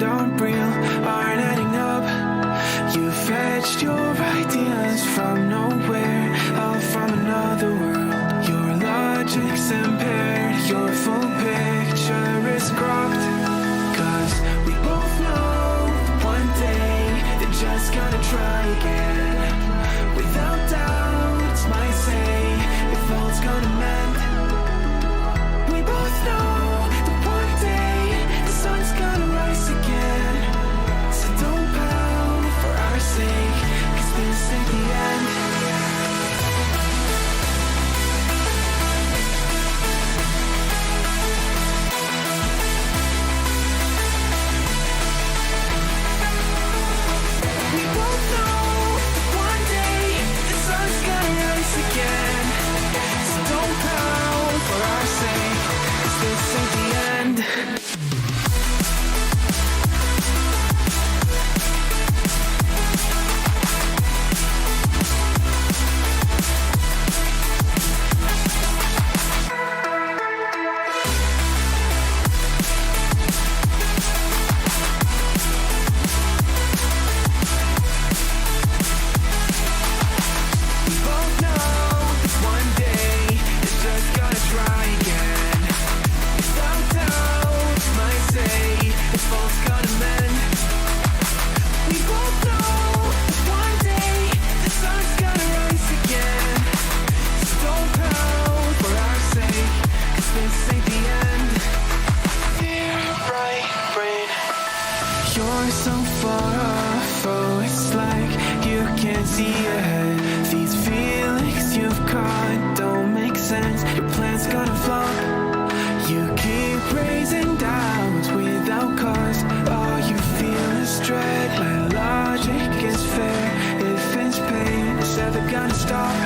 and aren't real, aren't adding up. You fetched your ideas from nowhere, all from another world. Your logic's impaired, your full picture is cropped. Cause we both know one day they're just gonna try again. Without doubt, it's my say, if all's gonna mend. We both know that one day the sun's gonna rise again. So don't pout for our sake, cause this ain't the end. We both know that one day the sun's gonna rise again. So don't pout for our sake, cause this ain't the end. We both know that one day it's just gonna try again. Without doubt, it's my say, if all's gonna mend. We both know that one day the sun's gonna rise again. So don't pout for our sake, cause this ain't the end. Dear right brain, you're so far off, oh it's like you can't see ahead. These feelings you've caught don't make sense, your plan's gonna flop. You keep raising doubts without cause, all you feel is dread. My logic is fair, if it's pain, it's ever gonna stop.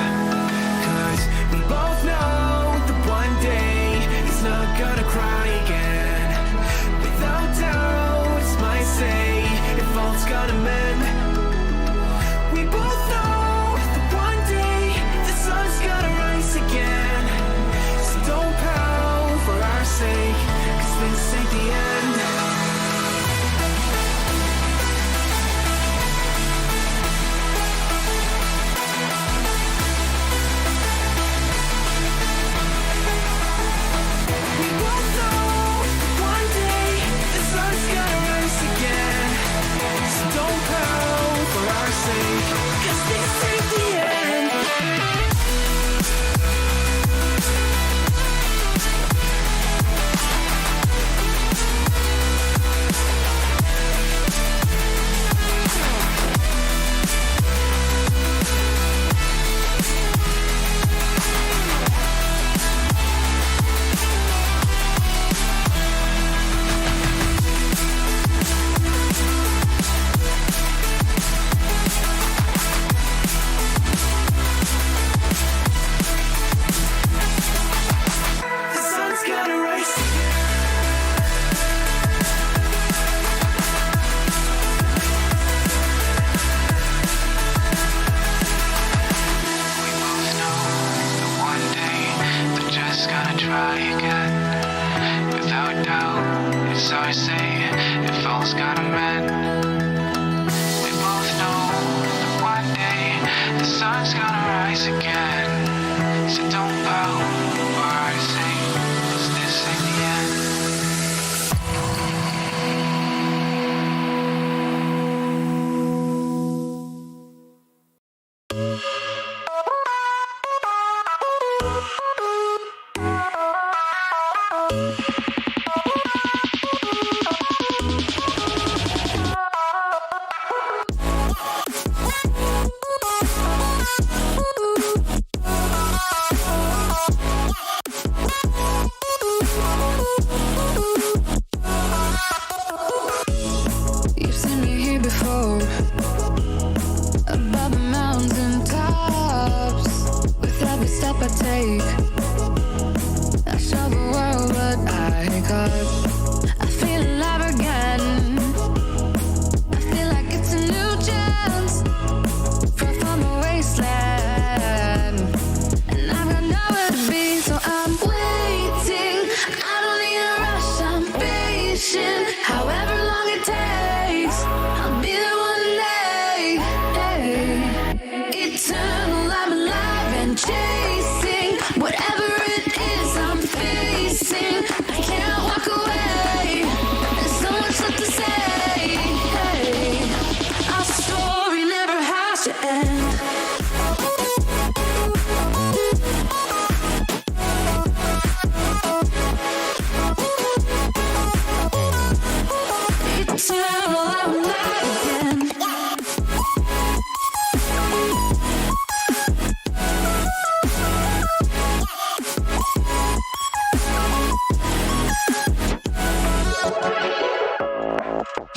Cause we both know that one day he's not gonna cry again. Without doubt, it's my say, if all's gonna mend. We both know that one day the sun's gonna rise again. So don't pout for our sake, cause this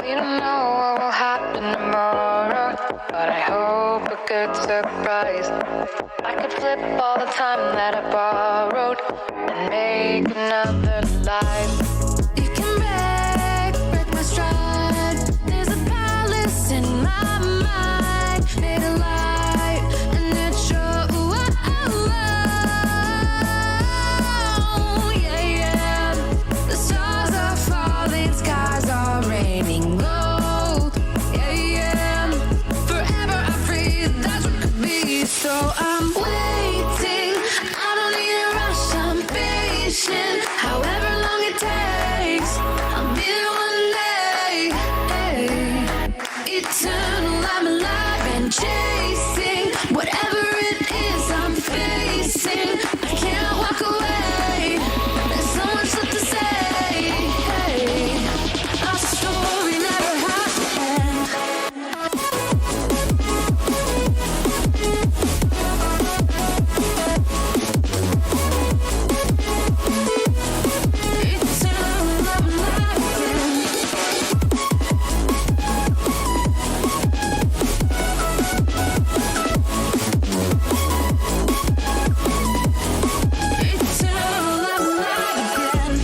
We don't know what will happen tomorrow, but I hope a good surprise. I could flip all the time that I borrowed and make another life. You can break my stride. There's a palace in my mind, made a light, and it's your yeah, yeah. The stars are falling, skies are raining gold. Yeah, yeah. Forever I breathe, that's what could be. So I'm waiting. I don't need a rush, I'm patient. However long it takes, I'll be there one day. Hey. Eternal, I'm alive and chasing whatever it is I'm facing. I can't walk away. There's so much left to say. Hey, our story never happened. Eternal, I'm alive again. Eternal, I'm alive again.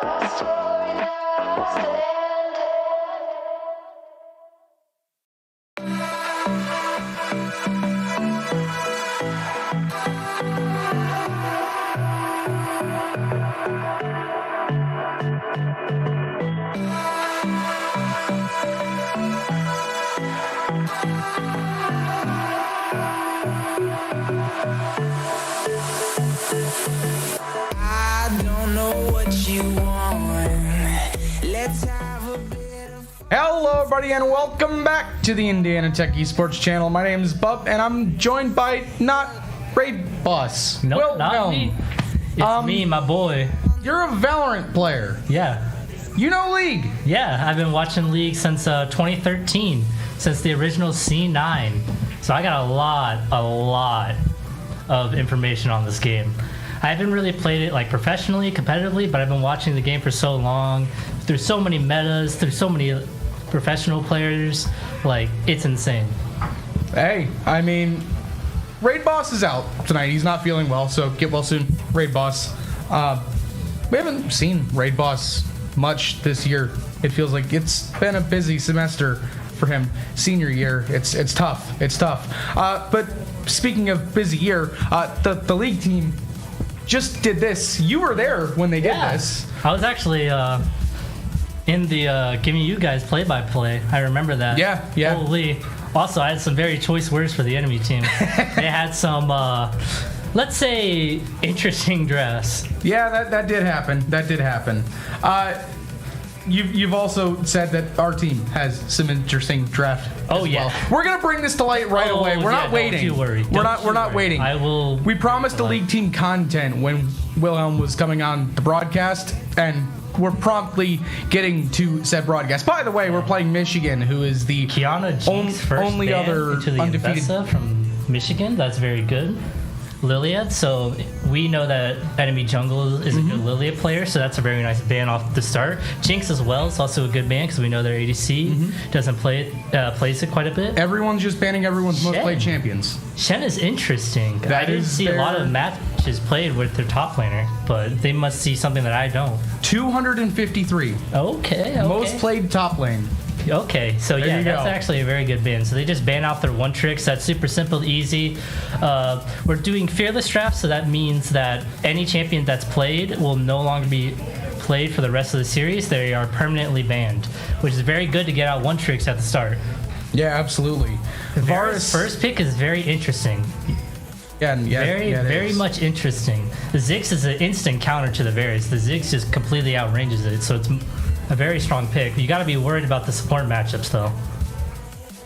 Story never stand. I don't know what you want. Let's have a bit of Hello, everybody, and welcome back to the Indiana Tech Esports channel. My name is Bub, and I'm joined by not Raid Boss. Nope, Well, not no. me. It's me, my boy. You're a Valorant player. Yeah. You know League. Yeah, I've been watching League since 2013, since the original C9. So I got a lot of information on this game. I haven't really played it like professionally, competitively, but I've been watching the game for so long, through so many metas, through so many professional players. Like, it's insane. Hey, I mean, Raid Boss is out tonight. He's not feeling well, so get well soon, Raid Boss. We haven't seen Raid Boss much this year. It feels like it's been a busy semester for him. Senior year, it's tough. It's tough. But speaking of busy year, the League team just did this. You were there when they did this. I was actually in the giving you guys play-by-play. I remember that. Yeah. Holy. Also, I had some very choice words for the enemy team. They had some, let's say, interesting dress. Yeah, that did happen. That did happen. You've also said that our team has some interesting draft. Oh, as yeah. well. We're gonna bring this to light right Oh, away. We're yeah, not waiting. Don't you worry. We're not waiting. I will. We promised the League team content when Wilhelm was coming on the broadcast, and we're promptly getting to said broadcast. By the way, we're playing Michigan, who is the Kiana Jinx first only ban other into the undefeated. Investa from Michigan. That's very good. Liliad, so we know that enemy jungle is a good Liliad player, so that's a very nice ban off the start. Jinx as well is also a good ban because we know their ADC doesn't play it, plays it quite a bit. Everyone's just banning everyone's most Shen. played champions. Shen is interesting. That I didn't is see a lot of matches played with their top laner, but they must see something that I don't. 253. Okay. Most played top lane. Okay, so There yeah, you that's go. actually a very good ban. So they just ban off their one tricks. That's super simple, easy. We're doing fearless draft, so that means that any champion that's played will no longer be played for the rest of the series. They are permanently banned, which is very good to get out one tricks at the start. Yeah, absolutely. Varus' first pick is very interesting. Very much interesting. The Ziggs is an instant counter to the Varus. The Ziggs just completely outranges it, so it's a very strong pick. You got to be worried about the support matchups, though.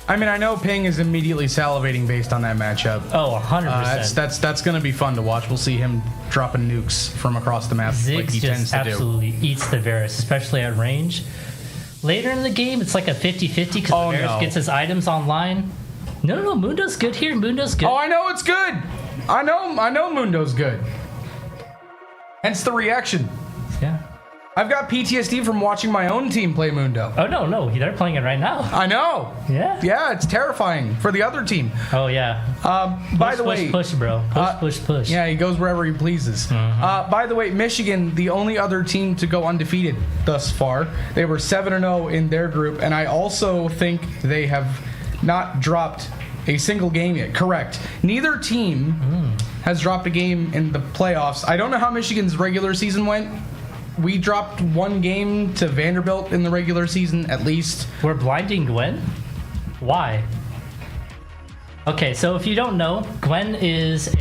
I mean, I know Ping is immediately salivating based on that matchup. Oh, 100%. That's going to be fun to watch. We'll see him dropping nukes from across the map like he Ziggs tends just to do. absolutely eats the Varus, especially at range. Later in the game, it's like a 50-50 because the Varus gets his items online. No, Mundo's good here. Mundo's good. Oh, I know it's good. I know Mundo's good. Hence the reaction. Yeah. I've got PTSD from watching my own team play Mundo. Oh, no. They're playing it right now. I know. Yeah. Yeah, it's terrifying for the other team. Oh, yeah. By the way, push, bro. Push. Yeah, he goes wherever he pleases. By the way, Michigan, the only other team to go undefeated thus far. They were 7-0 in their group, and I also think they have not dropped a single game yet. Correct. Neither team has dropped a game in the playoffs. I don't know how Michigan's regular season went. We dropped one game to Vanderbilt in the regular season, at least. We're blinding Gwen? Why? Okay, so if you don't know, Gwen is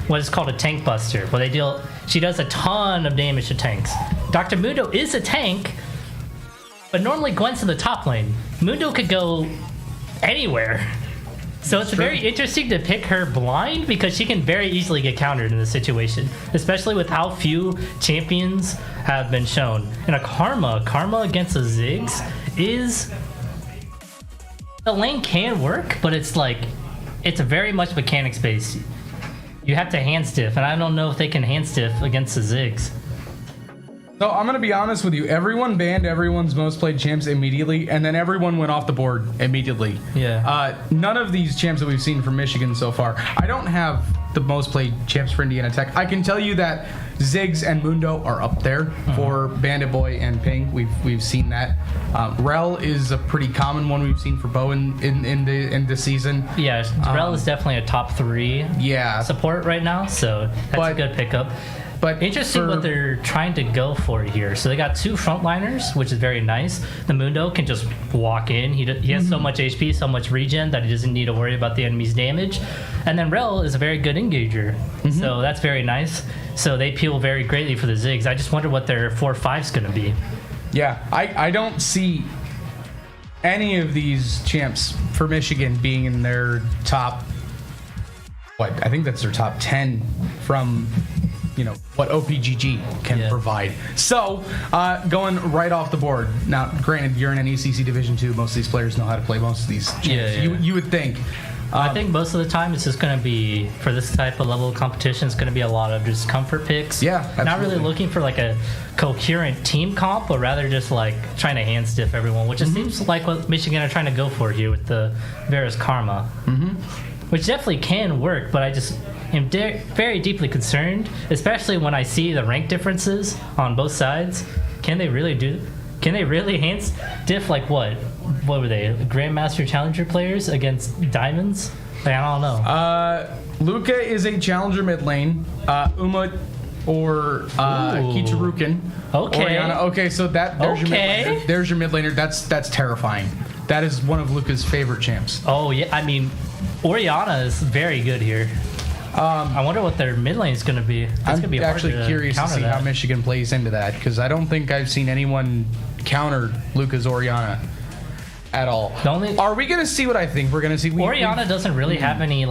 what is called a tank buster, where she does a ton of damage to tanks. Dr. Mundo is a tank, but normally Gwen's in the top lane. Mundo could go anywhere. So it's very interesting to pick her blind because she can very easily get countered in this situation, especially with how few champions have been shown. And a Karma against a Ziggs is... The lane can work, but it's very much mechanics based. You have to hand stiff, and I don't know if they can hand stiff against the Ziggs. So I'm going to be honest with you. Everyone banned everyone's most played champs immediately, and then everyone went off the board immediately. Yeah. None of these champs that we've seen from Michigan so far. I don't have the most played champs for Indiana Tech. I can tell you that Ziggs and Mundo are up there for Bandit Boy and Ping. We've seen that. Rel is a pretty common one we've seen for Bo in the season. Yeah, Rel is definitely a top 3 support right now, so that's a good pickup. But interesting what they're trying to go for here. So they got 2 frontliners, which is very nice. The Mundo can just walk in. He has so much HP, so much regen that he doesn't need to worry about the enemy's damage. And then Rel is a very good engager. So that's very nice. So they peel very greatly for the Ziggs. I just wonder what their 4-5 is going to be. Yeah, I don't see any of these champs for Michigan being in their top, I think that's their top 10 from... what OPGG can provide. So, going right off the board. Now, granted, you're in an NECC Division 2. Most of these players know how to play most of these champs. Yeah. You would think. I think most of the time it's just going to be, for this type of level of competition, it's going to be a lot of just comfort picks. Yeah, absolutely. Not really looking for a coherent team comp, but rather just trying to hand stiff everyone, which it seems like what Michigan are trying to go for here with the Varus Karma. Which definitely can work, but I just am very deeply concerned, especially when I see the rank differences on both sides. Can they really hand stiff what? What were they? Grandmaster Challenger players against Diamonds? I don't know. Luca is a Challenger mid lane. Umut or Kichirukin. Okay. Oriana. Okay, so there's your mid laner. There's your mid laner. That's terrifying. That is one of Luca's favorite champs. Oh yeah, I mean, Oriana is very good here. I wonder what their mid lane is going to be. I'm actually curious to see how Michigan plays into that, because I don't think I've seen anyone counter Luca's Oriana at all. Are we going to see what I think we're going to see? Oriana doesn't really have any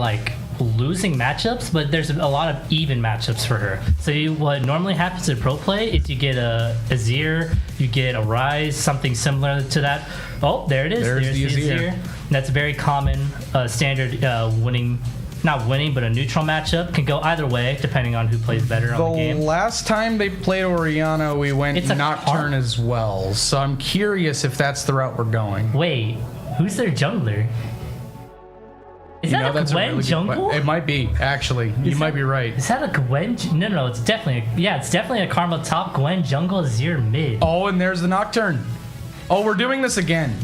losing matchups, but there's a lot of even matchups for her. So what normally happens in pro play is you get a Azir, you get a Rise, something similar to that. Oh, there it is. There's the Azir. That's a very common standard not winning, but a neutral matchup. Can go either way depending on who plays better on the game. The last time they played Oriana, we went Nocturne as well. So I'm curious if that's the route we're going. Wait, who's their jungler? Is that a Gwen jungle? It might be, actually. You might be right. Is that a Gwen? No, it's definitely a Karma top, Gwen jungle, Azir mid. Oh, and there's the Nocturne. Oh, we're doing this again.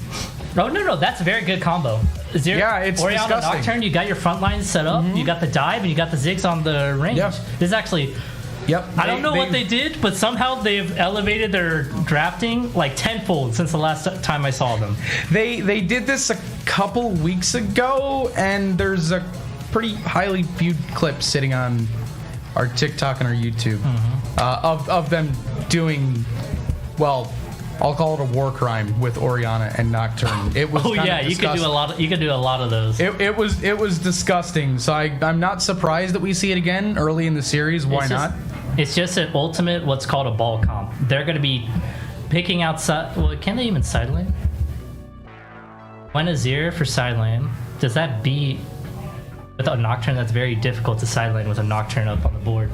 Oh, no, that's a very good combo. It's Oriana disgusting. Nocturne, you got your front lines set up, you got the dive, and you got the Ziggs on the range. Yep. This is actually... Yep. I don't know what they did, but somehow they've elevated their drafting tenfold since the last time I saw them. They did this a couple weeks ago, and there's a pretty highly viewed clip sitting on our TikTok and our YouTube of them doing, I'll call it a war crime with Orianna and Nocturne. It was Oh kinda yeah, you could do a lot. You could do a lot of those. It was disgusting. So I'm not surprised that we see it again early in the series. Why not? It's just an ultimate what's called a ball comp. They're going to be picking outside. Well, can they even side lane? When Azir for side lane, does that beat with a Nocturne? That's very difficult to side lane with a Nocturne up on the board.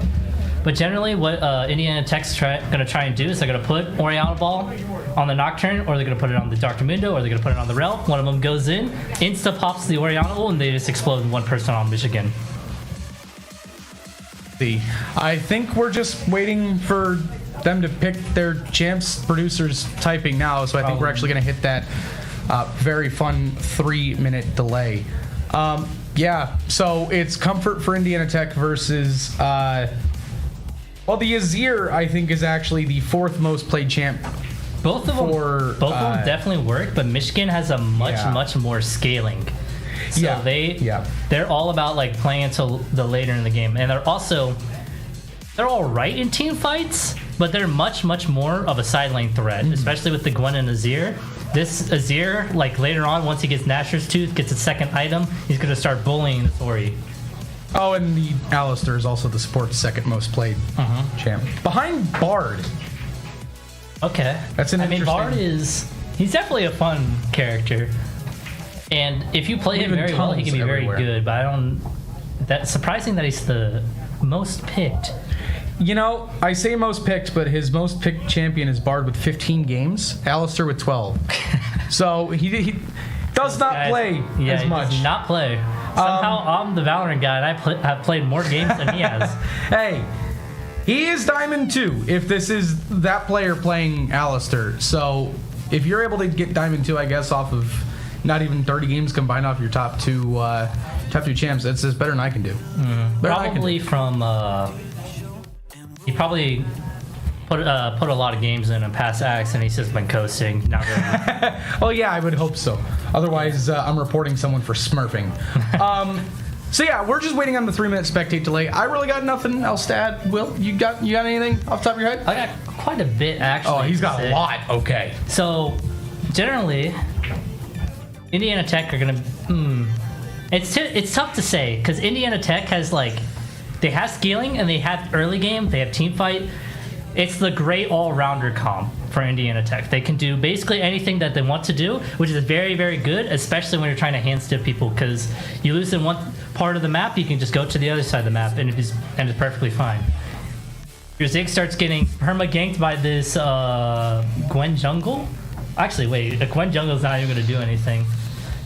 But generally, what Indiana Tech's going to try and do is they're going to put Orianna Ball on the Nocturne, or they're going to put it on the Dr. Mundo, or they're going to put it on the Rel. One of them goes in, insta pops the Orianna ult, and they just explode one person on Michigan. I think we're just waiting for them to pick their champs producers typing now, so I think we're actually going to hit that very fun 3-minute delay. Yeah, so it's Comfort for Indiana Tech versus well, the Azir I think is actually the 4th most played champ. Both of them definitely work, but Michigan has a much more scaling. So they're all about like playing until the later in the game, and they're all right in team fights, but they're much more of a side lane threat, especially with the Gwen and Azir. This Azir, like later on, once he gets Nashor's Tooth, gets a second item, he's gonna start bullying the Ori. Oh, and the Alistair is also the sport's 2nd most played champ, behind Bard. Okay, that's an interesting. Bard he's definitely a fun character. And if you play him very well, he can be very good. But that's surprising that he's the most picked. You know, I say most picked, but his most picked champion is Bard with 15 games, Alistair with 12. So he does not play as much. He does not play. Somehow I'm the Valorant guy, and I have played more games than he has. Hey, he is Diamond 2 if this is that player playing Alistair. So if you're able to get Diamond 2, I guess, off of not even 30 games combined off your top two champs, that's better than I can do. Probably from he probably put a lot of games in and past acts, and he's just been coasting. Not really. Well, yeah, I would hope so. Otherwise, I'm reporting someone for smurfing. So yeah, we're just waiting on the 3-minute spectate delay. I really got nothing else to add. Will, you got anything off the top of your head? I got quite a bit actually. Oh, he's got a lot. Okay. So generally, Indiana Tech are gonna. It's tough to say because Indiana Tech has they have scaling and they have early game. They have team fight. It's the great all-rounder comp for Indiana Tech. They can do basically anything that they want to do, which is very, very good, especially when you're trying to hand stiff people, because you lose in one part of the map, you can just go to the other side of the map, and it's perfectly fine. Your Zig starts getting perma-ganked by this Gwen jungle. Actually, wait, a Gwen jungle is not even going to do anything.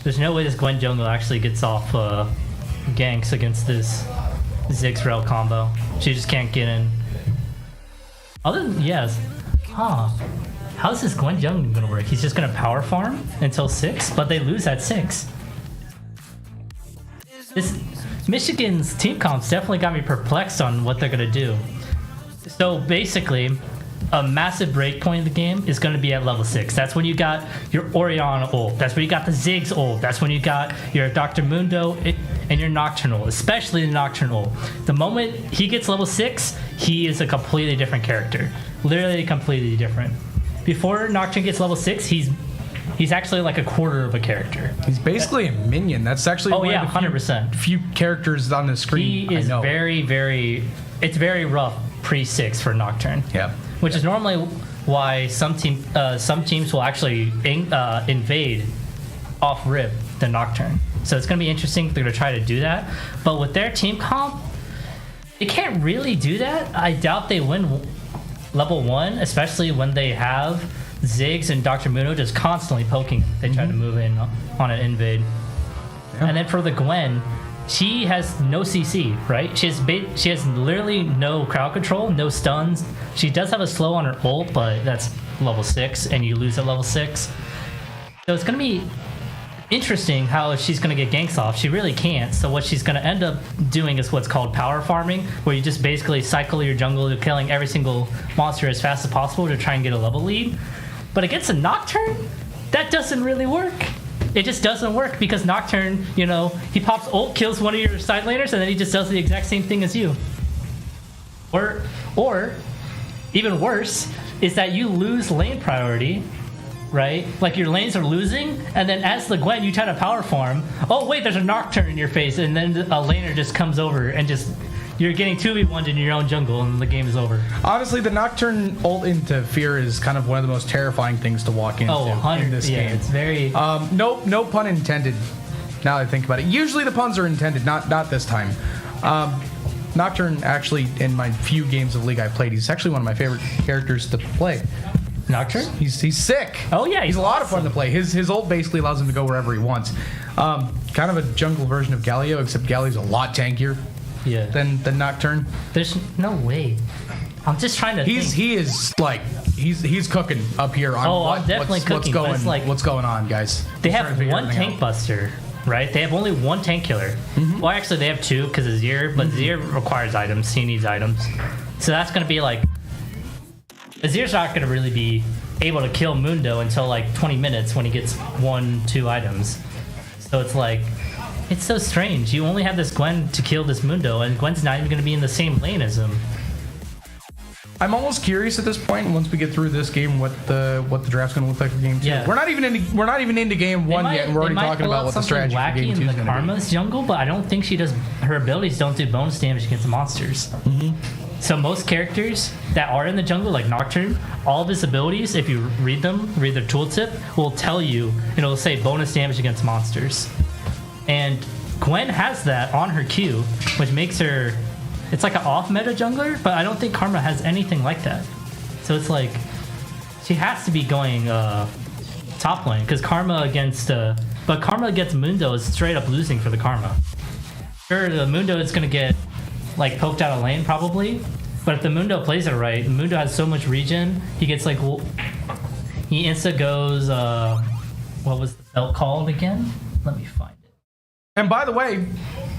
There's no way this Gwen jungle actually gets off ganks against this Ziggs Rel combo. She just can't get in. Other than, yes. Huh. How's this Gwen jungle gonna work? He's just gonna power farm until 6, but they lose at 6. This Michigan's team comps definitely got me perplexed on what they're gonna do. So basically, a massive break point of the game is going to be at level 6. That's when you got your Orianna ult. That's when you got the Ziggs ult. That's when you got your Dr. Mundo and your Nocturnal, especially the Nocturnal. The moment he gets level 6, he is a completely different character. Literally completely different. Before Nocturne gets level 6, he's actually like a quarter of a character. He's basically a minion. That's actually one of the 100%. Few characters on the screen. He is very, very. It's very rough pre-6 for Nocturne. Yeah. Which is normally why some teams will actually invade off rip the Nocturne. So it's going to be interesting if they're going to try to do that. But with their team comp, they can't really do that. I doubt they win level 1, especially when they have Ziggs and Dr. Muno just constantly poking. They try to move in on an invade. Yeah. And then for the Gwen, she has no CC, right? She has literally no crowd control, no stuns. She does have a slow on her ult, but that's level 6, and you lose at level 6. So it's going to be interesting how she's going to get ganks off. She really can't. So what she's going to end up doing is what's called power farming, where you just basically cycle your jungle to killing every single monster as fast as possible to try and get a level lead. But against a Nocturne, that doesn't really work. It just doesn't work because Nocturne, he pops ult, kills one of your side laners, and then he just does the exact same thing as you. Or even worse, is that you lose lane priority, right? Like your lanes are losing, and then as the Gwen, you try to power farm. Oh wait, there's a Nocturne in your face, and then a laner just comes over and just you're getting 2v1'd in your own jungle, and the game is over. Honestly, the Nocturne ult into Fear is kind of one of the most terrifying things to walk into in this game. It's very no pun intended. Now that I think about it, usually the puns are intended, not this time. Nocturne, actually, in my few games of League I've played, he's actually one of my favorite characters to play. Nocturne? He's sick. Oh yeah, he's a lot of fun to play. His ult basically allows him to go wherever he wants. Kind of a jungle version of Galio, except Galio's a lot tankier than Nocturne. There's no way. I'm just trying to think. He's cooking up here on I'm definitely cooking. What's going on, guys? They have one tank buster, right? They have only one tank killer. Mm-hmm. Well, actually, they have two because of Azir, but Azir requires items. He needs items. So that's going to be like... Azir's not going to really be able to kill Mundo until like 20 minutes when he gets 1-2 items. So it's like... It's so strange. You only have this Gwen to kill this Mundo, and Gwen's not even going to be in the same lane as him. I'm almost curious at this point. Once we get through this game, what the draft's going to look like for game 2. Yeah. We're not even into game 1 yet, and we're already talking about what the strategy for game 2 is going to be. Wacky in the Karma's jungle, but I don't think she does. Her abilities don't do bonus damage against the monsters. Mm-hmm. So most characters that are in the jungle, like Nocturne, all of his abilities, if you read their tooltip, will tell you, and it'll say bonus damage against monsters. And Gwen has that on her Q, which makes her... It's like an off-meta jungler, but I don't think Karma has anything like that. So it's like... She has to be going top lane, because Karma against... but Karma against Mundo is straight up losing for the Karma. Sure, the Mundo is going to get like poked out of lane, probably. But if the Mundo plays it right, Mundo has so much regen, he gets like... He insta goes... what was the belt called again? Let me find it. And by the way,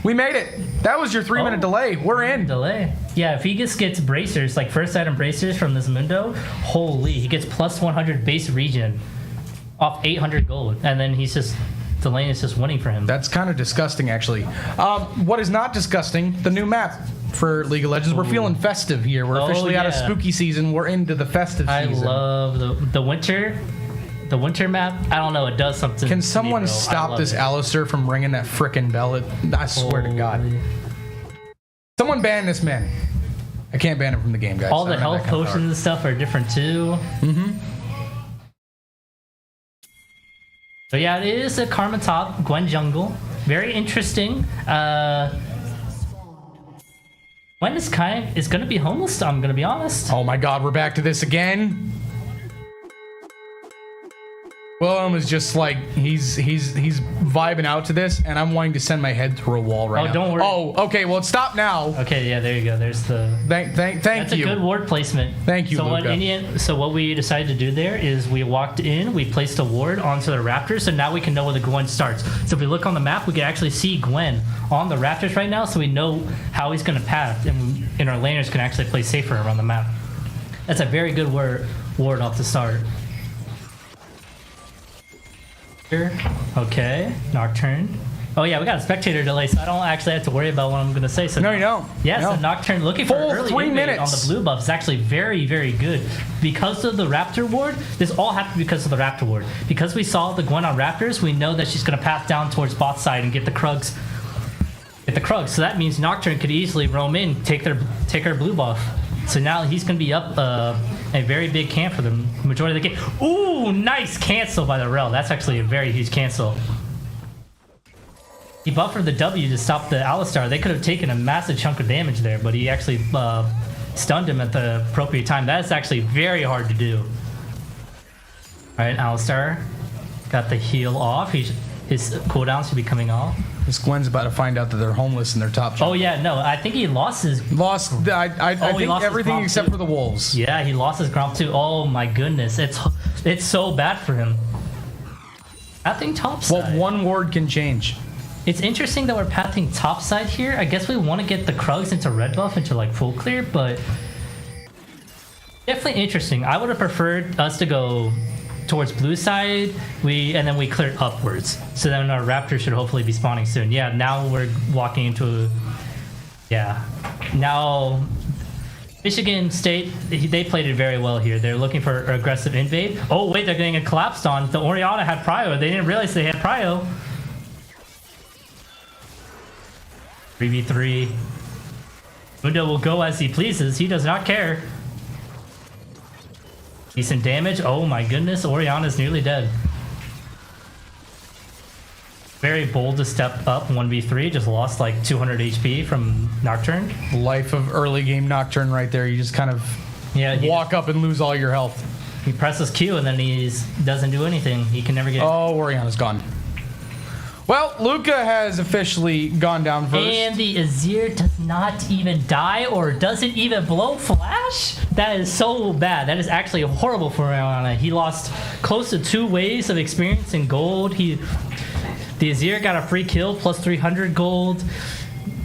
we made it. That was your 3-minute delay. We're in. Delay. Yeah, if he just gets bracers, like first item bracers from this Mundo, holy, he gets plus 100 base regen off 800 gold. And then he's just, the lane is just winning for him. That's kind of disgusting, actually. What is not disgusting, the new map for League of Legends. We're feeling festive here. We're officially out of spooky season. We're into the festive season. I love the winter. The winter map, I don't know, it does something. Can someone stop this Alistair from ringing that frickin' bell? I swear to God. Someone ban this man. I can't ban him from the game, guys. All the health potions and stuff are different too. Mm-hmm. So yeah, it is a Karma top, Gwen jungle. Very interesting. Gwen is gonna be homeless, I'm gonna be honest. Oh my God, we're back to this again. Willem is just like he's vibing out to this, and I'm wanting to send my head through a wall right now. Oh, don't worry. Oh, okay. Well, stop now. Okay, yeah, there you go. There's the. Thank That's you. That's a good ward placement. Thank you, Luca. So what we decided to do there is we walked in, we placed a ward onto the Raptors, so now we can know where the Gwen starts. So if we look on the map, we can actually see Gwen on the Raptors right now, so we know how he's going to path, and our laners can actually play safer around the map. That's a very good ward off the start. Okay, Nocturne. Oh yeah, we got a spectator delay, so I don't actually have to worry about what I'm going to say. So no, you don't. Yeah, no. So Nocturne looking for early 3 minutes on the blue buff is actually very, very good. Because of the Raptor ward, this all happened because of the Raptor ward. Because we saw the Gwen on Raptors, we know that she's going to path down towards bot side and get the Krugs. So that means Nocturne could easily roam in, take her blue buff. So now he's going to be up a very big camp for the majority of the game. Ooh, nice cancel by the Rel. That's actually a very huge cancel. He buffered the W to stop the Alistar. They could have taken a massive chunk of damage there, but he actually stunned him at the appropriate time. That is actually very hard to do. All right, Alistar got the heal off. His cooldown should be coming off. This Gwen's about to find out that they're homeless in their top shot. Oh yeah, no, I think he lost his... I think everything except for the wolves. Yeah, he lost his Gromp too. Oh my goodness, it's so bad for him. Pathing topside. Well, one ward can change. It's interesting that we're pathing topside here. I guess we want to get the Krugs into red buff, into like full clear, but... Definitely interesting. I would have preferred us to go towards blue side, and then we clear upwards. So then our Raptor should hopefully be spawning soon. Yeah, now we're walking into... Yeah. Now... Michigan State, they played it very well here. They're looking for aggressive invade. Oh, wait, they're getting a collapsed on. The Oriana had prio. They didn't realize they had prio. 3v3. Mundo will go as he pleases. He does not care. Decent damage. Oh my goodness, Oriana's nearly dead. Very bold to step up 1v3. Just lost like 200 HP from Nocturne. Life of early game Nocturne right there. You just kind of walk up and lose all your health. He presses Q and then he doesn't do anything. He can never get. Oh, Oriana's gone. Well, Luca has officially gone down first. And the Azir does not even die or doesn't even blow flash? That is so bad. That is actually horrible for Oriana. He lost close to 2 waves of experience in gold. The Azir got a free kill plus 300 gold.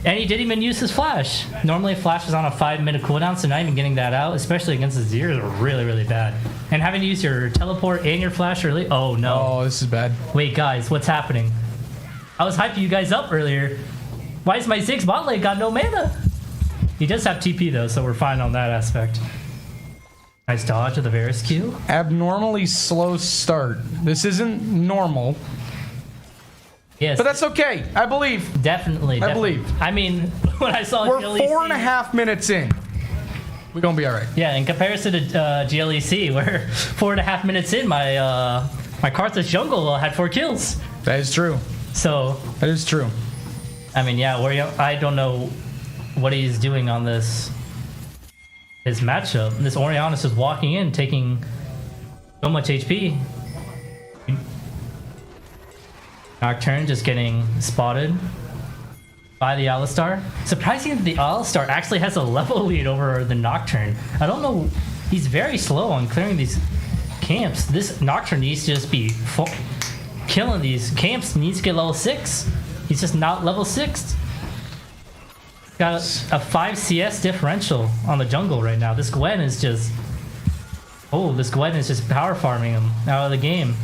And he didn't even use his flash. Normally flash is on a 5-minute cooldown, so not even getting that out, especially against Azir, is really, really bad. And having to use your teleport and your flash early, oh no. Oh, this is bad. Wait guys, what's happening? I was hyping you guys up earlier. Why is my Ziggs bot lane got no mana? He does have TP though, so we're fine on that aspect. Nice dodge of the Varus Q. Abnormally slow start. This isn't normal. Yes. But that's okay. I believe. Definitely. I believe. I mean, when I saw We're GLEC, 4.5 minutes in. We're going to be all right. Yeah, in comparison to GLEC, where 4.5 minutes in, my Karthus jungle had 4 kills. That is true. So That is true. I mean, yeah, I don't know what he's doing on his matchup. This Oriana's just walking in, taking so much HP. Nocturne just getting spotted by the Alistar. Surprising that the Alistar actually has a level lead over the Nocturne. I don't know. He's very slow on clearing these camps. This Nocturne needs to just be killing these camps. Needs to get level 6. He's just not level 6. Got a 5 CS differential on the jungle right now. This Gwen is just... Oh, this Gwen is just power farming him out of the game.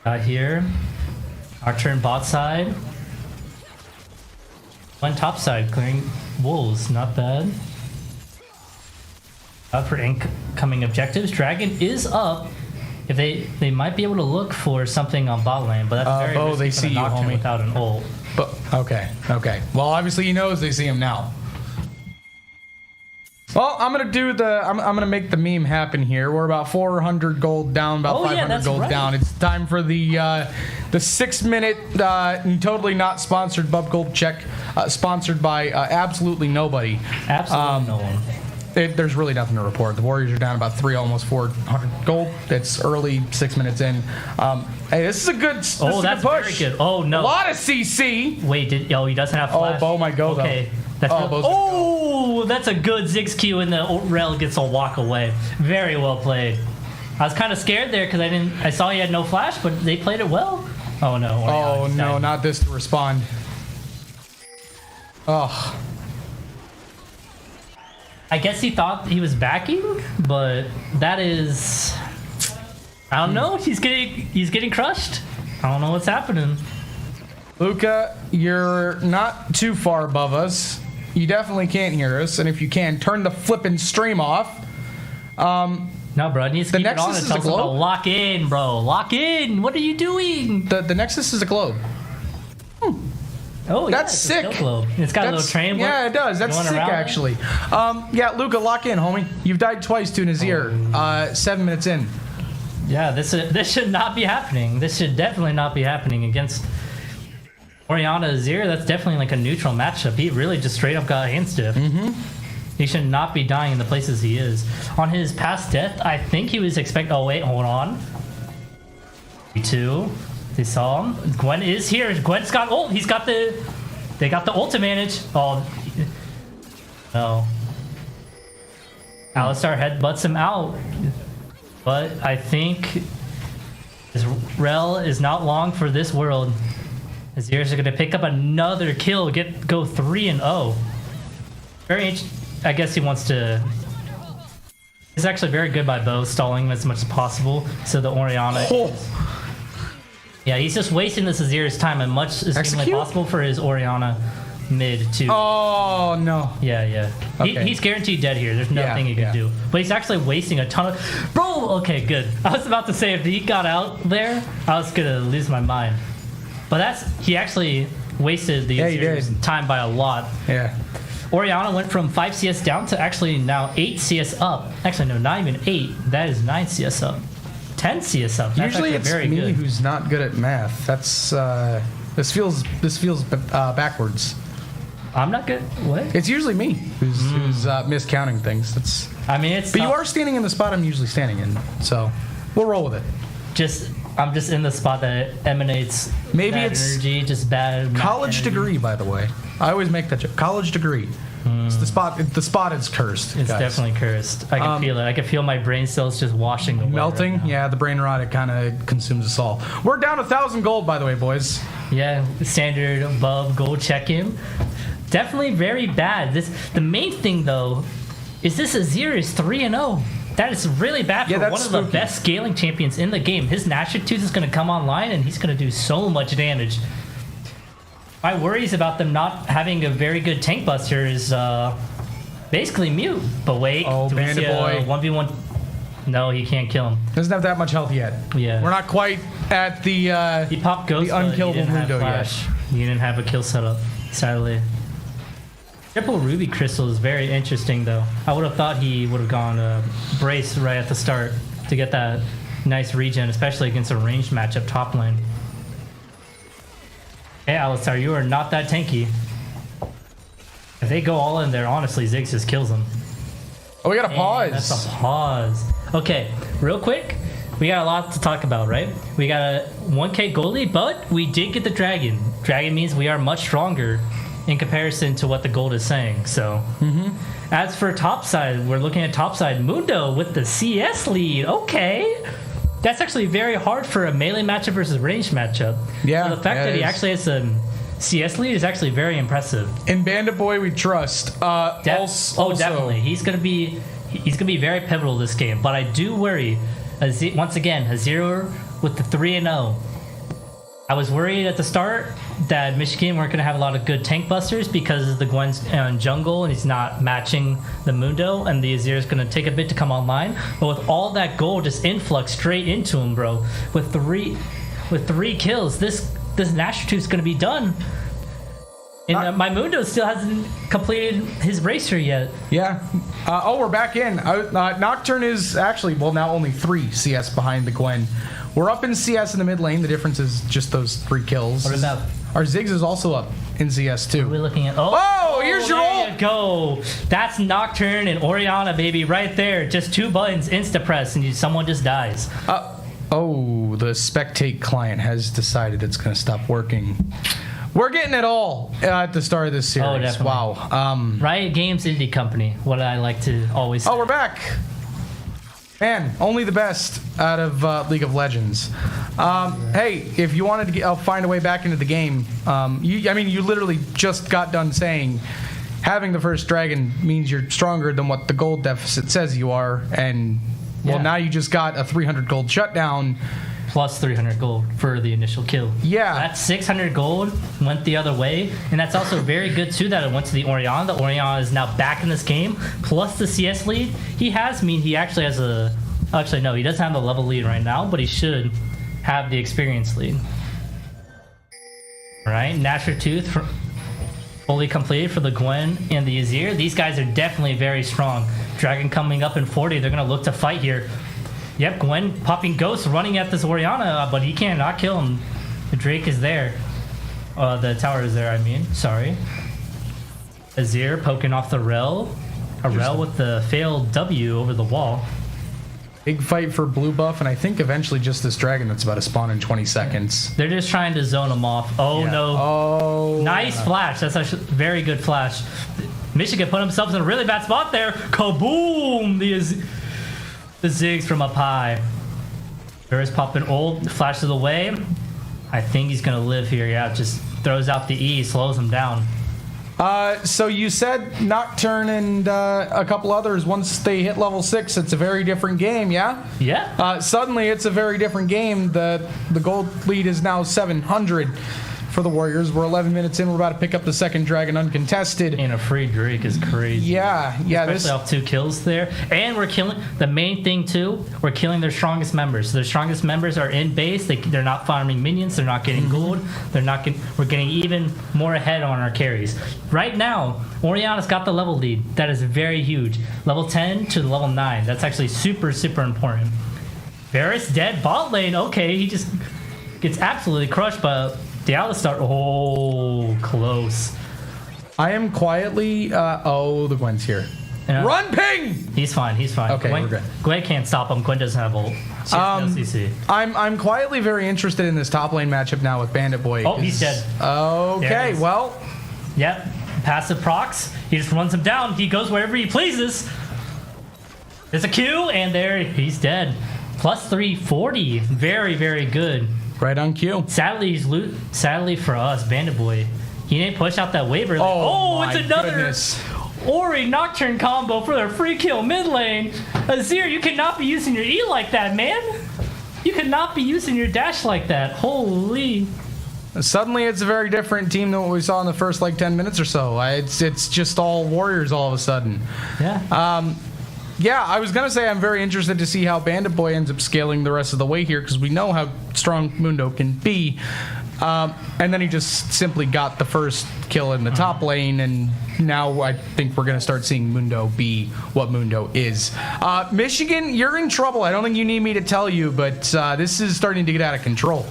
Got here. Our turn bot side. One top side clearing wolves. Not bad. Up for incoming objectives. Dragon is up. If they might be able to look for something on bot lane, but that's very risky they for see the you, Nocturne homie. without an ult. But okay. Well, obviously he knows they see him now. Well, I'm gonna make the meme happen here. We're about 400 gold down, about 500 gold right. down. It's time for the 6-minute totally not sponsored Bub Gold check, sponsored by absolutely nobody. Absolutely no one. There's really nothing to report. The Warriors are down about almost 400 gold. It's early, 6 minutes in. Hey, this is a good. This is a That's good push. very good. Oh no. A lot of CC. Wait, he doesn't have flash. Bo might go Okay. though. That's that's a good Ziggs Q and the rail gets a walk away. Very well played. I was kind of scared there because I saw he had no flash, but they played it well. Oh no. Oh no, died. not this to respond. Oh. I guess he thought he was backing, but that is, I don't know. He's getting crushed. I don't know what's happening. Luca, you're not too far above us. You definitely can't hear us, and if you can, turn the flippin' stream off. No, bro. It needs to keep it on Nexus and is tell a us about globe? lock in, bro. Lock in. What are you doing? The Nexus is a globe. Oh, That's yeah, sick. It's a globe. It's got a little train. Yeah, it does. That's going sick, around it. actually. Yeah, Luca, lock in, homie. You've died twice to Nazir. 7 minutes in. Yeah, this should not be happening. This should definitely not be happening against Oriana Azir. That's definitely like a neutral matchup. He really just straight up got hand stiff. He should not be dying in the places he is. On his past death, I think he was Oh wait, hold on. Two. They saw him. Gwen is here. Gwen's got ult. They got the ult advantage. Oh no. Alistar headbutts him out. But I think this rel is not long for this world. Azir's going to pick up another kill, go 3-0. Very interesting. I guess he wants to. It's actually very good by Bo, stalling him as much as possible so the Oriana. Yeah, he's just wasting this Azir's time, and much is seemingly Execute? possible for his Orianna mid too. Oh no. Yeah. Okay. He's guaranteed dead here. There's nothing he can do. But he's actually wasting a ton of. Bro, okay, good. I was about to say if he got out there, I was gonna lose my mind. But he actually wasted the Azir's time by a lot. Yeah. Orianna went from 5 CS down to actually now 8 CS up. Actually, no, not even 8. That is 9 CS up. 10 CS up. That's Usually actually it's very me good. who's not good at math. That's this feels backwards. I'm not good. What? It's usually me who's miscounting things. That's. I mean, it's. But you are standing in the spot I'm usually standing in, so we'll roll with it. I'm just in the spot that emanates. Maybe bad it's energy, just bad. College energy. degree, by the way. I always make that joke. College degree. It's the spot. The spot is cursed. It's guys. definitely cursed. I can feel it. I can feel my brain cells just washing away. Melting. Right now. Yeah, the brain rot. It kind of consumes us all. We're down 1,000 gold, by the way, boys. Yeah, standard above gold check-in. Definitely very bad. The main thing though is this Azir is 3-0. That is really bad for one of the best scaling champions in the game. His Nashor Tooth is going to come online and he's going to do so much damage. My worries about them not having a very good tank buster is basically mute. But wait, do we see a 1v1? No, he can't kill him. Doesn't have that much health yet. Yeah. We're not quite at the He popped Ghost, the unkillable Mundo yet. He didn't have a kill setup, sadly. Triple Ruby Crystal is very interesting, though. I would have thought he would have gone Brace right at the start to get that nice regen, especially against a ranged matchup top lane. Hey, Alistar, you are not that tanky. If they go all in there, honestly, Ziggs just kills them. Oh, we got a pause. That's a pause. Okay, real quick. We got a lot to talk about, right? We got a 1k goalie, but we did get the dragon. Dragon means we are much stronger in comparison to what the gold is saying. So, as for topside, we're looking at topside. Mundo with the CS lead. Okay. That's actually very hard for a melee matchup versus ranged matchup. Yeah. So the fact that he actually has a CS lead is actually very impressive. In Bandit Boy, we trust. Also, Definitely. He's gonna be very pivotal this game. But I do worry. Once again, Azir with the 3-0. I was worried at the start that Michigan weren't going to have a lot of good tank busters because the Gwen's in jungle and he's not matching the Mundo, and the Azir is going to take a bit to come online. But with all that gold just influx straight into him, bro, with three kills, this Nashor Tooth is going to be done. And my Mundo still hasn't completed his racer yet. Yeah. We're back in. Nocturne is actually, well, now only 3 CS behind the Gwen. We're up in CS in the mid lane. The difference is just those 3 kills. What about our Ziggs is also up in CS too. we're looking at? Oh, here's your ult. There you go. That's Nocturne and Orianna, baby, right there. Just 2 buttons, insta press, and someone just dies. Oh, the spectate client has decided it's going to stop working. We're getting it all at the start of this series. Oh, definitely. Wow. Riot Games Indie Company. What I like to always say. Oh, we're back. Man, only the best out of League of Legends. Hey, if you wanted to find a way back into the game, you literally just got done saying having the first dragon means you're stronger than what the gold deficit says you are, and now you just got a 300 gold shutdown. Plus 300 gold for the initial kill. Yeah. That 600 gold went the other way, and that's also very good too that it went to the Orianna. The Orianna is now back in this game, plus the CS lead. He actually has a... Actually, no, he doesn't have the level lead right now, but he should have the experience lead. Alright, Nashor Tooth fully completed for the Gwen and the Azir. These guys are definitely very strong. Dragon coming up in 40, they're going to look to fight here. Yep, Gwen popping Ghost, running at this Orianna, but he cannot kill him. The Drake is there. The tower is there, I mean. Sorry. Azir poking off the Rel. A Rel with the failed W over the wall. Big fight for blue buff, and I think eventually just this dragon that's about to spawn in 20 seconds. They're just trying to zone him off. Oh, no. Oh. Nice flash. That's actually a very good flash. Michigan put himself in a really bad spot there. Kaboom! The Ziggs from up high. Varus popping ult, flashes away. I think he's gonna live here. Yeah, just throws out the E, slows him down. So you said Nocturne and a couple others, once they hit level 6, it's a very different game, yeah? Yeah. Suddenly, it's a very different game. The gold lead is now 700 for the Warriors. We're 11 minutes in. We're about to pick up the second dragon uncontested. And a free Drake is crazy. Yeah. Especially off 2 kills there. And we're killing, the main thing too, we're killing their strongest members. So their strongest members are in base. They're not farming minions. They're not getting gold. We're getting even more ahead on our carries. Right now, Oriana's got the level lead. That is very huge. Level 10 to level 9. That's actually super, super important. Varus dead bot lane. Okay, he just gets absolutely crushed by the Alistar. Oh, close. I am quietly... the Gwen's here. Yeah. Run, ping! He's fine. Okay, we're good. Gwen can't stop him. Gwen doesn't have ult. She has no CC. I'm quietly very interested in this top lane matchup now with Bandit Boy. Oh, he's dead. Okay, There it is. well... Yep. Passive procs. He just runs him down. He goes wherever he pleases. There's a Q, and there he's dead. Plus 340. Very, very good. Right on cue. Sadly for us, Bandit Boy, he didn't push out that waiver. Oh, it's my another goodness. Ori Nocturne combo for their free kill mid lane. Azir, you cannot be using your E like that, man. You cannot be using your dash like that. Holy. Suddenly, it's a very different team than what we saw in the first, 10 minutes or so. It's just all Warriors all of a sudden. Yeah. Yeah, I was going to say I'm very interested to see how Bandit Boy ends up scaling the rest of the way here, because we know how strong Mundo can be. And then he just simply got the first kill in the top lane, and now I think we're going to start seeing Mundo be what Mundo is. Michigan, you're in trouble. I don't think you need me to tell you, but this is starting to get out of control.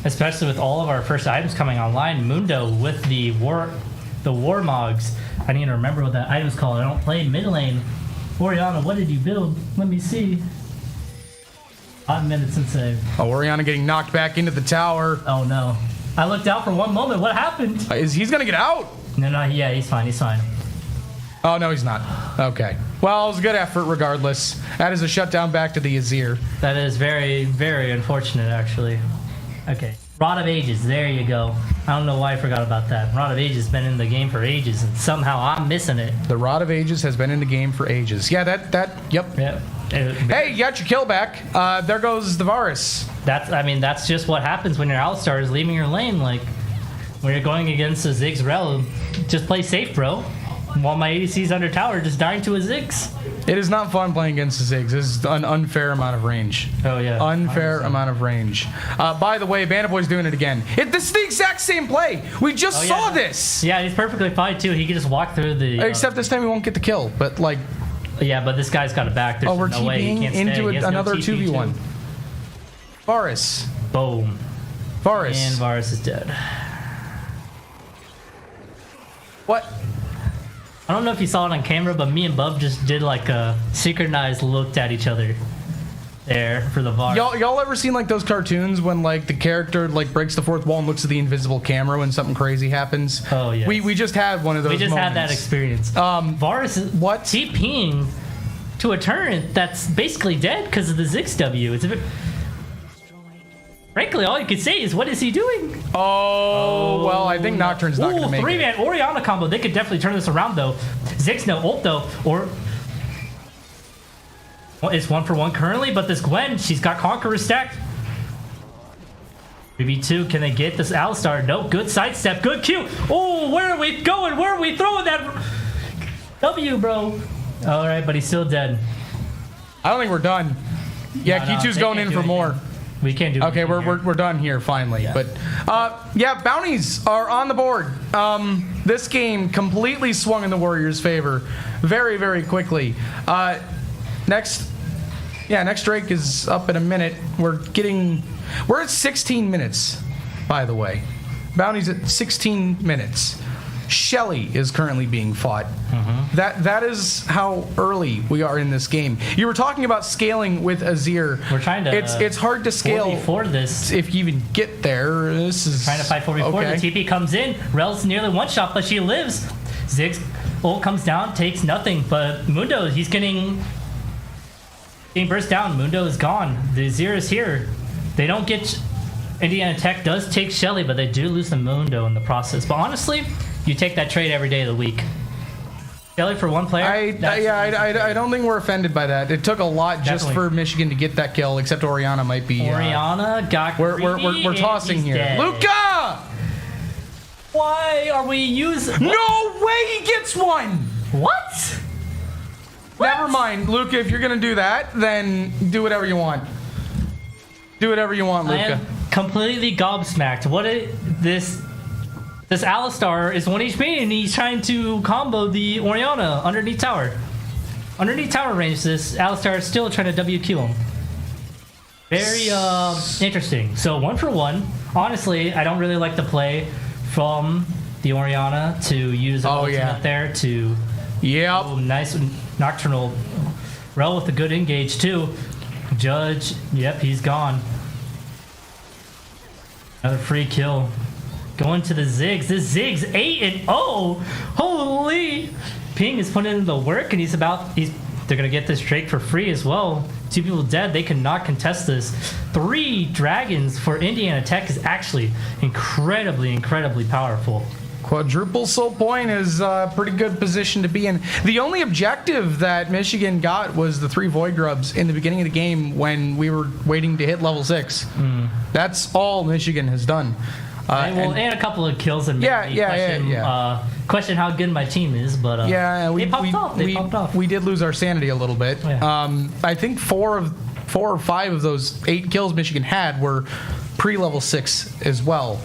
Especially with all of our first items coming online, Mundo with the Warmogs. I need to remember what that item's called. I don't play mid lane. Oriana, what did you build? Let me see. 5 minutes since I... Oh, Oriana getting knocked back into the tower. Oh no. I looked out for one moment. What happened? He's going to get out? No, yeah, he's fine. Oh, no, he's not. Okay. Well, it was a good effort regardless. That is a shutdown back to the Azir. That is very, very unfortunate, actually. Okay. Rod of Ages, there you go. I don't know why I forgot about that. Rod of Ages has been in the game for ages, and somehow I'm missing it. The Rod of Ages has been in the game for ages. Yeah, yep. Yeah. Hey, you got your kill back. There goes the Varus. That's just what happens when your Alistar is leaving your lane. Like, when you're going against a Ziggs Rel, just play safe, bro. While my ADC's under tower, just dying to a Ziggs. It is not fun playing against the Ziggs. This is an unfair amount of range. Oh, yeah. Unfair 100%. amount of range. By the way, Bandit Boy's doing it again. This is the exact same play. We just saw this. Yeah, he's perfectly fine, too. He can just walk through the... Except this time he won't get the kill, but Yeah, but this guy's got it back. There's we're no way he TPing can't into stay. He has another no TP 2v1. too. Varus. Boom. Varus. And Varus is dead. What? I don't know if you saw it on camera, but me and Bub just did like a synchronized looked at each other there for the VAR. Y'all ever seen those cartoons when the character breaks the fourth wall and looks at the invisible camera when something crazy happens? Oh yeah. We just had one of those. We just had that moments. experience. Varus is What? TPing to a turret that's basically dead because of the Ziggs W. It's a bit... Frankly, all you could say is, what is he doing? Oh, well, I think Nocturne's not going to make it. Three-man Oriana combo. They could definitely turn this around, though. Ziggs no ult, though. It's 1-for-1 currently, but this Gwen, she's got Conqueror stacked. 3v2, can they get this Alistar? Nope, good sidestep, good Q. Oh, where are we going? Where are we throwing that W, bro? All right, but he's still dead. I don't think we're done. Yeah, No, Q2's they going can't in do for more. anything. We can't do Okay, anything here. we're done here finally. Yeah. But yeah, bounties are on the board. This game completely swung in the Warriors' favor very, very quickly. Next Drake is up in a minute. We're at 16 minutes, by the way. Bounties at 16 minutes. Shelly is currently being fought. Mm-hmm. That is how early we are in this game. You were talking about scaling with Azir. We're trying to. It's hard to scale 4v4 this. if you even get there. This is Trying to fight 4v4. okay. The TP comes in. Rel's nearly one shot, but she lives. Ziggs ult comes down, takes nothing. But Mundo, he's getting burst down. Mundo is gone. The Azir is here. They don't get Indiana Tech does take Shelly, but they do lose the Mundo in the process. But honestly, you take that trade every day of the week. Shelly for one player? I don't think we're offended by that. It took a lot just Definitely. for Michigan to get that kill, except Oriana might be... Oriana got we're tossing he's here. dead. Luca! Why are we using... No way he gets one! What? Never mind, Luca. If you're gonna do that, then do whatever you want. Do whatever you want, I Luca. am completely gobsmacked. This Alistar is 1 HP and he's trying to combo the Oriana underneath tower. Underneath tower range, this Alistar is still trying to WQ him. Very interesting. So 1 for 1. Honestly, I don't really like the play from the Oriana to use ultimate there to... Yep. Oh, nice Nocturnal Rel with a good engage too. Judge, yep, he's gone. Another free kill. Going to the Ziggs. This Ziggs 8-0. Holy! Ping is putting in the work, and they're gonna get this Drake for free as well. 2 people dead. They cannot contest this. 3 dragons for Indiana Tech is actually incredibly powerful. Quadruple soul point is a pretty good position to be in. The only objective that Michigan got was the 3 Void Grubs in the beginning of the game when we were waiting to hit level 6. That's all Michigan has done. And a couple of kills and question how good my team is, but they popped off. We did lose our sanity a little bit. Yeah. I think 4 or 5 of those 8 kills Michigan had were pre-level 6 as well.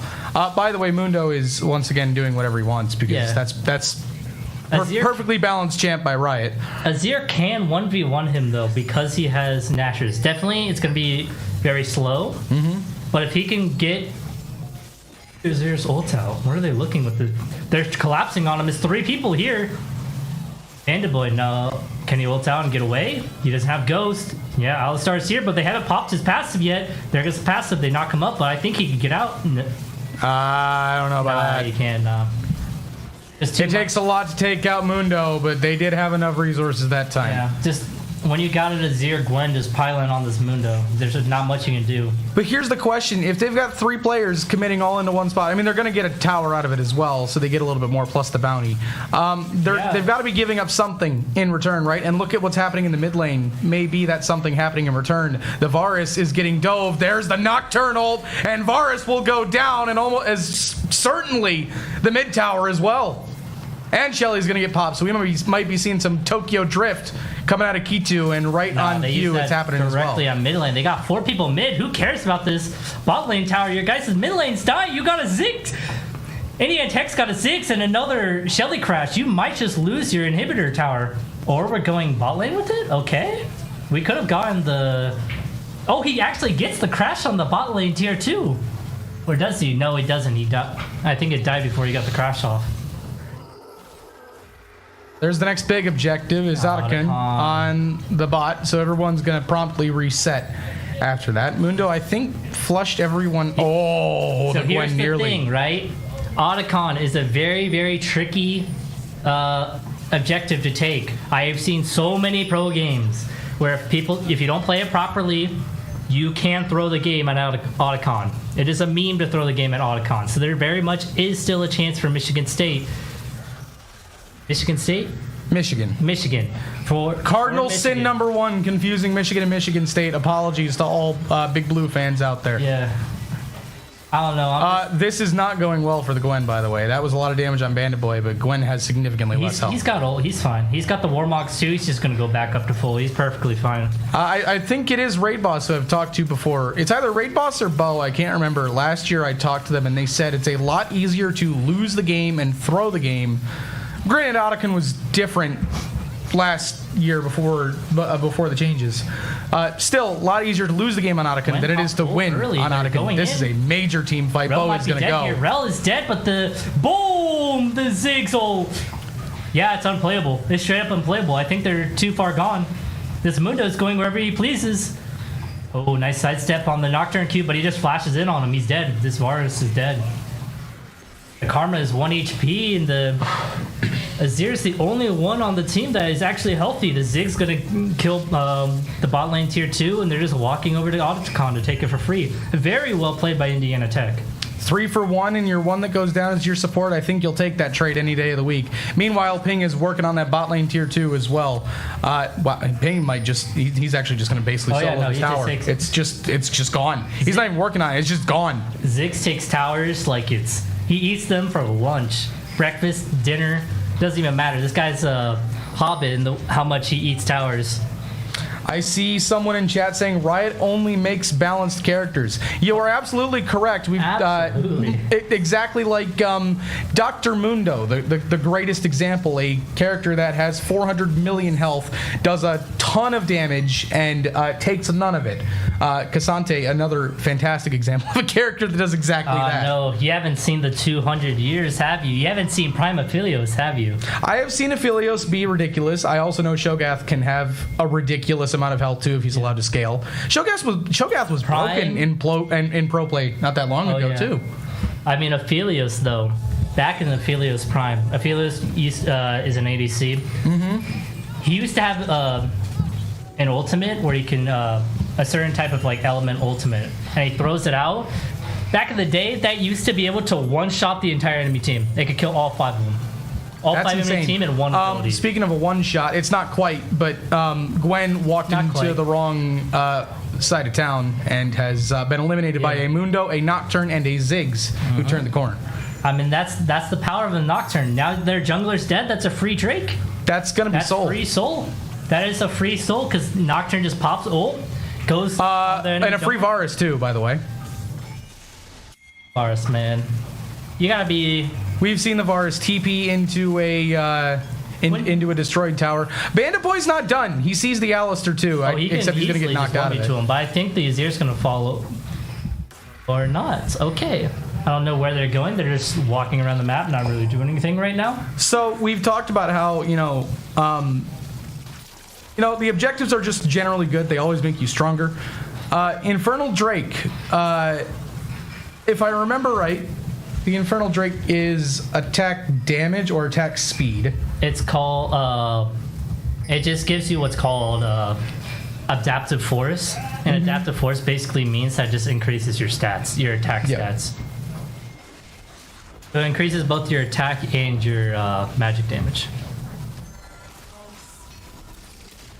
By the way, Mundo is once again doing whatever he wants because that's perfectly balanced champ by Riot. Azir can 1v1 him though because he has Nashers. Definitely it's going to be very slow, but if he can get Azir's ult out, what are they looking with? They're collapsing on him. It's 3 people here. Bandaboy, no. Can he ult out and get away? He doesn't have Ghost. Yeah, Alistar's here, but they haven't popped his passive yet. There goes the passive. They knock him up, but I think he can get out. I don't know about that. He can't. It takes a lot to take out Mundo, but they did have enough resources that time. Yeah, just when you got it Azir, Gwen just piling on this Mundo. There's just not much you can do. But here's the question. If they've got 3 players committing all into one spot, I mean, they're going to get a tower out of it as well, so they get a little bit more plus the bounty. They've got to be giving up something in return, right? And look at what's happening in the mid lane. Maybe that's something happening in return. The Varus is getting dove. There's the Nocturnal, and Varus will go down, and almost as certainly the mid tower as well. And Shelly's going to get popped, so we might be seeing some Tokyo Drift coming out of Kitu, and on cue it's happening as well. Directly on mid lane. They got 4 people mid. Who cares about this bot lane tower? Your guys' mid lane's dying. You got a Ziggs. Indiana Tech's got a Ziggs and another Shelly crash. You might just lose your inhibitor tower. Or we're going bot lane with it? Okay. We could have gotten the... Oh, he actually gets the crash on the bot lane tier 2. Or does he? No, he doesn't. I think it died before he got the crash off. There's the next big objective is Otacon on the bot, so everyone's going to promptly reset after that. Mundo, I think, flushed everyone. Oh, so the here's Gwen nearly. The thing, right? Otacon is a very tricky objective to take. I have seen so many pro games where if you don't play it properly, you can throw the game at Otacon. It is a meme to throw the game at Otacon. So there very much is still a chance for Michigan State. Michigan State? Michigan. For Cardinal Michigan. sin number 1, confusing Michigan and Michigan State. Apologies to all Big Blue fans out there. Yeah. I don't know. This is not going well for the Gwen, by the way. That was a lot of damage on Bandit Boy, but Gwen has significantly less health. He's got ult. He's fine. He's got the Warmogs too. He's just going to go back up to full. He's perfectly fine. I think it is Raid Boss who I've talked to before. It's either Raid Boss or Bo. I can't remember. Last year I talked to them, and they said it's a lot easier to lose the game and throw the game. Granted, Otacon was different last year before the changes. Still, a lot easier to lose the game on Otacon than it is to win on Otacon. This is a major team fight. Bo is going to go. Rel is dead, but the Ziggs ult. Yeah, it's unplayable. It's straight up unplayable. I think they're too far gone. This Mundo's going wherever he pleases. Oh, nice sidestep on the Nocturne Q, but he just flashes in on him. He's dead. This Varus is dead. Karma is 1 HP, and the Azir's the only one on the team that is actually healthy. The Zig's gonna kill the bot lane tier 2, and they're just walking over to Otacon to take it for free. Very well played by Indiana Tech. 3 for 1, and your one that goes down is your support. I think you'll take that trade any day of the week. Meanwhile, Ping is working on that bot lane tier 2 as well. Ping might he's actually just going to basically solo his tower. It's just gone. He's not even working on it. It's just gone. Ziggs takes towers like he eats them for lunch, breakfast, dinner. Doesn't even matter. This guy's a hobbit in how much he eats towers. I see someone in chat saying Riot only makes balanced characters. You are absolutely correct. We've Absolutely. Exactly like Dr. Mundo, the greatest example, a character that has 400 million health, does a ton of damage, and takes none of it. Cassante, another fantastic example of a character that does exactly that. No, you haven't seen the 200 years, have you? You haven't seen Prime Aphelios, have you? I have seen Aphelios be ridiculous. I also know Shogath can have a ridiculous amount of health too if he's allowed to scale. Shogath was broken in pro play not that long ago too. I mean, Aphelios though, back in Aphelios Prime, Aphelios is an ADC. Mm-hmm. He used to have an ultimate where he can a certain type of like element ultimate, and he throws it out. Back in the day, that used to be able to one-shot the entire enemy team. They could kill all 5 of them. That's 5 insane. enemy team in one ability. Speaking of a one-shot, it's not quite, but Gwen walked into the wrong side of town and has been eliminated by a Mundo, a Nocturne, and a Ziggs who turned the corner. I mean, that's the power of the Nocturne. Now their jungler's dead. That's a free Drake. That's gonna be soul. Free soul. That is a free soul because Nocturne just pops ult, goes and a free Varus too, by the way. Varus, man, you gotta be. We've seen the Varus TP into a destroyed tower. Bandit Boy's not done. He sees the Alistair too, except he's gonna get knocked out of it. To him, but I think the Azir's gonna follow or not. Okay. I don't know where they're going. They're just walking around the map, not really doing anything right now. So we've talked about how the objectives are just generally good. They always make you stronger. Infernal Drake, if I remember right, the Infernal Drake is attack damage or attack speed. It's called, it just gives you what's called adaptive force. And adaptive force basically means that it just increases your stats, your attack stats. So it increases both your attack and your magic damage.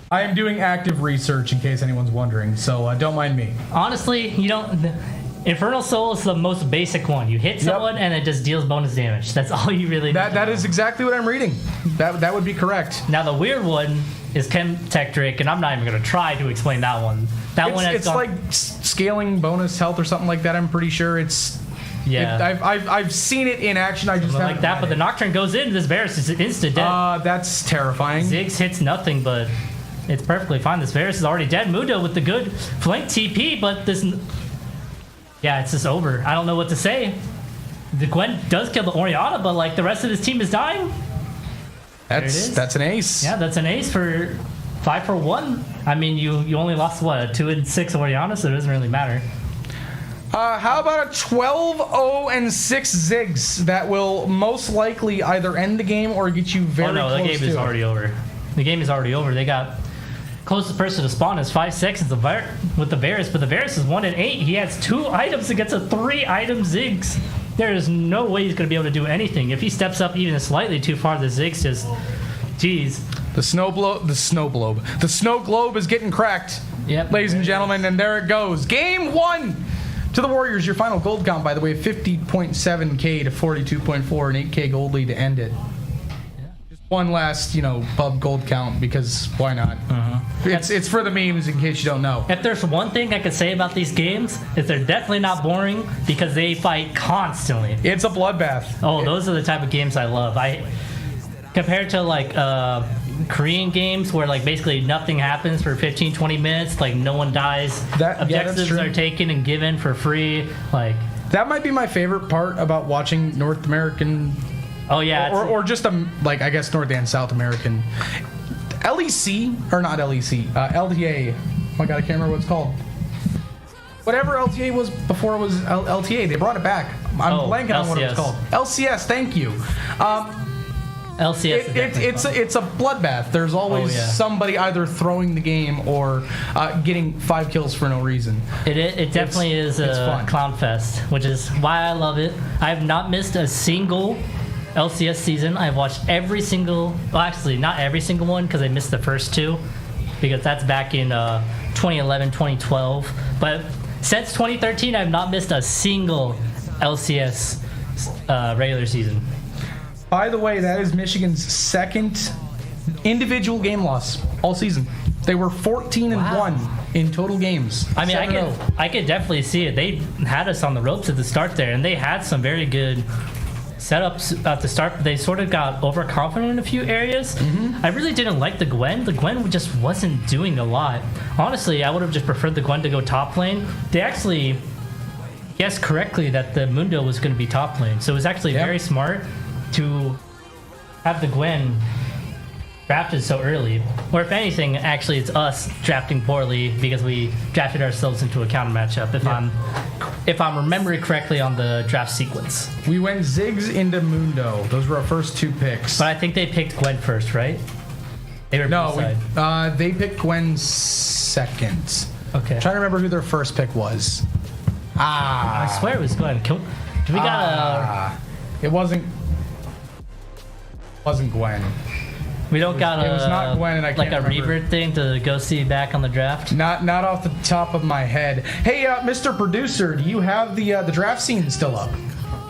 I am doing active research in case anyone's wondering, so don't mind me. Honestly, Infernal Soul is the most basic one. You hit someone and it just deals bonus damage. That's all you really need. That is exactly what I'm reading. That would be correct. Now the weird one is Chem Tech Drake, and I'm not even going to try to explain that one. It's like scaling bonus health or something like that. I'm pretty sure it's. Yeah, I've seen it in action. I just haven't like that. But the Nocturne goes in. This Varus is instant dead. That's terrifying. Ziggs hits nothing, but it's perfectly fine. This Varus is already dead. Mundo with the good flank TP, but this. Yeah, it's just over. I don't know what to say. The Gwen does kill the Orianna, but like the rest of his team is dying. That's an ace. Yeah, that's an ace for 5 for 1. I mean, you only lost what, a 2-6 Orianna, so it doesn't really matter. How about a 12-0-6 Ziggs that will most likely either end the game or get you very close to it? The game is already over. The game is already over. They got closest person to spawn is 5 seconds with the Varus, but the Varus is 1 in 8. He has 2 items against a 3-item Ziggs. There is no way he's going to be able to do anything. If he steps up even slightly too far, the Ziggs just, jeez. The snow globe is getting cracked. Yep. Ladies and gentlemen, and there it goes. Game 1 to the Warriors. Your final gold count, by the way, 50.7k to 42.4, an 8k gold lead to end it. Just one last, pub gold count because why not? It's for the memes in case you don't know. If there's one thing I could say about these games, is they're definitely not boring because they fight constantly. It's a bloodbath. Oh, those are the type of games I love. Compared to like Korean games where like basically nothing happens for 15-20 minutes, like no one dies, objectives are taken and given for free. Like that might be my favorite part about watching North American. Oh yeah, or just I guess North and South American. LEC or not LEC? LTA. Oh my god, I can't remember what it's called. whatever LTA was before it was LTA. They brought it back. I'm blanking on what it was LCS. called. LCS. Thank you. LCS. It's a bloodbath. There's always somebody either throwing the game or getting 5 kills for no reason. It definitely is a fun. clown fest, which is why I love it. I have not missed a single LCS season. I've watched every single, well, actually not every single one because I missed the first 2 because that's back in 2011, 2012. But since 2013, I've not missed a single LCS regular season. By the way, that is Michigan's second individual game loss all season. They were 14-1 in total games. I mean, 7-0. I could definitely see it. They had us on the ropes at the start there, and they had some very good setups at the start. But they sort of got overconfident in a few areas. I really didn't like the Gwen. The Gwen just wasn't doing a lot. Honestly, I would have just preferred the Gwen to go top lane. They actually guessed correctly that the Mundo was going to be top lane, so it was actually very smart to have the Gwen drafted so early. Or if anything, actually it's us drafting poorly because we drafted ourselves into a counter matchup, if I'm remembering correctly on the draft sequence. We went Ziggs into Mundo. Those were our first 2 picks. But I think they picked Gwen first, right? They were No, blue side. they picked Gwen second. Okay. I'm trying to remember who their first pick was. I swear it was Gwen. Do we got It wasn't Gwen. we don't got it was not Gwen, and I like can't a remember. revert thing to go see back on the draft? Not off the top of my head. Hey, Mr. Producer, do you have the draft scene still up?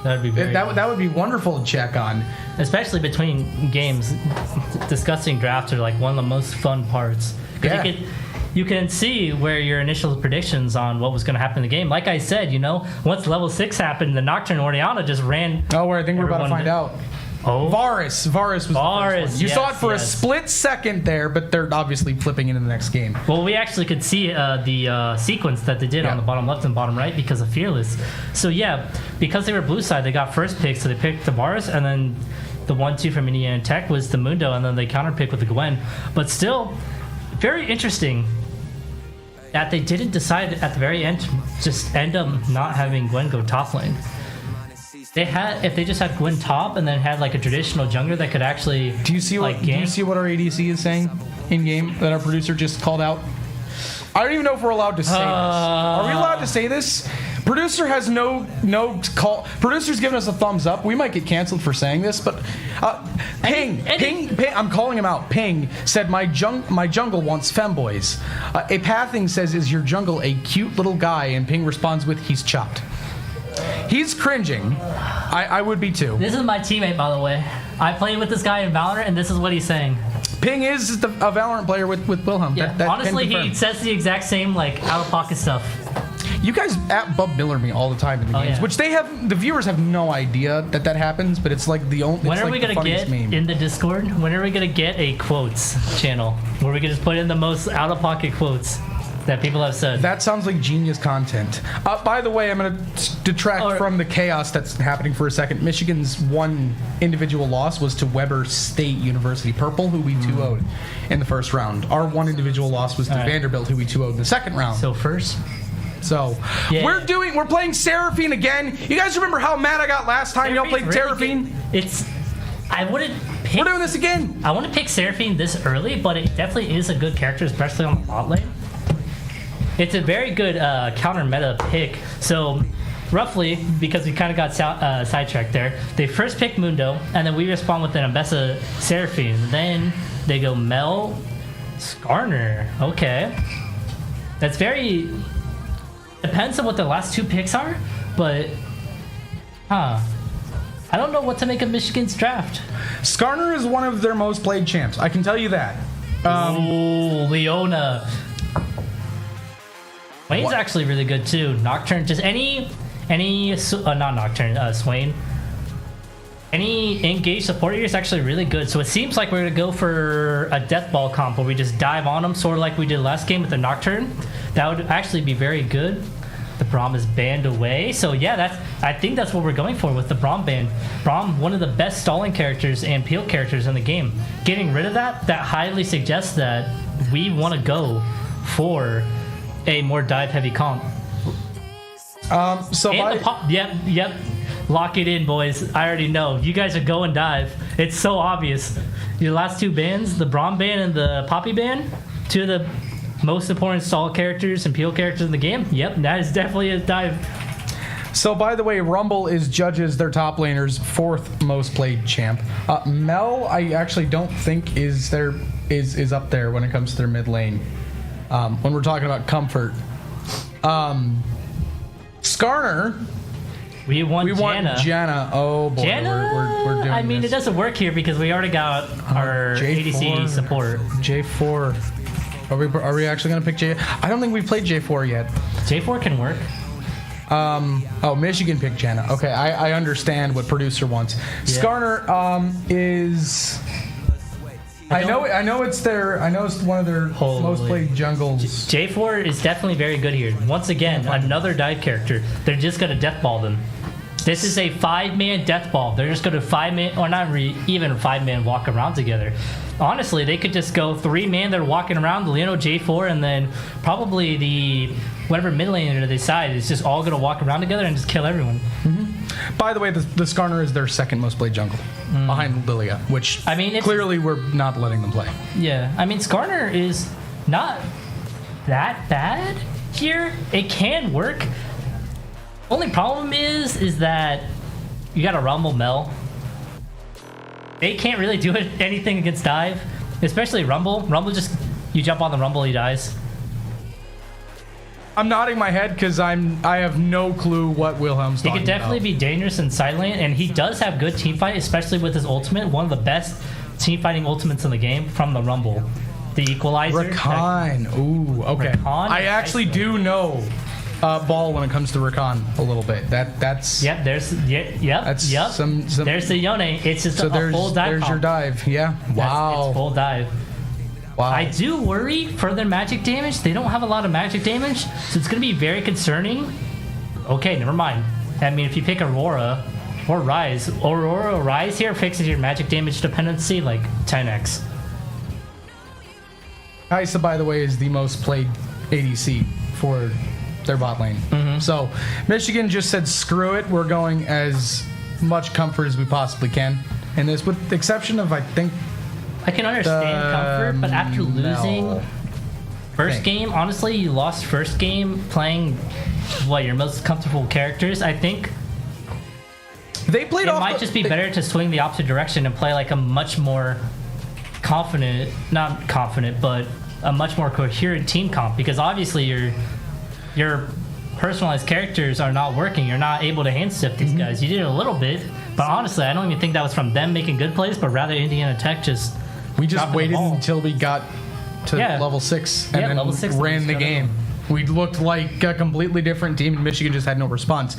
That'd be very That would be wonderful to check on. especially between games. Discussing drafts are like one of the most fun parts. 'Cause Yeah. you can see where your initial predictions on what was going to happen in the game. Like I said, once level 6 happened, the Nocturne Oriana just ran. Oh, where I think we're about to Everyone find did- out. Oh, Varus was the first one. You saw it for a yes. split second there, but they're obviously flipping into the next game. well, we actually could see the sequence that they did on the bottom left and bottom right because of Fearless. So yeah, because they were blue side, they got first pick, so they picked the Varus, and then the 1-2 from Indiana Tech was the Mundo, and then they counter pick with the Gwen. But still, very interesting that they didn't decide at the very end to just end up not having Gwen go top lane. If they just had Gwen top and then had like a traditional jungler that could actually Do you see what our ADC is saying in game that our producer just called out? I don't even know if we're allowed to say this. Are we allowed to say this? Producer has no call. Producer's giving us a thumbs up. We might get canceled for saying this, but Ping. I'm calling him out. Ping said my jungle wants femboys. A Pathing says, "Is your jungle a cute little guy?" And Ping responds with, "He's chopped." He's cringing. I would be too. This is my teammate, by the way. I played with this guy in Valorant, and this is what he's saying. Ping is a Valorant player with Wilhelm. Yeah, That honestly, can confirm. he says the exact same like out of pocket stuff. You guys at Bub Miller me all the time in the games, yeah. which the viewers have no idea that happens, but it's like the only. When it's are like we the gonna funniest get meme. in the Discord? When are we gonna get a quotes channel where we can just put in the most out of pocket quotes that people have said? That sounds like genius content. By the way, I'm going to detract from the chaos that's happening for a second. Michigan's one individual loss was to Weber State University Purple, who we 2-0'd in the first round. Our one individual loss was to Vanderbilt, who we 2-0'd in the second round. So first, we're playing Seraphine again. You guys remember how mad I got last time y'all played Seraphine? I wouldn't pick. We're doing this again. I wouldn't pick Seraphine this early, but it definitely is a good character, especially on the bot lane. It's a very good counter meta pick. So, roughly, because we kind of got sidetracked there, they first pick Mundo, and then we respond with an Ambessa Seraphine. Then they go Mel Skarner. Okay. That's very. Depends on what the last 2 picks are, but. I don't know what to make of Michigan's draft. Skarner is one of their most played champs. I can tell you that. Leona. Swain's actually really good too. Nocturne, just not Nocturne, Swain. Any engaged support here is actually really good. So it seems like we're gonna go for a death ball comp where we just dive on them, sort of like we did last game with the Nocturne. That would actually be very good. The Braum is banned away, so yeah, I think that's what we're going for with the Braum ban. Braum, one of the best stalling characters and peel characters in the game. Getting rid of that highly suggests that we want to go for a more dive heavy comp. So And by, the pop. Yep. Lock it in, boys. I already know. You guys are going dive. It's so obvious. Your last two bands, the Braum band and the Poppy band, two of the most important stall characters and peel characters in the game. Yep, that is definitely a dive. so by the way, Rumble judges their top laners 4th most played champ. Mel, I actually don't think is up there when it comes to their mid lane. When we're talking about comfort, Skarner. We want Janna. Oh boy, Janna? we're doing I mean, this. it doesn't work here because we already got our ADC support. J4. Are we actually gonna pick J? I don't think we've played J4 yet. J4 can work. Michigan picked Janna. Okay, I understand what producer wants. Yeah. Skarner is. I know it's one of their Holy. most played jungles. J4 is definitely very good here. Once again, another dive character. They're just gonna death ball them. This is a 5-man death ball. They're just gonna 5-man, or not even 5-man walk around together. Honestly, they could just go 3-man. They're walking around the Leno J4, and then probably the whatever mid laner they decide is just all gonna walk around together and just kill everyone. By the way, the Skarner is their second most played jungle, behind Lilia, which I mean, it's- clearly we're not letting them play. Yeah, I mean, Skarner is not that bad here. It can work. Only problem is that you got a Rumble Mel. They can't really do anything against dive, especially Rumble. Rumble just, you jump on the Rumble, he dies. I'm nodding my head because I have no clue what Wilhelm's He talking could definitely about. be dangerous in side lane, and he does have good team fight, especially with his ultimate. One of the best team fighting ultimates in the game from the Rumble. The Equalizer. Rakan. Ooh, okay. Rakan I is actually nice, do know ball when it comes to Rakan a little bit. That's Yep, That's yep. some- There's the Yone. It's just so a there's full dive. your comp. dive. Yeah. Wow. It's full dive. Wow. I do worry for their magic damage. They don't have a lot of magic damage, so it's going to be very concerning. Okay, never mind. I mean, if you pick Aurora or Rise, Aurora or Rise here fixes your magic damage dependency like 10x. Kaisa, by the way, is the most played ADC for their bot lane. So Michigan just said, screw it. We're going as much comfort as we possibly can in this, with the exception of, I think, I can understand comfort, but after losing Mel first thing. game, honestly, you lost first game playing your most comfortable characters. I think They played it off. might just be better to swing the opposite direction and play like a much more confident, not confident, but a much more coherent team comp, because obviously your personalized characters are not working. You're not able to hand stiff these guys. You did it a little bit, but honestly, I don't even think that was from them making good plays, but rather Indiana Tech just We just dropping the waited ball. until we got to Yeah. level 6 and Yeah, then level 6, they ran just the got game. We looked like a completely different team, and Michigan just had no response.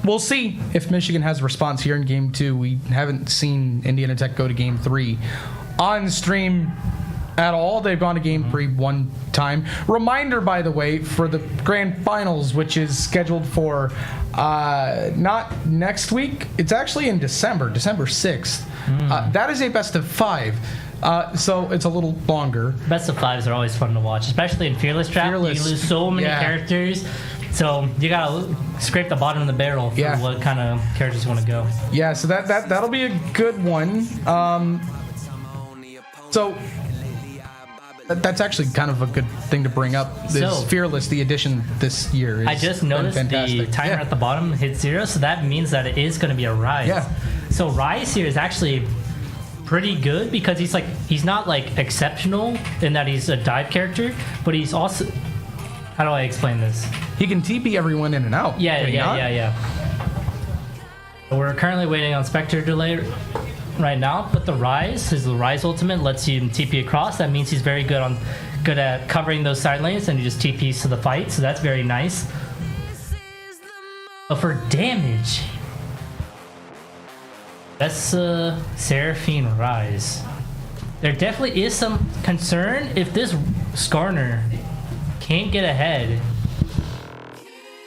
We'll see if Michigan has a response here in Game 2. We haven't seen Indiana Tech go to Game 3 on stream at all. They've gone to Game 3 one time. Reminder, by the way, for the Grand Finals, which is scheduled for not next week. It's actually in December 6th. That is a best of 5. So it's a little longer. Best of 5s are always fun to watch, especially in Fearless Trap. Fearless. You lose so many Yeah. characters, so you gotta scrape the bottom of the barrel for Yeah. what kind of characters you want to go. Yeah, so that'll be a good one. So that's actually kind of a good thing to bring up. This So- Fearless, the addition this year. Is I just noticed the fantastic. timer Yeah. at the bottom hit 0, so that means that it is going to be a Rise. Yeah. So Rise here is actually pretty good because he's not like exceptional in that he's a dive character, but he's also, how do I explain this? He can TP everyone in and out. Yeah, can he not? yeah. We're currently waiting on Spectre delay right now, but the Rise, his Rise ultimate lets you TP across. That means he's very good at covering those side lanes, and he just TPs to the fight, so that's very nice. But for damage, that's Seraphine Rise. There definitely is some concern if this Skarner can't get ahead.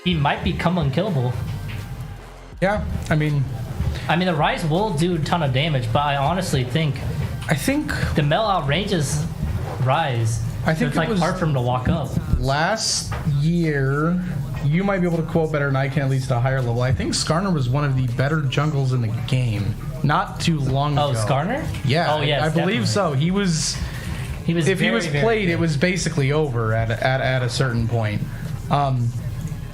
He might become unkillable. Yeah, I mean, the Rise will do a ton of damage, but I honestly think I think the Mel outranges Rise. I think so it's it like was- hard for him to walk up. last year you might be able to quote better than I can, at least at a higher level. I think Skarner was one of the better jungles in the game not too long ago. Oh, Skarner? Yeah. Oh, yes, I believe definitely. so. He was. If he was played, it was basically over at a certain point.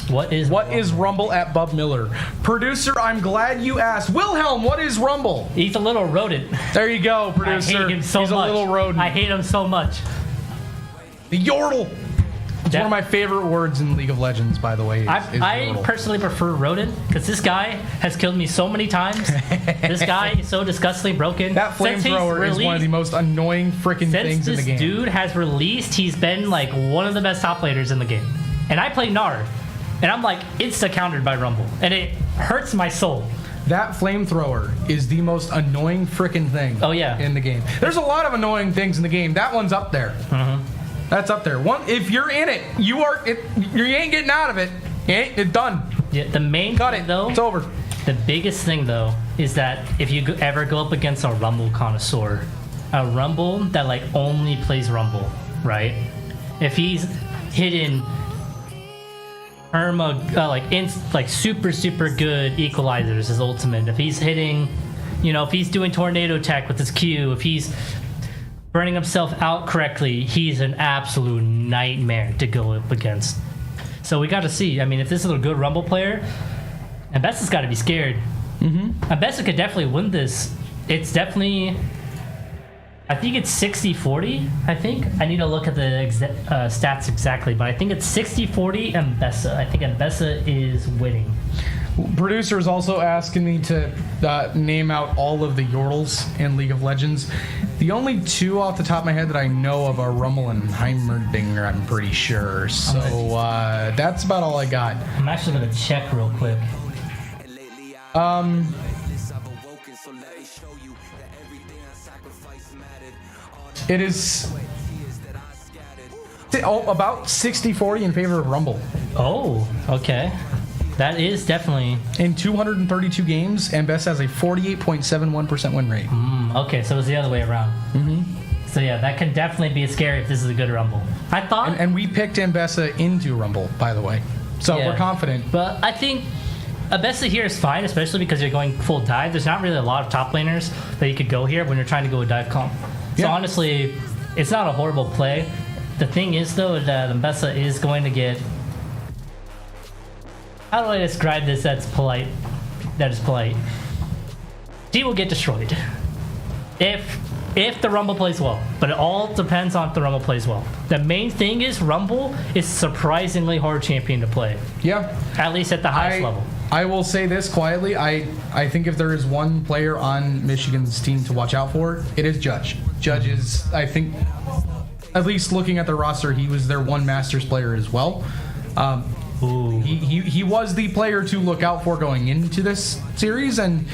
What is Rumble at Bub Miller? Producer, I'm glad you asked. Wilhelm, what is Rumble? He's a little rodent. There you go, producer. I hate him so He's much. a little rodent. I hate him so much. The Yordle. It's one of my favorite words in League of Legends, by the way. Is I Yordle. personally prefer rodent because this guy has killed me so many times. This guy is so disgustingly broken. That flamethrower is one of the most annoying freaking things in the game. Since this dude has released, he's been like one of the best top laners in the game. And I play Gnar, and I'm like insta-countered by Rumble, and it hurts my soul. That flamethrower is the most annoying freaking thing in the game. There's a lot of annoying things in the game. That one's up there. That's up there. If you're in it, you ain't getting out of it. It's done. Yeah, the main Got thing, it. though. It's over. The biggest thing though is that if you ever go up against a Rumble connoisseur, a Rumble that like only plays Rumble, right? If he's hitting like super good equalizers, his ultimate. If he's hitting, if he's doing tornado attack with his Q, if he's burning himself out correctly, he's an absolute nightmare to go up against. So we got to see. I mean, if this is a good Rumble player, Ambessa's got to be scared. Ambessa could definitely win this. It's definitely, I think it's 60-40, I think. I need to look at the stats exactly, but I think it's 60-40 Ambessa. I think Ambessa is winning. Producer is also asking me to name out all of the Yordles in League of Legends. The only two off the top of my head that I know of are Rumble and Heimerdinger, I'm pretty sure. So that's about all I got. I'm actually going to check real quick. It is about 60-40 in favor of Rumble. Oh, okay. That is definitely... In 232 games, Ambessa has a 48.71% win rate. Okay, so it's the other way around. So yeah, that can definitely be scary if this is a good Rumble. I thought... And we picked Ambessa into Rumble, by the way. So we're confident. But I think Ambessa here is fine, especially because you're going full dive. There's not really a lot of top laners that you could go here when you're trying to go a dive comp. So honestly, it's not a horrible play. The thing is, though, that Ambessa is going to get... How do I describe this that's polite? That is polite. She will get destroyed. If the Rumble plays well. But it all depends on if the Rumble plays well. The main thing is Rumble is surprisingly hard champion to play. Yeah. At least at the highest level. I will say this quietly. I think if there is one player on Michigan's team to watch out for, it is Judge. Judge is, I think, at least looking at the roster, he was their one Masters player as well. He was the player to look out for going into this series, and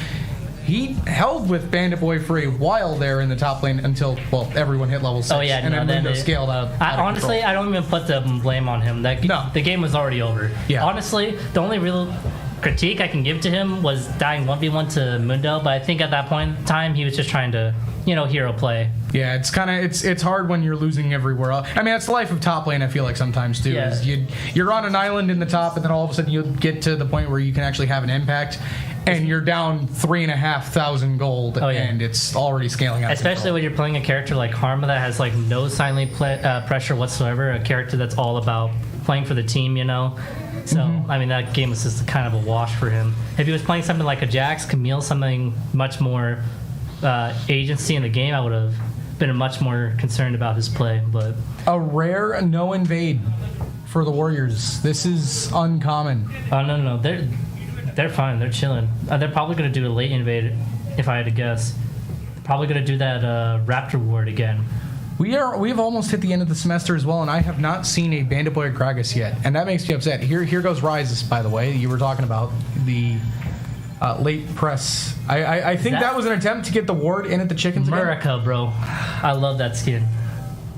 he held with Bandit Boy for a while there in the top lane until, everyone hit level 6. And then Mundo scaled out. Honestly, I don't even put the blame on him. The game was already over. Yeah. Honestly, the only real critique I can give to him was dying 1v1 to Mundo, but I think at that point in time, he was just trying to, hero play. Yeah, it's hard when you're losing everywhere else. I mean, that's the life of top lane, I feel like, sometimes, too. Yeah. Is you're on an island in the top, and then all of a sudden you get to the point where you can actually have an impact, and you're down 3,500 gold, and it's already scaling out. Especially when you're playing a character like Harma that has, no silent pressure whatsoever, a character that's all about playing for the team, So, I mean, that game was just kind of a wash for him. If he was playing something like a Jax, Camille, something much more agency in the game, I would have been much more concerned about his play. But a rare no invade for the Warriors. This is uncommon. Oh, no. They're fine. They're chilling. They're probably going to do a late invade, if I had to guess. They're probably going to do that Raptor Ward again. We have almost hit the end of the semester as well, and I have not seen a Bandit Boy or Gragas yet, and that makes me upset. Here goes Rises, by the way. You were talking about the late press. I think that was an attempt to get the ward in at the chickens again. America, bro. I love that skin.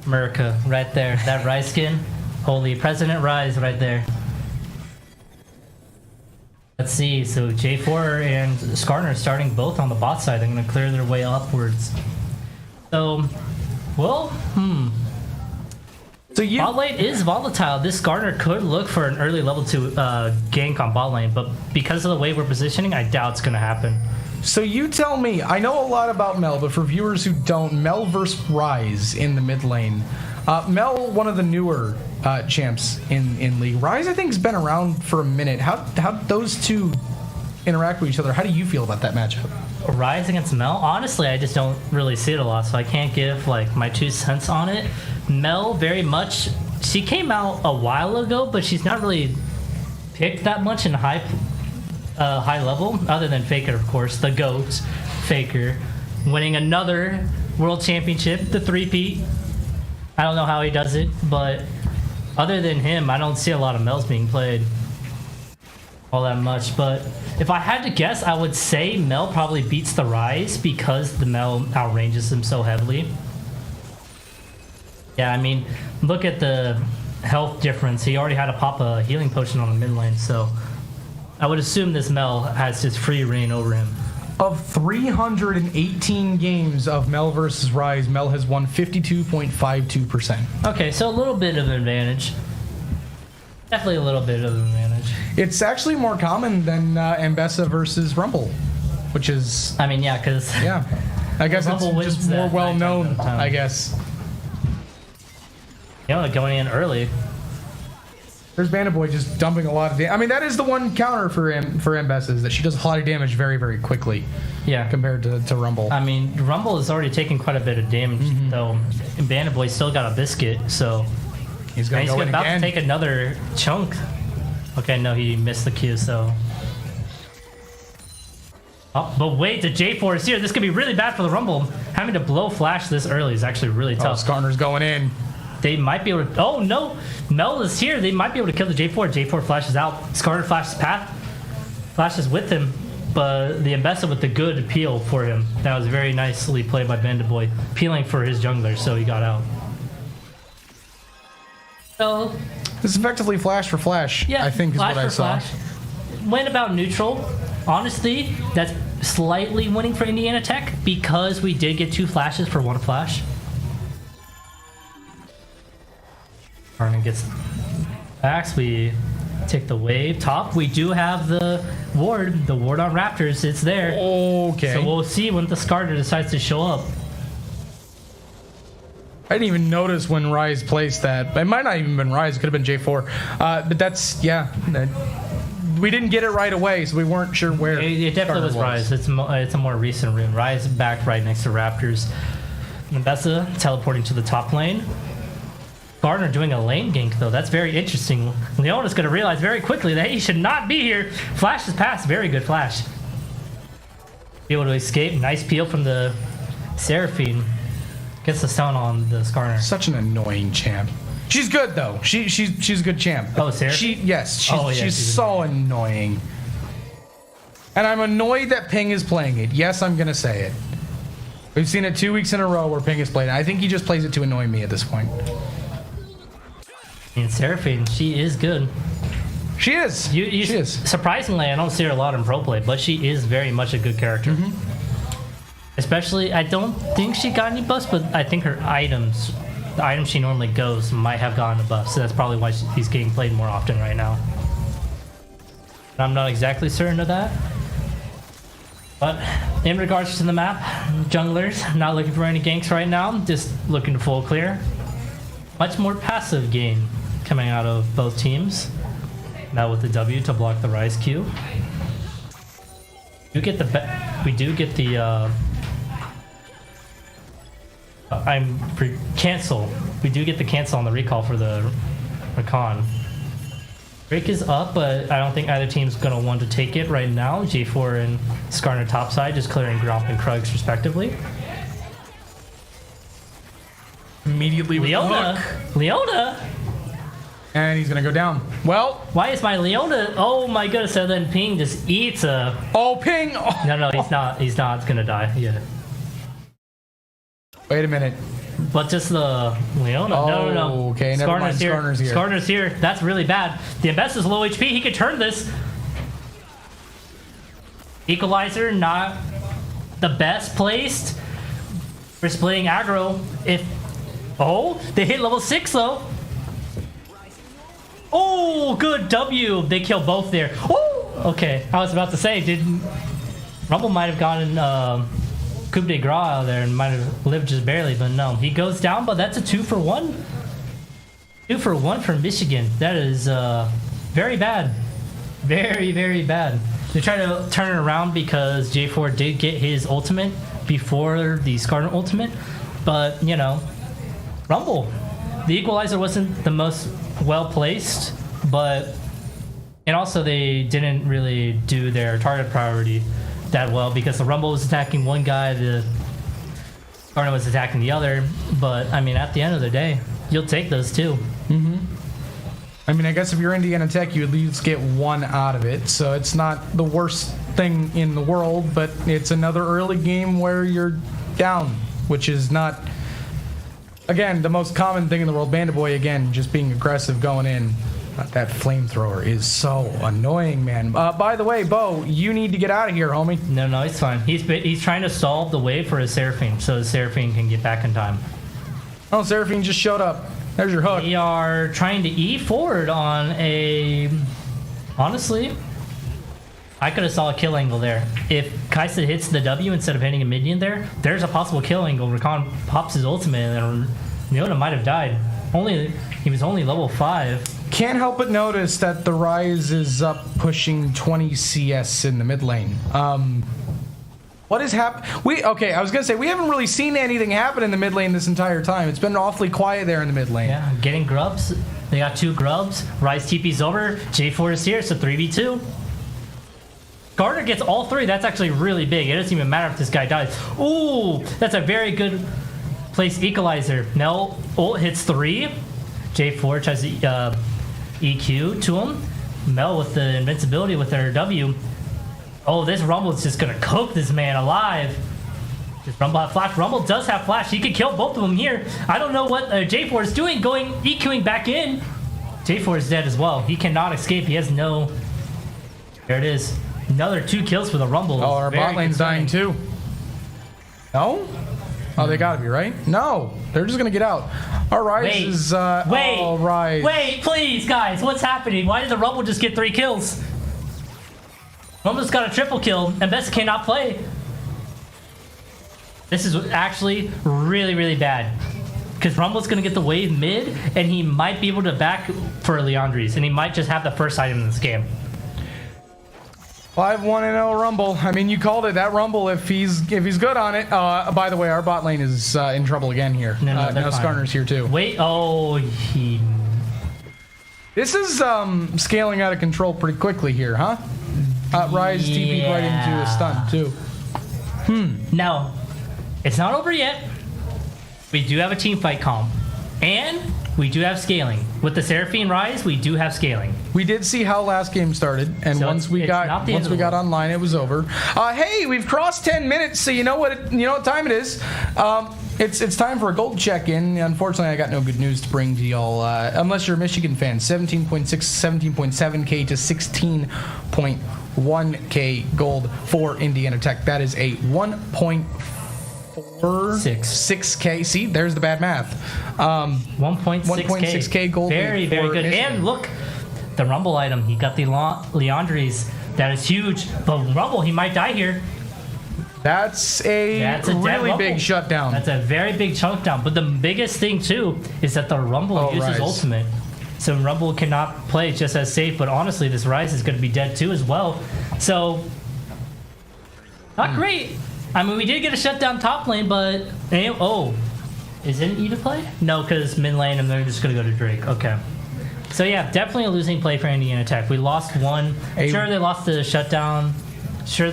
America, right there. That Rise skin. Holy President Rise right there. Let's see. So J4 and Skarner starting both on the bot side. They're going to clear their way upwards. So... So you Bot lane is volatile. This Skarner could look for an early level 2 gank on bot lane, but because of the way we're positioning, I doubt it's going to happen. So you tell me. I know a lot about Mel, but for viewers who don't, Mel versus Rise in the mid lane. Mel, one of the newer champs in League. Rise, I think, has been around for a minute. How those two interact with each other? How do you feel about that matchup? Rise against Mel? Honestly, I just don't really see it a lot, so I can't give like my 2 cents on it. Mel, very much, she came out a while ago, but she's not really picked that much in high level, other than Faker, of course, the GOAT, Faker, winning another world championship, the 3-peat. I don't know how he does it, but other than him, I don't see a lot of Mels being played all that much. But if I had to guess, I would say Mel probably beats the Rise because the Mel outranges him so heavily. Yeah, I mean, look at the health difference. He already had to pop a healing potion on the mid lane, so I would assume this Mel has just free reign over him. Of 318 games of Mel versus Rise, Mel has won 52.52%. Okay, so a little bit of an advantage. Definitely a little bit of an advantage. It's actually more common than Ambessa versus Rumble, which is, I mean, yeah, because yeah. I guess Rumble it's wins just more that well 9 times known, out of 10. I guess. You know, going in early. There's Bandaboy just dumping a lot of damage. I mean, that is the one counter for Ambessa, is that she does a lot of damage very, very quickly. Yeah. Compared to Rumble. I mean, Rumble is already taking quite a bit of damage, though. And Bandaboy still got a biscuit, so He's going to go in about again. to take another chunk. Okay, no, he missed the Q, so. Oh, but wait, the J4 is here. This could be really bad for the Rumble. Having to blow flash this early is actually really Oh, tough. Skarner's going in. They might be able to. Oh no, Mel is here. They might be able to kill the J4. J4 flashes out. Skarner flashes path. Flashes with him, but the Ambessa with the good peel for him. That was very nicely played by Bandaboy, peeling for his jungler, so he got out. So This is effectively flash for flash, yeah, I think is flash what I for saw. flash. Went about neutral. Honestly, that's slightly winning for Indiana Tech because we did get 2 flashes for 1 flash. Armin gets backs. We take the wave top. We do have the ward on Raptors. It's there. Okay. So we'll see when the Skarner decides to show up. I didn't even notice when Rise placed that. It might not even been Rise. It could have been J4. But that's, yeah. We didn't get it right away, so we weren't sure where. It definitely was Rise. It's a more recent rune. Rise back right next to Raptors. Ambessa teleporting to the top lane. Gardner doing a lane gank, though. That's very interesting. Leona's going to realize very quickly that he should not be here. Flash is past. Very good flash. Be able to escape. Nice peel from the Seraphine. Gets the stun on the Skarner. Such an annoying champ. She's good, though. She's a good champ. Oh, Seraphine? Yes. She's she's so annoying. And I'm annoyed that Ping is playing it. Yes, I'm going to say it. We've seen it 2 weeks in a row where Ping has played it. I think he just plays it to annoy me at this point. And Seraphine, she is good. She is. She is. Surprisingly, I don't see her a lot in pro play, but she is very much a good character. Especially, I don't think she got any buffs, but I think her items, the items she normally goes, might have gotten a buff. So that's probably why she's getting played more often right now. I'm not exactly certain of that. But in regards to the map, junglers, not looking for any ganks right now, just looking to full clear. Much more passive game coming out of both teams. Now with the W to block the Rise Q. We do get the cancel. We do get the cancel on the recall for the Rakan. Drake is up, but I don't think either team's gonna want to take it right now. J4 and Skarner topside, just clearing Gromp and Krugs respectively. Immediately with the hook. Leona! And he's going to go down. Well. Why is my Leona? Oh my goodness, so then Ping just eats a... Oh, Ping! Oh. No, he's not gonna die. Yeah. Wait a minute. But just the Leona. Oh, No. okay, never mind. Skarner's here. Skarner's here. That's really bad. The Ambessa's low HP. He could turn this. Equalizer, not the best placed. We're splitting aggro. Oh, they hit level 6 though. Oh, good W. They kill both there. Oh, okay. I was about to say, Rumble might have gotten coup de grace out there and might have lived just barely, but no. He goes down, but that's a 2-for-1. 2-for-1 for Michigan. That is very bad. Very, very bad. They try to turn it around because J4 did get his ultimate before the Skarner ultimate, but, you know, Rumble. The equalizer wasn't the most well-placed, but... And also they didn't really do their target priority that well because the Rumble was attacking one guy, the Skarner was attacking the other, but, I mean, at the end of the day, you'll take those two. Mm-hmm. I mean, I guess if you're Indiana Tech, you at least get one out of it, so it's not the worst thing in the world, but it's another early game where you're down, which is not, again, the most common thing in the world. Bandit Boy, again, just being aggressive going in. That flamethrower is so annoying, man. By the way, Bo, you need to get out of here, homie. No, it's fine. He's trying to solve the way for his Seraphine, so his Seraphine can get back in time. Oh, Seraphine just showed up. There's your hook. We are trying to E forward on a... Honestly, I could have saw a kill angle there. If Kaisa hits the W instead of hitting a minion there, there's a possible kill angle. Rakan pops his ultimate and Neona might have died. He was only level 5. Can't help but notice that the Rise is up pushing 20 CS in the mid lane. What is happening? I was gonna say we haven't really seen anything happen in the mid lane this entire time. It's been awfully quiet there in the mid lane. Yeah, getting grubs. They got 2 grubs. Rise TP's over. J4 is here, so 3v2. Gardner gets all 3. That's actually really big. It doesn't even matter if this guy dies. Ooh, that's a very good place equalizer. Nell ult hits 3. J4 tries to EQ to him. Mel with the invincibility with their W. Oh, this Rumble is just gonna cook this man alive. Does Rumble have flash? Rumble does have flash. He could kill both of them here. I don't know what J4 is doing, EQing back in. J4 is dead as well. He cannot escape. He has no... There it is. Another 2 kills for the Rumble. Oh, our bot lane's dying too. No? Oh, they gotta be, right? No, they're just gonna get out. Our Rise is... Wait, please, guys. What's happening? Why did the Rumble just get 3 kills? Rumble's got a triple kill, and Best cannot play. This is actually really, really bad. Because Rumble's going to get the wave mid, and he might be able to back for Leandres, and he might just have the first item in this game. 5-1-0 Rumble. I mean, you called it. That Rumble, if he's good on it. By the way, our bot lane is in trouble again here. No, Skarner's here too. Wait, This is scaling out of control pretty quickly here, huh? Rise TP'd right into a stun too. No, it's not over yet. We do have a team fight comp, and we do have scaling. With the Seraphine Rise, we do have scaling. We did see how last game started, and So once we got online, it was over. Hey, we've crossed 10 minutes, so you know what time it is. It's time for a gold check-in. Unfortunately, I got no good news to bring to y'all, unless you're a Michigan fan. 17.6, 17.7K to 16.1K gold for Indiana Tech. That is a 1.46K. See, there's the bad math. 1.6K gold. Very, very good. Michigan. And look, the Rumble item. He got the Leandres. That is huge. But Rumble, he might die here. That's a really big shutdown. That's a very big shutdown. But the biggest thing, too, is that the Rumble uses ultimate. So Rumble cannot play just as safe. But honestly, this Rise is going to be dead, too, as well. So, not great. I mean, we did get a shutdown top lane, but... Oh, is it an E to play? No, because mid lane, and they're just going to go to Drake. Okay. So, yeah, definitely a losing play for Indiana Tech. We lost one. Sure, they lost the shutdown. Sure,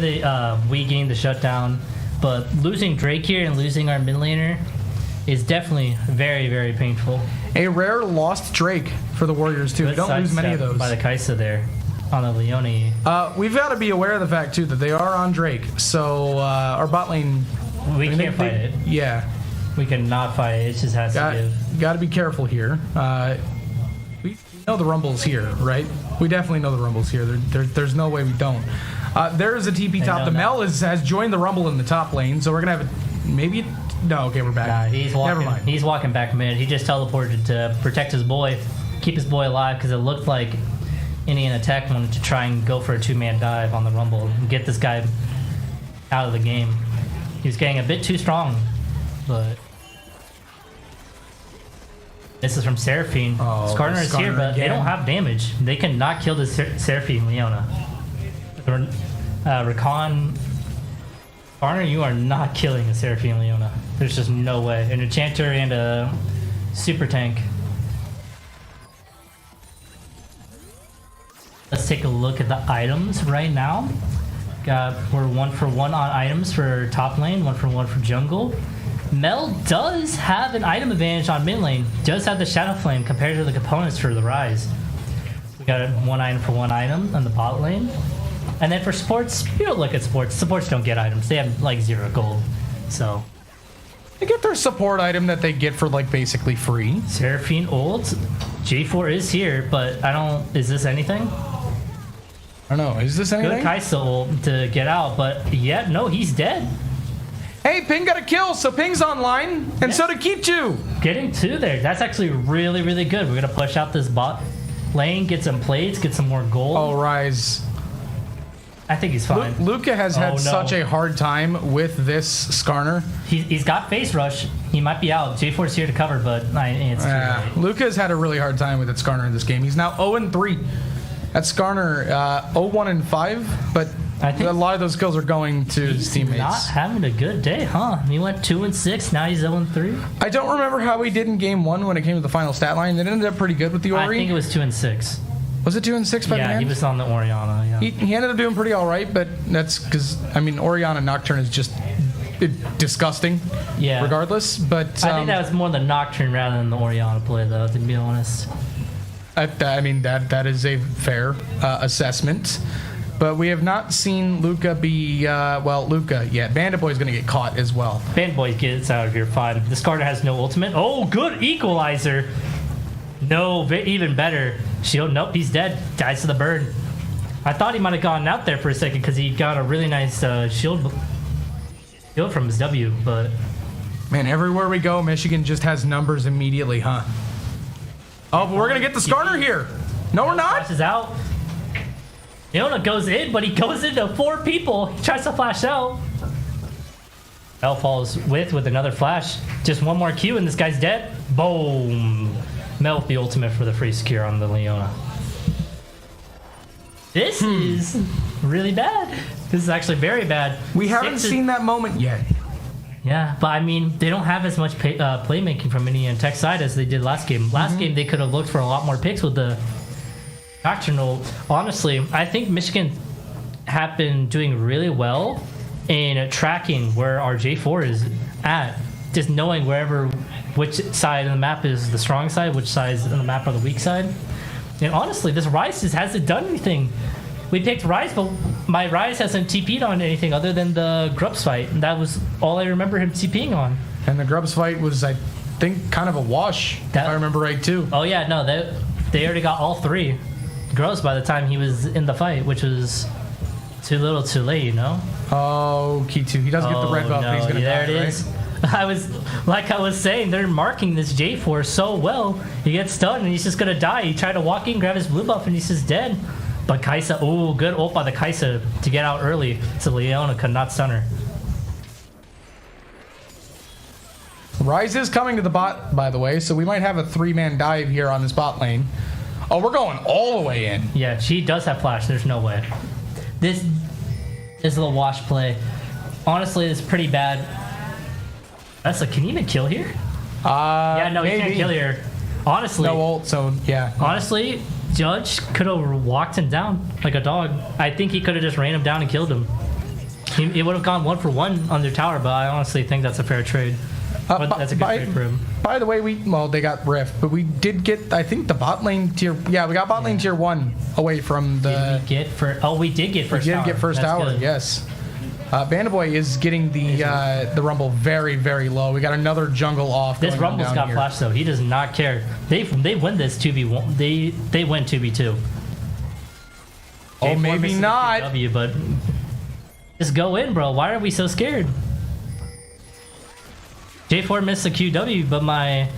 we gained the shutdown, but losing Drake here and losing our mid laner is definitely very, very painful. A rare lost Drake for the Warriors, too. Don't lose many of those. By the Kaisa there on the Leone. We've got to be aware of the fact, too, that they are on Drake. So our bot lane... We can't fight it. Yeah. We cannot fight it. It just has to give. Got to be careful here. We know the Rumble's here, right? We definitely know the Rumble's here. There's no way we don't. There is a TP top. The Mel has joined the Rumble in the top lane, so we're going to have maybe... No, okay, we're back. Nah, he's walking, Never mind. He's walking back mid. He just teleported to protect his boy. keep his boy alive because it looked like Indiana Tech wanted to try and go for a two-man dive on the Rumble and get this guy out of the game. He was getting a bit too strong, but this is from Seraphine. Oh, Skarner is here, Skarner but they again. don't have damage. They cannot kill this Seraphine Leona. Recon, Skarner, you are not killing a Seraphine Leona. There's just no way. An Enchanter and a Super Tank. Let's take a look at the items right now. We're 1 for 1 on items for top lane, 1 for 1 for jungle. Mel does have an item advantage on mid lane. Does have the Shadow Flame compared to the components for the Rise. We got a 1 item for 1 item on the bot lane. And then for sports, you don't look at sports. Supports don't get items. They have like 0 gold. So They get their support item that they get for like basically free. Seraphine ult. J4 is here, but I don't. Is this anything? I don't know. Is this anything? Good Kaisa ult to get out, but yeah, no, he's dead. Hey, Ping got a kill, so Ping's online, and so did Kichu. Getting 2 there. That's actually really, really good. We're gonna push out this bot lane, get some plates, get some more gold. Oh, Rise. I think he's fine. Luca has Oh, had no. such a hard time with this Skarner. He's got face rush. He might be out. J4's here to cover, but it's too late. Luca has had a really hard time with that Skarner in this game. He's now 0-3. That Skarner 0-1-5, but I think a lot of those kills are going to his teammates. Not having a good day, huh? He went 2-6. Now he's 0-3. I don't remember how he did in game 1 when it came to the final stat line. It ended up pretty good with the Ori. I think it was 2-6. Was it 2-6 by the Yeah, end? he was on the Oriana. Yeah. He ended up doing pretty all right, but that's because, I mean, Oriana Nocturne is just disgusting, Yeah. regardless. But I think that was more the Nocturne rather than the Oriana play, though, to be honest. I mean, that is a fair assessment. But we have not seen Luca be, Luca yet. Bandit Boy is going to get caught as well. Band Boy gets out of here fine. This Carter has no ultimate. Oh, good equalizer. No, even better. Shield, nope, he's dead. Dies to the bird. I thought he might have gone out there for a second because he got a really nice shield from his W, but Man, everywhere we go, Michigan just has numbers immediately, huh? Oh, but we're going to get the Skarner here. No, we're not. flashes out. Leona goes in, but he goes into 4 people. He tries to flash out. Bell falls with another flash. Just 1 more Q and this guy's dead. Boom. Mel with the ultimate for the free secure on the Leona. This is really bad. This is actually very bad. We haven't seen that moment yet. Yeah, but I mean, they don't have as much playmaking from Indiana Tech side as they did last game. Last game, they could have looked for a lot more picks with the Doctrinal. Honestly, I think Michigan have been doing really well in tracking where our J4 is at. Just knowing which side of the map is the strong side, which side of the map are the weak side. And honestly, this Rise just hasn't done anything. We picked Rise, but my Rise hasn't TP'd on anything other than the Grubs fight. And that was all I remember him TPing on. And the Grubs fight was, I think, kind of a wash, if I remember right, too. Oh, yeah, no, they already got all 3 Grubs by the time he was in the fight, which was too little too late, you know? Oh, Kitu. He does get the red buff, but he's going to die, there it is. I was saying, they're marking this J4 so well. He gets stunned and he's just gonna die. He tried to walk in, grab his blue buff, and he's just dead. But Kaisa, oh, good ult by the Kaisa to get out early, so Leona could not stun her. Rise is coming to the bot, by the way, so we might have a 3-man dive here on this bot lane. Oh, we're going all the way in. Yeah, she does have flash. There's no way. This is a wash play. Honestly, it's pretty bad. Can you even kill here? Yeah, no, maybe. he can't kill here. Honestly. No ult, so yeah. Honestly, Judge could have walked him down like a dog. I think he could have just ran him down and killed him. He would have gone 1 for 1 on their tower, but I honestly think that's a fair trade. But that's a good trade for him. By the way, they got Rift, but we did get, I think, the bot lane tier. Yeah, we got bot lane tier 1 away from the. We did get first tower. We did get first That's tower, good. yes. Bandit Boy is getting the Rumble very, very low. We got another jungle off. This going on Rumble's down got here. flash though. He does not care. They win this 2v1. They win 2v2. Oh, J4 maybe misses the not. QW, but just go in, bro. Why are we so scared? J4 missed the QW, but my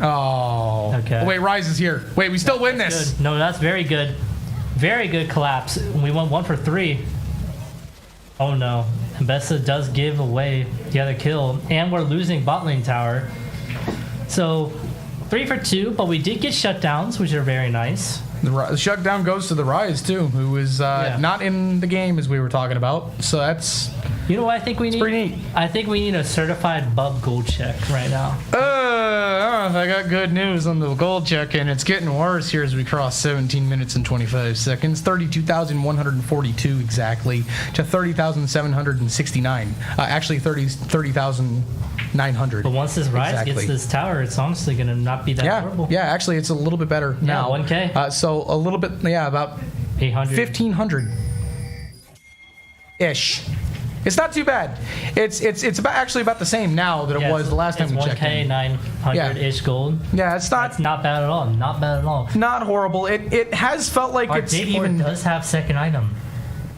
Oh. Okay. Wait, Rise is here. Wait, we still win this. Good. No, that's very good. Very good collapse. We went 1 for 3. Oh no. Mbessa does give away the other kill, and we're losing bot lane tower. So 3 for 2, but we did get shutdowns, which are very nice. The shutdown goes to the Rise too, who is not in the game as we were talking about. So that's You know what I think we need? pretty neat. I think we need a certified bub gold check right now. I got good news on the gold check, and it's getting worse here as we cross 17 minutes and 25 seconds. 32,142 exactly to 30,769. Actually, 30,900. But once this Rise Exactly. gets this tower, it's honestly going to not be that horrible. Yeah, actually, it's a little bit better now. 1K. So a little bit, about 800. 1,500 ish. It's not too bad. It's actually about the same now that it was the last time we checked in. 1K 900-ish gold. Yeah, it's That's not bad at all. Not bad at all. not horrible. It has felt like Our it's J4 even. does have second item.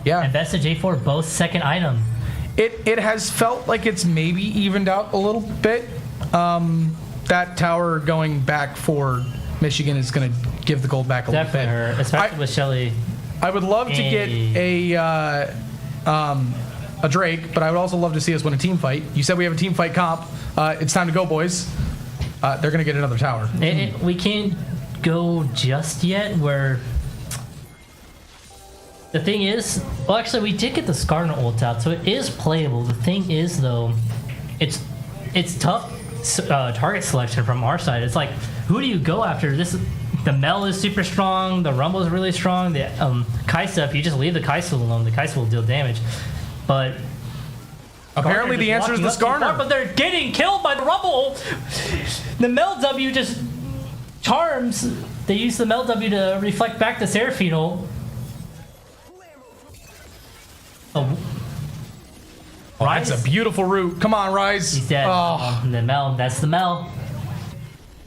Yeah, And Best of J4 both second item. it has felt like it's maybe evened out a little bit. That tower going back for Michigan is going to give the gold back a Definitely little bit. her, especially with Shelly. I would love to get a Drake, but I would also love to see us win a team fight. You said we have a team fight comp. It's time to go, boys. They're going to get another tower. We can't go just yet. Where the thing is, well, actually, we did get the Skarner ult out, so it is playable. The thing is, though, it's tough target selection from our side. It's like, who do you go after? The Mel is super strong. The Rumble is really strong. The Kaisa, if you just leave the Kaisa alone, the Kaisa will deal damage. But Apparently, the answer is the Skarner. But they're getting killed by the Rumble. The Mel W just charms. They use the Mel W to reflect back the Seraphine ult. Oh. That's a beautiful route. Come on, Rise. He's dead. Oh. The Mel. That's the Mel.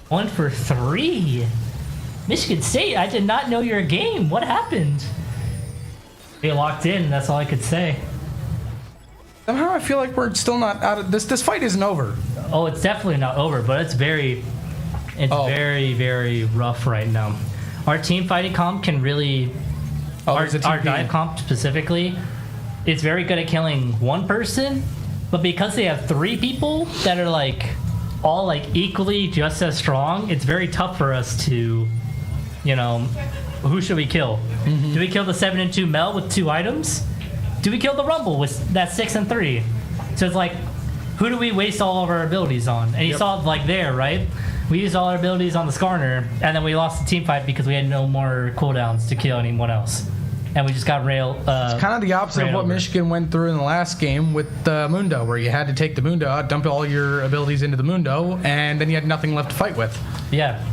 1 for 3. Michigan State, I did not know your game. What happened? They locked in. That's all I could say. Somehow I feel like we're still not out of this. This fight isn't over. Oh, it's definitely not over, but it's very, very rough right now. Our team fighting comp can really, our dive comp specifically, is very good at killing one person, but because they have 3 people that are like all like equally just as strong, it's very tough for us to, who should we kill? Do we kill the 7 and 2 Mel with 2 items? Do we kill the Rumble with that 6 and 3? So it's like, who do we waste all of our abilities on? And you saw it like there, right? We used all our abilities on the Skarner, and then we lost the team fight because we had no more cooldowns to kill anyone else. And we just got It's kind of the opposite of what Michigan went through in the last game with the Mundo, where you had to take the Mundo out, dump all your abilities into the Mundo, and then you had nothing left to fight with. Yeah.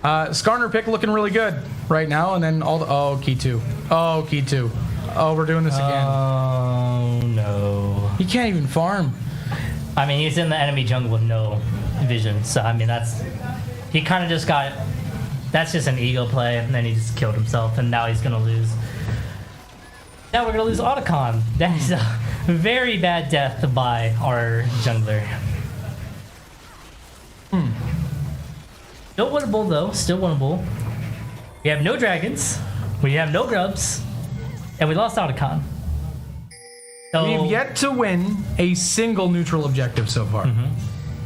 Skarner pick looking really good right now, and then all the key 2. Oh, key 2. Oh, we're doing this again. Oh no. He can't even farm. I mean, he's in the enemy jungle with no vision, so I mean he kind of just got. That's just an ego play, and then he just killed himself, and now he's gonna lose. Now we're gonna lose Otacon. That is a very bad death by our jungler. Still winnable though. Still winnable. We have no dragons. We have no grubs. And we lost Otacon. So, We've yet to win a single neutral objective so far.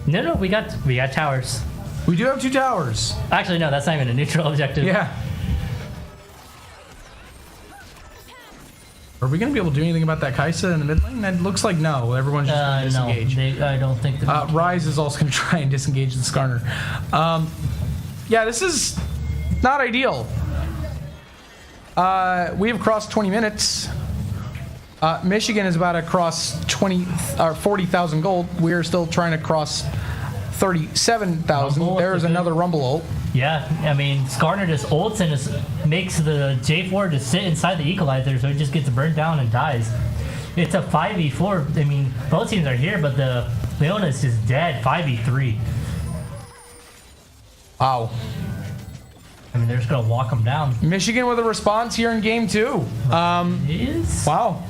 No, we got towers. We do have 2 towers. Actually, no, that's not even a neutral objective. Yeah. Are we going to be able to do anything about that Kaisa in the mid lane? That looks like no. Everyone's just going to disengage. I don't think that. Rise is also going to try and disengage the Skarner. Yeah, this is not ideal. We have crossed 20 minutes. Michigan is about to cross 40,000 gold. We are still trying to cross 37,000. There's another Rumble ult. Yeah, I mean, Skarner just ults and just makes the J4 just sit inside the equalizer, so it just gets burned down and dies. It's a 5v4. I mean, both teams are here, but the Leona is just dead. 5v3. Wow. I mean, they're just gonna walk them down. Michigan with a response here in game 2. Is Wow.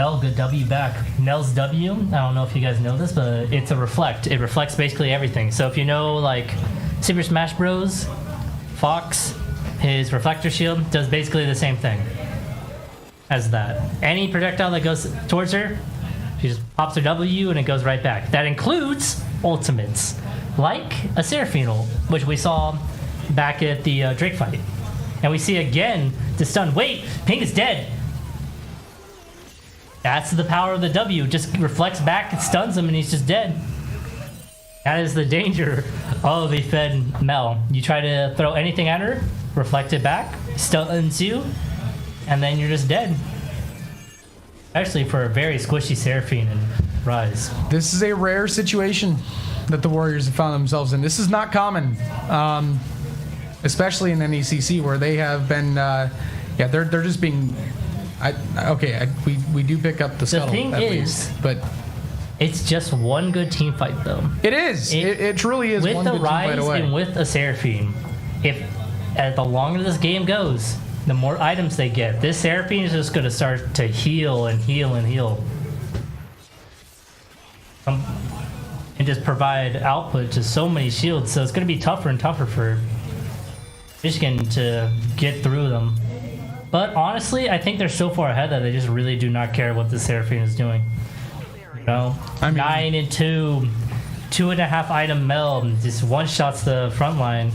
Nell, good W back. Nell's W, I don't know if you guys know this, but it's a reflect. It reflects basically everything. So if you know, like, Super Smash Bros., Fox, his reflector shield does basically the same thing as that. Any projectile that goes towards her, she just pops her W and it goes right back. That includes ultimates, like a Seraphine ult, which we saw back at the Drake fight. And we see again the stun. Wait, Pink is dead. That's the power of the W. Just reflects back, it stuns him, and he's just dead. That is the danger of a fed Mel. You try to throw anything at her, reflect it back, stuns you, and then you're just dead. Especially for a very squishy Seraphine and Rise. This is a rare situation that the Warriors have found themselves in. This is not common, especially in NECC, where they have been, they're just being. We do pick up the scuttle. The thing at is, least, but it's just one good team fight, though. it is. It truly is with one the good team fight Rise away. and with a Seraphine. As the longer this game goes, the more items they get. This Seraphine is just going to start to heal and heal and heal. And just provide output to so many shields. So it's going to be tougher and tougher for Michigan to get through them. But honestly, I think they're so far ahead that they just really do not care what the Seraphine is doing. You know? I mean, 9 and 2, 2.5 item meld, just one-shots the front line.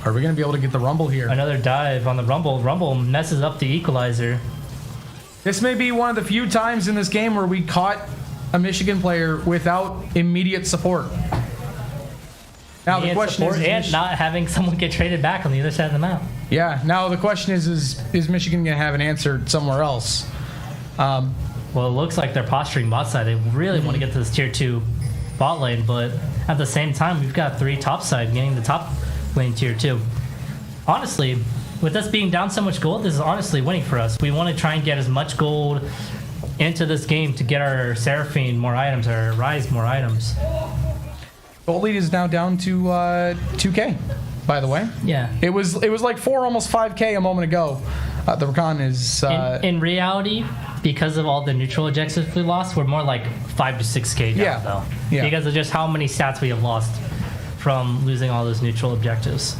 Are we going to be able to get the Rumble here? Another dive on the Rumble. Rumble messes up the equalizer. This may be one of the few times in this game where we caught a Michigan player without immediate support. Now the question is and not having someone get traded back on the other side of the map. Yeah. Now the question is Michigan going to have an answer somewhere else? Well, it looks like they're posturing bot side. They really want to get to this tier 2 bot lane, but at the same time, we've got 3 top side getting the top lane tier 2. Honestly, with us being down so much gold, this is honestly winning for us. We want to try and get as much gold into this game to get our Seraphine more items, our Rise more items. Gold lead is now down to 2K, by the way. Yeah. It was like 4, almost 5K a moment ago. The recon is... in reality, because of all the neutral objectives we lost, we're more like 5 to 6K down, though. Yeah. Because of just how many stats we have lost from losing all those neutral objectives.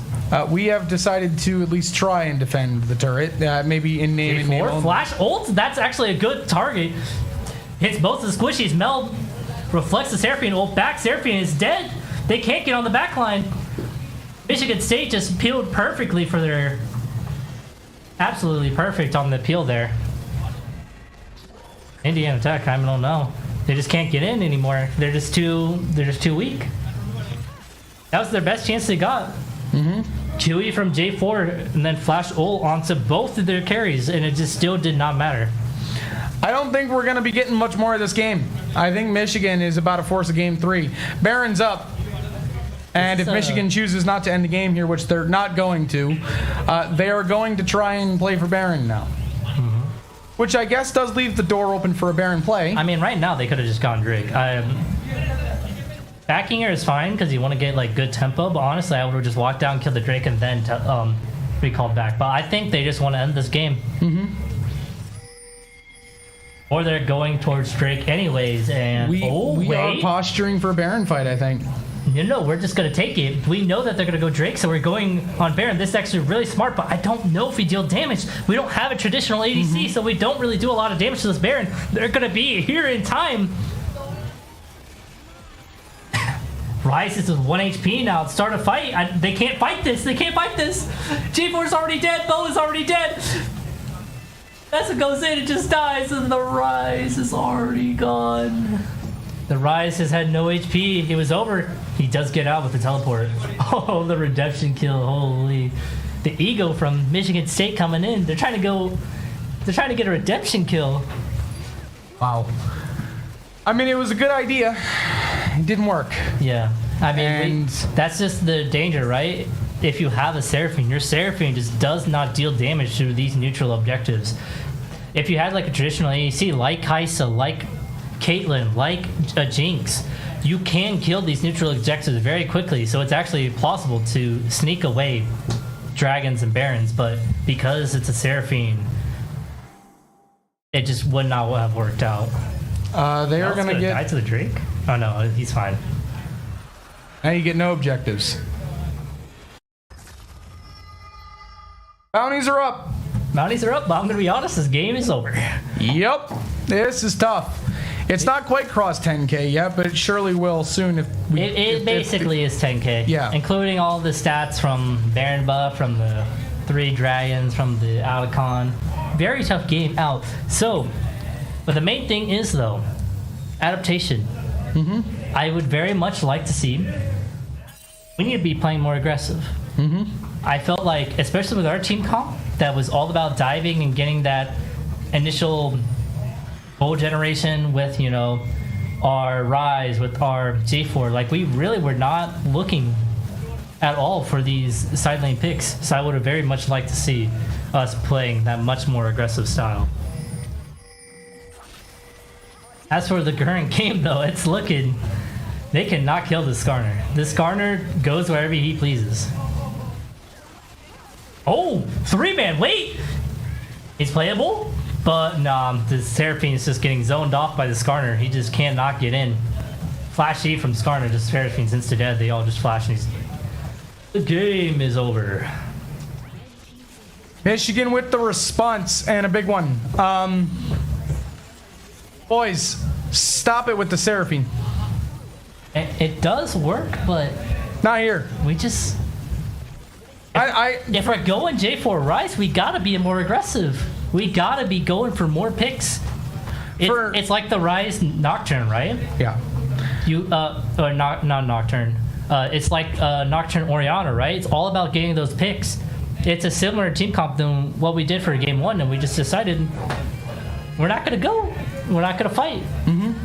we have decided to at least try and defend the turret, maybe in name and name only. Flash ult, that's actually a good target. Hits both the squishies. Mel reflects the Seraphine ult back. Seraphine is dead. They can't get on the back line. Michigan State just peeled perfectly for their... Absolutely perfect on the peel there. Indiana Tech, I don't know. They just can't get in anymore. They're just too weak. That was their best chance they got. Chewy from J4 and then flash ult onto both of their carries, and it just still did not matter. I don't think we're going to be getting much more of this game. I think Michigan is about to force a game 3. Baron's up. And if Michigan chooses not to end the game here, which they're not going to, they are going to try and play for Baron now. Which I guess does leave the door open for a Baron play. I mean, right now they could have just gone Drake. Backing her is fine because you want to get like good tempo, but honestly, I would have just walked down, killed the Drake, and then recalled back. But I think they just want to end this game. Or they're going towards Drake anyways, and we are posturing for a Baron fight, I think. No, we're just going to take it. We know that they're going to go Drake, so we're going on Baron. This is actually really smart, but I don't know if we deal damage. We don't have a traditional ADC, so we don't really do a lot of damage to this Baron. They're going to be here in time. Rice is with 1 HP now. Start a fight. They can't fight this. They can't fight this. G4's already dead. Bo is already dead. That's what goes in. It just dies, and the Rise is already gone. The Rise has had no HP. It was over. He does get out with the teleport. Oh, the redemption kill. Holy. The ego from Michigan State coming in. They're trying to get a redemption kill. Wow. I mean, it was a good idea. It didn't work. Yeah. I mean, that's just the danger, right? If you have a Seraphine, your Seraphine just does not deal damage to these neutral objectives. If you had like a traditional AEC, like Kaisa, like Caitlyn, like a Jinx, you can kill these neutral objectives very quickly, so it's actually plausible to sneak away dragons and barons, but because it's a Seraphine, it just would not have worked out. They are going to die get... to the Drake. Oh no, he's fine. Now you get no objectives. Bounties are up. Bounties are up, but I'm gonna be honest, this game is over. Yep. This is tough. It's not quite crossed 10K yet, but it surely will soon if we... It basically is 10K. Yeah. Including all the stats from Baron buff, from the 3 dragons, from the Alicon. Very tough game out. So, but the main thing is, though, adaptation. I would very much like to see... We need to be playing more aggressive. I felt like, especially with our team comp, that was all about diving and getting that initial goal generation with, you know, our Rise, with our J4. Like, we really were not looking at all for these side lane picks. So I would have very much liked to see us playing that much more aggressive style. As for the current game, though, it's looking... They cannot kill this Skarner. This Skarner goes wherever he pleases. Oh, 3-man, wait! He's playable, but nah, the Seraphine is just getting zoned off by the Skarner. He just cannot get in. Flash E from Skarner, just Seraphine's insta-dead. They all just flash and he's... The game is over. Michigan with the response, and a big one. Boys, stop it with the Seraphine. It does work, but... Not here. We just... If we're going J4 Rise, we gotta be more aggressive. We gotta be going for more picks. It's like the Rise Nocturne, right? Yeah. Or not Nocturne. It's like Nocturne Oriana, right? It's all about getting those picks. It's a similar team comp than what we did for game 1, and we just decided we're not gonna go. We're not gonna fight.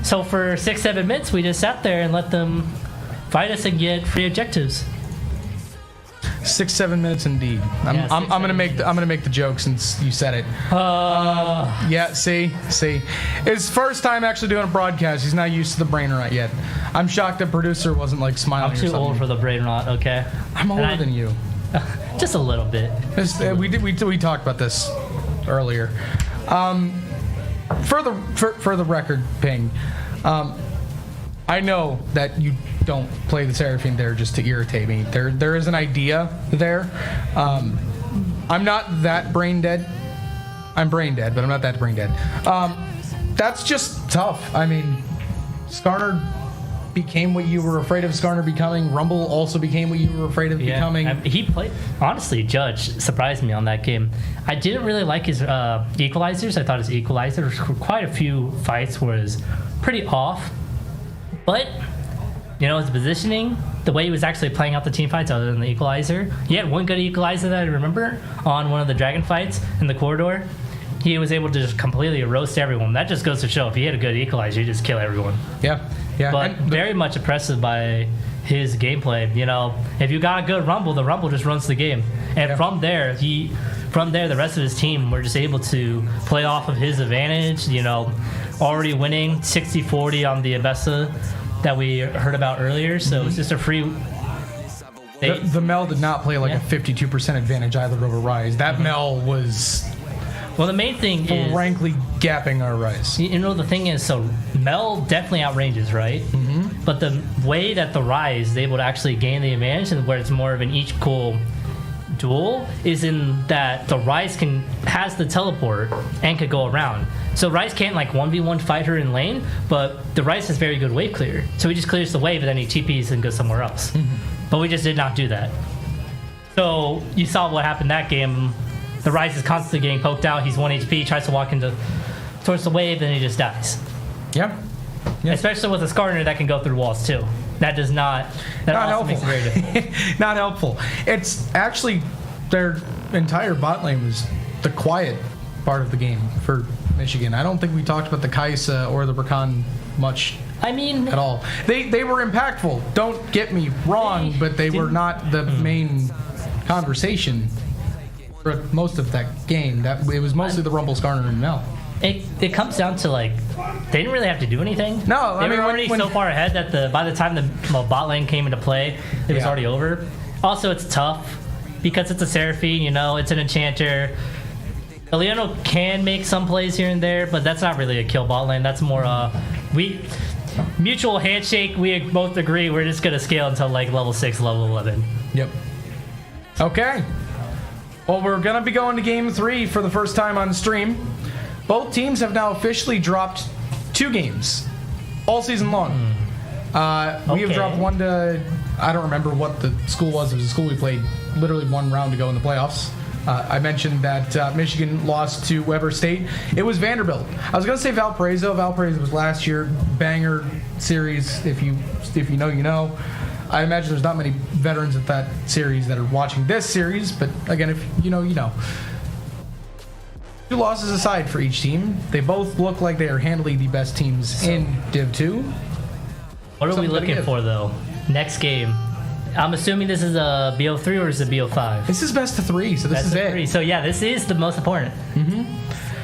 So for 6-7 minutes, we just sat there and let them fight us and get free objectives. 6-7 minutes indeed. I'm gonna make the joke since you said it. Yeah, see, it's first time actually doing a broadcast. He's not used to the brain rot yet. I'm shocked the producer wasn't like smiling. I'm too old for the brain rot. Okay. I'm older than you. Just a little bit. We talked about this earlier. For the record, Ping, I know that you don't play the Seraphine there just to irritate me. There is an idea there. I'm not that brain dead. I'm brain dead, but I'm not that brain dead. That's just tough. I mean, Skarner became what you were afraid of Skarner becoming. Rumble also became what you were afraid of becoming. He played... Honestly, Judge surprised me on that game. I didn't really like his equalizers. I thought his equalizers for quite a few fights was pretty off. But, you know, his positioning, the way he was actually playing out the team fights other than the equalizer. He had one good equalizer that I remember on one of the Dragon fights in the corridor. He was able to just completely roast everyone. That just goes to show if he had a good equalizer, you just kill everyone. Yeah. But very much impressive by his gameplay. You know, if you got a good Rumble, the Rumble just runs the game. And from there, the rest of his team were just able to play off of his advantage. You know, already winning 60-40 on the Avesta that we heard about earlier. So it's just a free... The Mel did not play like a 52% advantage either over Rise. That Mel was... Well, the main thing is... frankly gapping our Rise. You know, the thing is, so Mel definitely outranges, right? But the way that the Rise is able to actually gain the advantage and where it's more of an equal duel is in that the Rise has the teleport and could go around. So Rise can't like 1v1 fight her in lane, but the Rise has very good wave clear. So he just clears the wave and then he TPs and goes somewhere else. But we just did not do that. So you saw what happened that game. The Rise is constantly getting poked out. He's 1 HP, tries to walk towards the wave, and he just dies. Yeah. Especially with a Skarner that can go through walls too. That does not. That Not also helpful. makes it very difficult. Not helpful. It's actually their entire bot lane was the quiet part of the game for Michigan. I don't think we talked about the Kaisa or the Rakan much. I mean, at all. They were impactful. Don't get me wrong, but they were not the main conversation for most of that game. It was mostly the Rumble, Skarner, and Mel. It comes down to like they didn't really have to do anything. No, they I mean, were already so far ahead that by the time the bot lane came into play, it was already over. Also, it's tough because it's a Seraphine. You know, it's an enchanter. Leono can make some plays here and there, but that's not really a kill bot lane. That's more mutual handshake. We both agree we're just gonna scale until like level 6, level 11. Yep. Okay. Well, we're going to be going to game 3 for the first time on stream. Both teams have now officially dropped 2 games all season long. We have dropped one to, I don't remember what the school was. It was a school we played literally 1 round to go in the playoffs. I mentioned that Michigan lost to Weber State. It was Vanderbilt. I was going to say Valparaiso. Valparaiso was last year. Banger series. If you know, you know. I imagine there's not many veterans at that series that are watching this series, but again, if you know, you know. 2 losses aside for each team, they both look like they are handily the best teams in Div 2. What are we looking for, though? Next game. I'm assuming this is a BO3 or is it BO5? This is best of 3, so this is it. 3. So yeah, this is the most important.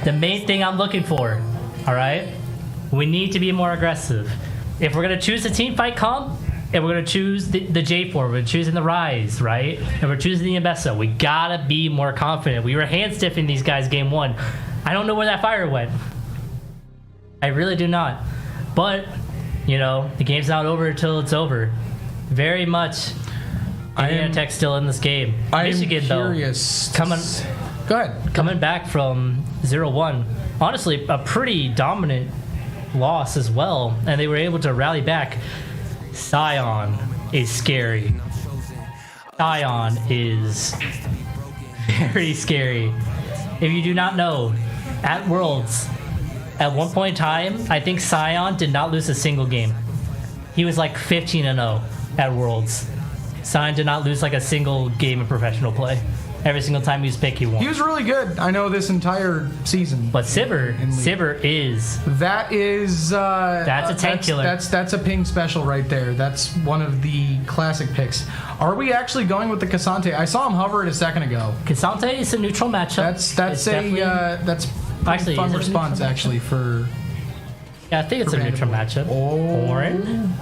The main thing I'm looking for, all right? We need to be more aggressive. If we're going to choose a team fight comp, and we're going to choose the J4, we're choosing the Rise, right? And we're choosing the Imbessa. We got to be more confident. We were hand-stiffing these guys game 1. I don't know where that fire went. I really do not. But, you know, the game's not over until it's over. Very much Indiana Tech still in this game. Michigan, curious. Though, Go ahead. coming back from 0-1. Honestly, a pretty dominant loss as well. And they were able to rally back. Sion is scary. Sion is very scary. If you do not know, at Worlds, at one point in time, I think Sion did not lose a single game. He was like 15-0 at Worlds. Sion did not lose like a single game of professional play. Every single time he was picked, he won. He was really good. I know this entire season. But Sivir is. That is. That's a tank killer. That's a ping special right there. That's one of the classic picks. Are we actually going with the Cassante? I saw him hover it a second ago. Cassante is a neutral matchup. That's actually fun response actually for. Yeah, I think it's a neutral matchup. Orin.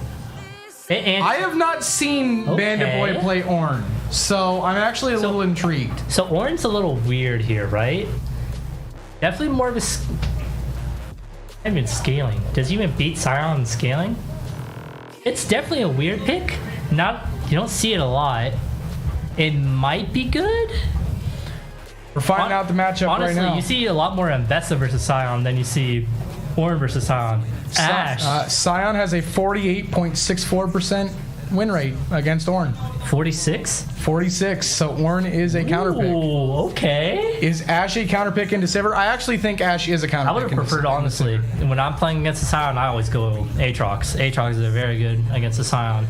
And I have not seen Bandit Boy play Ornn, so I'm actually a little intrigued. So Orin's a little weird here, right? Definitely more of a. I mean, scaling. Does he even beat Sion in scaling? It's definitely a weird pick. You don't see it a lot. It might be good. We're finding out the matchup right now. Honestly, you see a lot more Imbessa versus Sion than you see Ornn versus Sion. Ash. Sion has a 48.64% win rate against Ornn. 46? 46. So Ornn is a counterpick. Ooh, okay. Is Ash a counterpick into Sivir? I actually think Ash is a counterpick. I would have preferred, honestly. When I'm playing against the Sion, I always go Aatrox. Aatrox is very good against the Sion.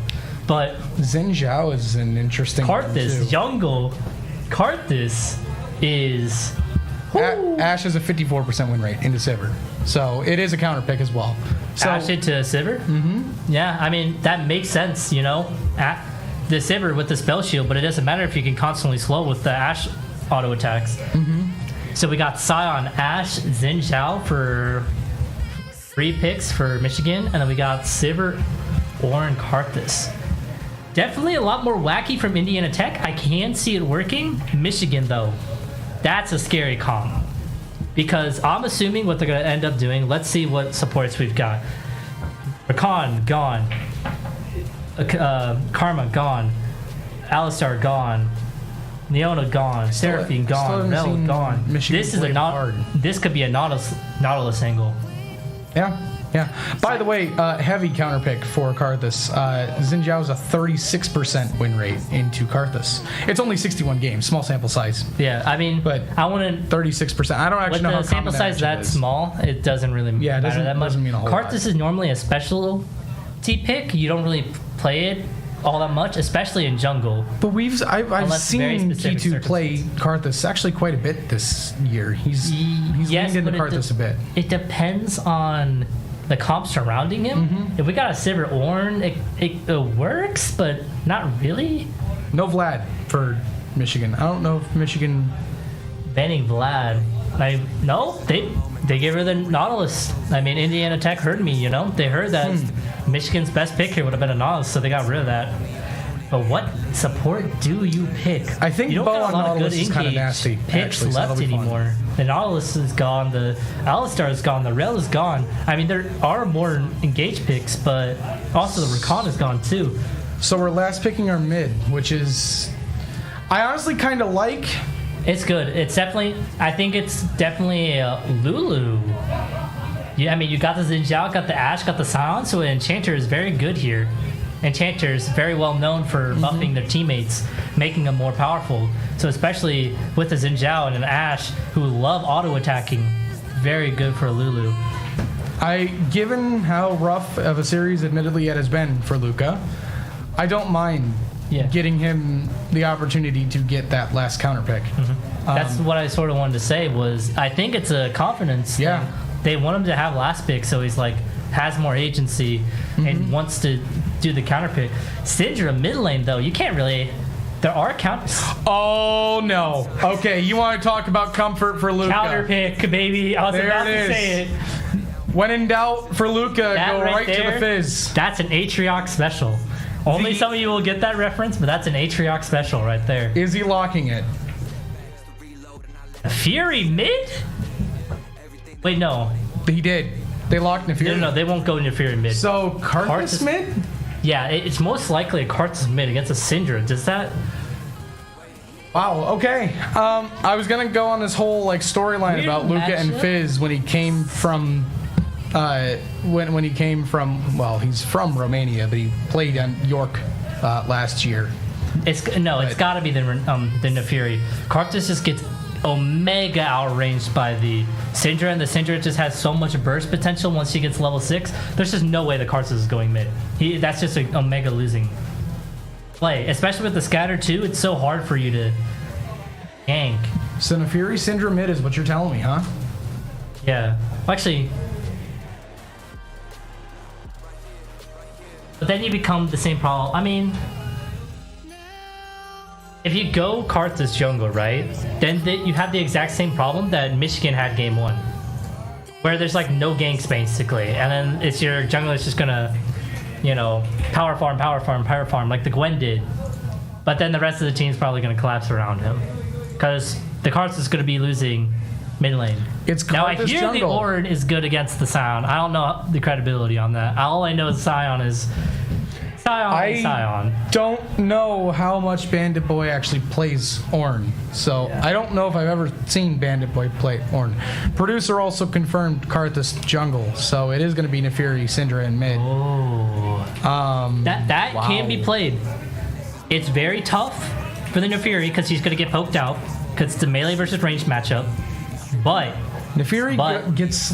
But Xin Zhao is an interesting Karthus, Jungle. Karthus is... Ash has a 54% win rate into Sivir. So it is a counter pick as well. So, Ash into Sivir? Mm-hmm. Yeah, I mean, that makes sense, you know? The Sivir with the spell shield, but it doesn't matter if you can constantly slow with the Ash auto attacks. Mm-hmm. So we got Sion, Ash, Xin Zhao for 3 picks for Michigan, and then we got Sivir, Ornn, Karthus. Definitely a lot more wacky from Indiana Tech. I can see it working. Michigan, though, that's a scary comp. Because I'm assuming what they're going to end up doing. Let's see what supports we've got. Rakan, gone. Karma, gone. Alistar, gone. Neona, gone. Seraphine, gone. Mel, gone. This is This could be a Nautilus angle. Yeah. By the way, heavy counter pick for Karthus. Xin Zhao's a 36% win rate into Karthus. It's only 61 games, small sample size. Yeah, I mean, but I want to 36%. I don't actually know how the sample size that small. It doesn't really matter that much. Mean a whole Karthus is normally a specialty pick. You don't really play it all that much, especially in jungle. But I've seen K2 play Karthus actually quite a bit this year. He's leaned into Karthus a bit. It depends on the comp surrounding him. Mm-hmm. If we got a Sivir Ornn, it works, but not really. No Vlad for Michigan. I don't know if Michigan banning Vlad. No, they gave her the Nautilus. I mean, Indiana Tech heard me. You know, they heard that Michigan's best pick here would have been a Nautilus, so they got rid of that. But what support do you pick? I think you don't Bow got on a lot of Nautilus good is kinda engage nasty, picks actually, so left that'll be fun. anymore. The Nautilus is gone. The Alistar is gone. The Rel is gone. I mean, there are more engage picks, but also the Rakan is gone too. So we're last picking our mid, which is I honestly kind of like. It's good. It's definitely. I think it's definitely Lulu. Yeah, I mean, you got the Xin Zhao, got the Ashe, got the Sion, so Enchanter is very good here. Enchanter is very well known for buffing their teammates, making them more powerful. So especially with the Xin Zhao and an Ashe who love auto attacking, very good for Lulu. Given how rough of a series admittedly it has been for Luca, I don't mind getting him the opportunity to get that last counter pick. That's what I sort of wanted to say was I think it's a confidence. Yeah. thing. They want him to have last pick so he's like has more agency and wants to do the counter pick. Syndra mid lane though, you can't really. There are counters. Oh no. Okay, you want to talk about comfort for Luca? Counter pick, baby. I was There about it to is. say it. When in doubt for Luca, That go right to there, the Fizz. That's an Atriox special. Only some of you will get that reference, but that's an Atriox special right there. Is he locking it? Fury mid? Wait, no. He did. They locked Nefiri. No, they won't go into Fury mid. So Karthus Karthus- mid? Yeah, it's most likely a Karthus mid against a Syndra. Does that... Wow. Okay. I was gonna go on this whole like storyline Weird about Luca and matchup. Fizz when he came from. When he came from, well, he's from Romania, but he played on York last year. It's got to be the Nefiri. Karthus just gets omega outranged by the Syndra, and the Syndra just has so much burst potential once she gets level 6. There's just no way the Karthus is going mid. That's just an omega losing play, especially with the scatter too. It's so hard for you to gank. So Nefiri Syndra mid is what you're telling me, huh? Yeah, actually. But then you become the same problem. I mean, if you go Karthus jungle, right, then you have the exact same problem that Michigan had game 1. Where there's like no ganks basically. And then it's your jungler is just gonna, power farm like the Gwen did. But then the rest of the team's probably gonna collapse around him. Because the Karthus is gonna be losing mid lane. It's Now I Karthus hear the jungle. Ornn is good against the Scion. I don't know the credibility on that. All I know is Scion is Scion. Don't know how much Bandit Boy actually plays Ornn, so I don't know if I've ever seen Bandit Boy play Ornn. Producer also confirmed Karthus jungle, so it is going to be Nefiri, Syndra, and mid. That Wow. can be played. It's very tough for the Nefiri because he's going to get poked out because it's a melee versus range matchup. But Nefiri But- gets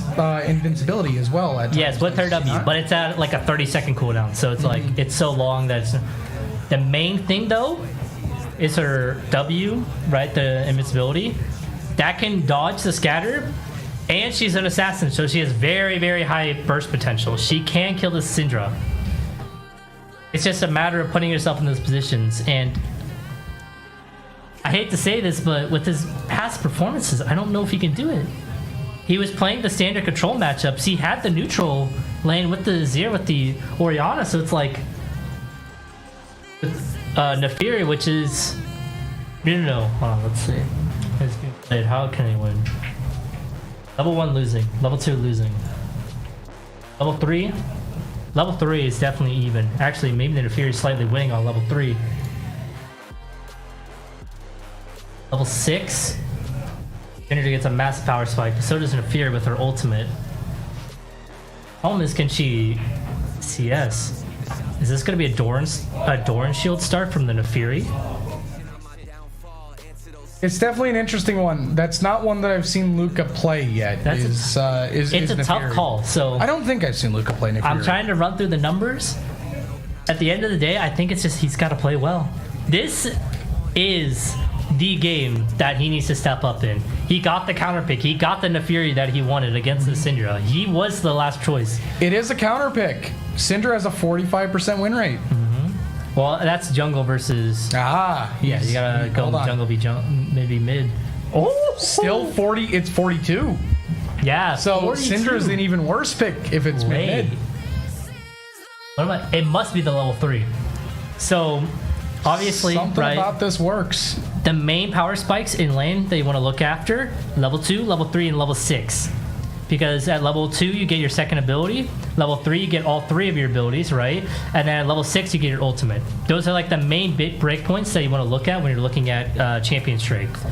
invincibility as well. At yes, times, with her does he W, not? but it's at like a 30-second cooldown, so it's like it's so long that it's, the main thing though is her W, right? The invincibility that can dodge the scatter, and she's an assassin, so she has very, very high burst potential. She can kill the Syndra. It's just a matter of putting yourself in those positions, and I hate to say this, but with his past performances, I don't know if he can do it. He was playing the standard control matchups. He had the neutral lane with the Azir, with the Orianna, so it's like Nefiri, which is no. Hold on, let's see. It's being played. How can he win? Level 1 losing, level 2 losing, level 3. Level 3 is definitely even. Actually, maybe the Nefiri is slightly winning on level 3. Level 6. Syndra gets a massive power spike, but so does Nefiri with her ultimate. Problem is, can she CS? Is this going to be a Doran shield start from the Nefiri? It's definitely an interesting one. That's not one that I've seen Luca play yet. It's a tough Nefiri. call. So I don't think I've seen Luca play Nefiri. I'm trying to run through the numbers. At the end of the day, I think it's just he's got to play well. This is the game that he needs to step up in. He got the counter pick. He got the Nefiri that he wanted against the Syndra. He was the last choice. It is a counter pick. Syndra has a 45% win rate. Well, that's jungle versus. Ah, Yeah, you gotta go hold on. jungle, maybe mid. Oh, Still 40. It's 42. yeah. So 42. Syndra's an even worse pick if it's Wait. mid. What am I? It must be the level 3. So Obviously, Something right? about this works. The main power spikes in lane that you want to look after: level 2, level 3, and level 6. Because at level 2 you get your second ability, level 3 you get all 3 of your abilities, right? And then at level 6 you get your ultimate. Those are like the main breakpoints that you want to look at when you're looking at champion strength.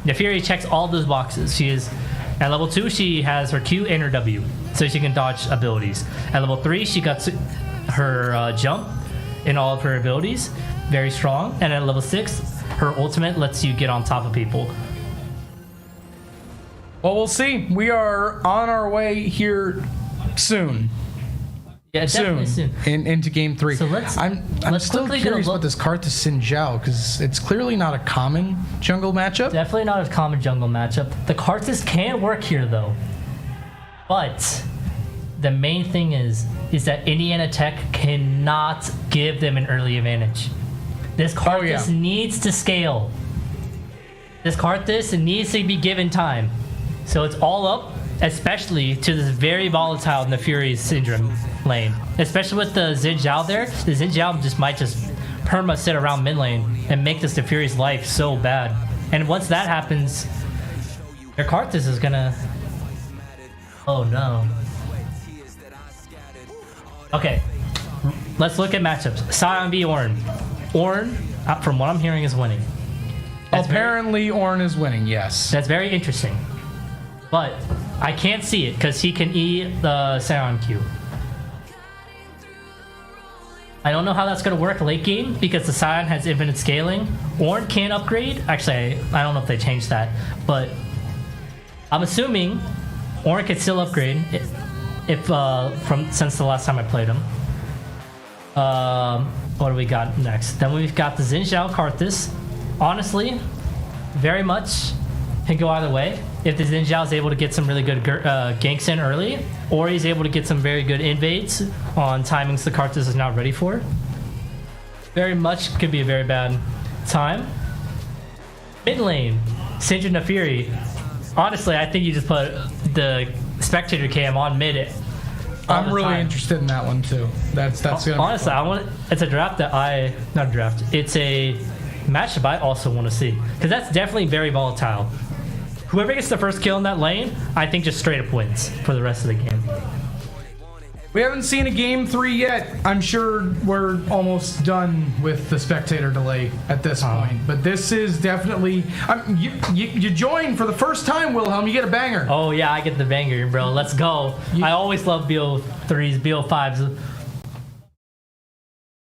Nefiri checks all those boxes. She is at level 2, she has her Q and her W, so she can dodge abilities. At level 3 she got her jump in all of her abilities, very strong. And at level 6 her ultimate lets you get on top of people. Well, we'll see. We are on our way here soon. Yeah, definitely soon. Into game 3. So I'm let's still quickly curious look. about this Karthus Xin Zhao, because it's clearly not a common jungle matchup. Definitely not a common jungle matchup. The Karthus can work here though. But the main thing is that Indiana Tech cannot give them an early advantage. This Karthus needs to scale. This Karthus needs to be given time. So it's all up, especially to this very volatile Nefiri Syndrome lane. Especially with the Xin Zhao there. The Xin Zhao might just perma sit around mid lane and make this Nefiri's life so bad. And once that happens, your Karthus is gonna... Oh no. Okay, let's look at matchups. Sion v Ornn. Ornn, from what I'm hearing, is winning. Apparently, Ornn is winning, yes. That's very interesting. But I can't see it because he can E the Sion Q. I don't know how that's going to work late game because the Sion has infinite scaling. Ornn can upgrade. Actually, I don't know if they changed that. But I'm assuming Ornn can still upgrade if since the last time I played him. What do we got next? Then we've got the Xin Zhao Karthus. Honestly, very much can go either way. If the Xin Zhao is able to get some really good ganks in early, or he's able to get some very good invades on timings the Karthus is not ready for. Very much could be a very bad time. Mid lane, Syndra Nefiri. Honestly, I think you just put the spectator cam on mid. I'm really interested in that one too. That's gonna honestly, it's a draft that not a draft. It's a matchup I also want to see because that's definitely very volatile. Whoever gets the first kill in that lane, I think just straight up wins for the rest of the game. We haven't seen a game 3 yet. I'm sure we're almost done with the spectator delay at this point. But this is definitely... you join for the first time, Wilhelm. You get a banger. Oh, yeah, I get the banger, bro. Let's go. I always love BO3s, BO5s.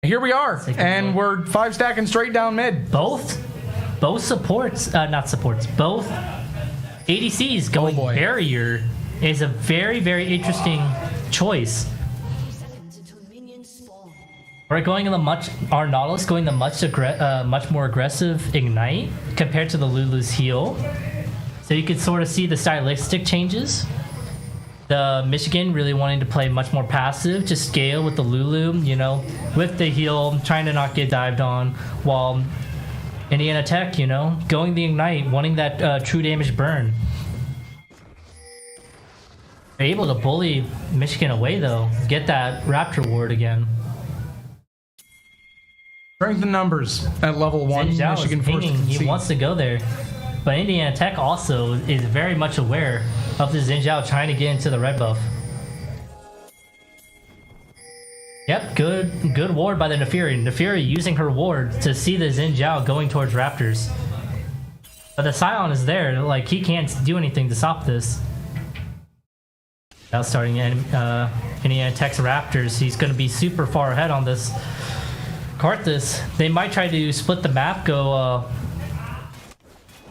Here we are. And we're 5 stacking straight down mid. Both supports, not supports, both ADCs going barrier is a very, very interesting choice. We're going in our Nautilus going the much more aggressive ignite compared to the Lulu's heal. So you could sort of see the stylistic changes. The Michigan really wanting to play much more passive, just scale with the Lulu, you know, with the heal, trying to not get dived on, while Indiana Tech, you know, going the ignite, wanting that true damage burn. They're able to bully Michigan away though, get that Raptor ward again. Strength in numbers at level 1. Michigan first. He wants to go there. But Indiana Tech also is very much aware of the Xin Zhao trying to get into the red buff. Yep, good ward by the Nefiri. Nefiri using her ward to see the Xin Zhao going towards Raptors. But the Sion is there, like he can't do anything to stop this. Now starting Indiana Tech's Raptors, he's going to be super far ahead on this Karthus. They might try to split the map, go...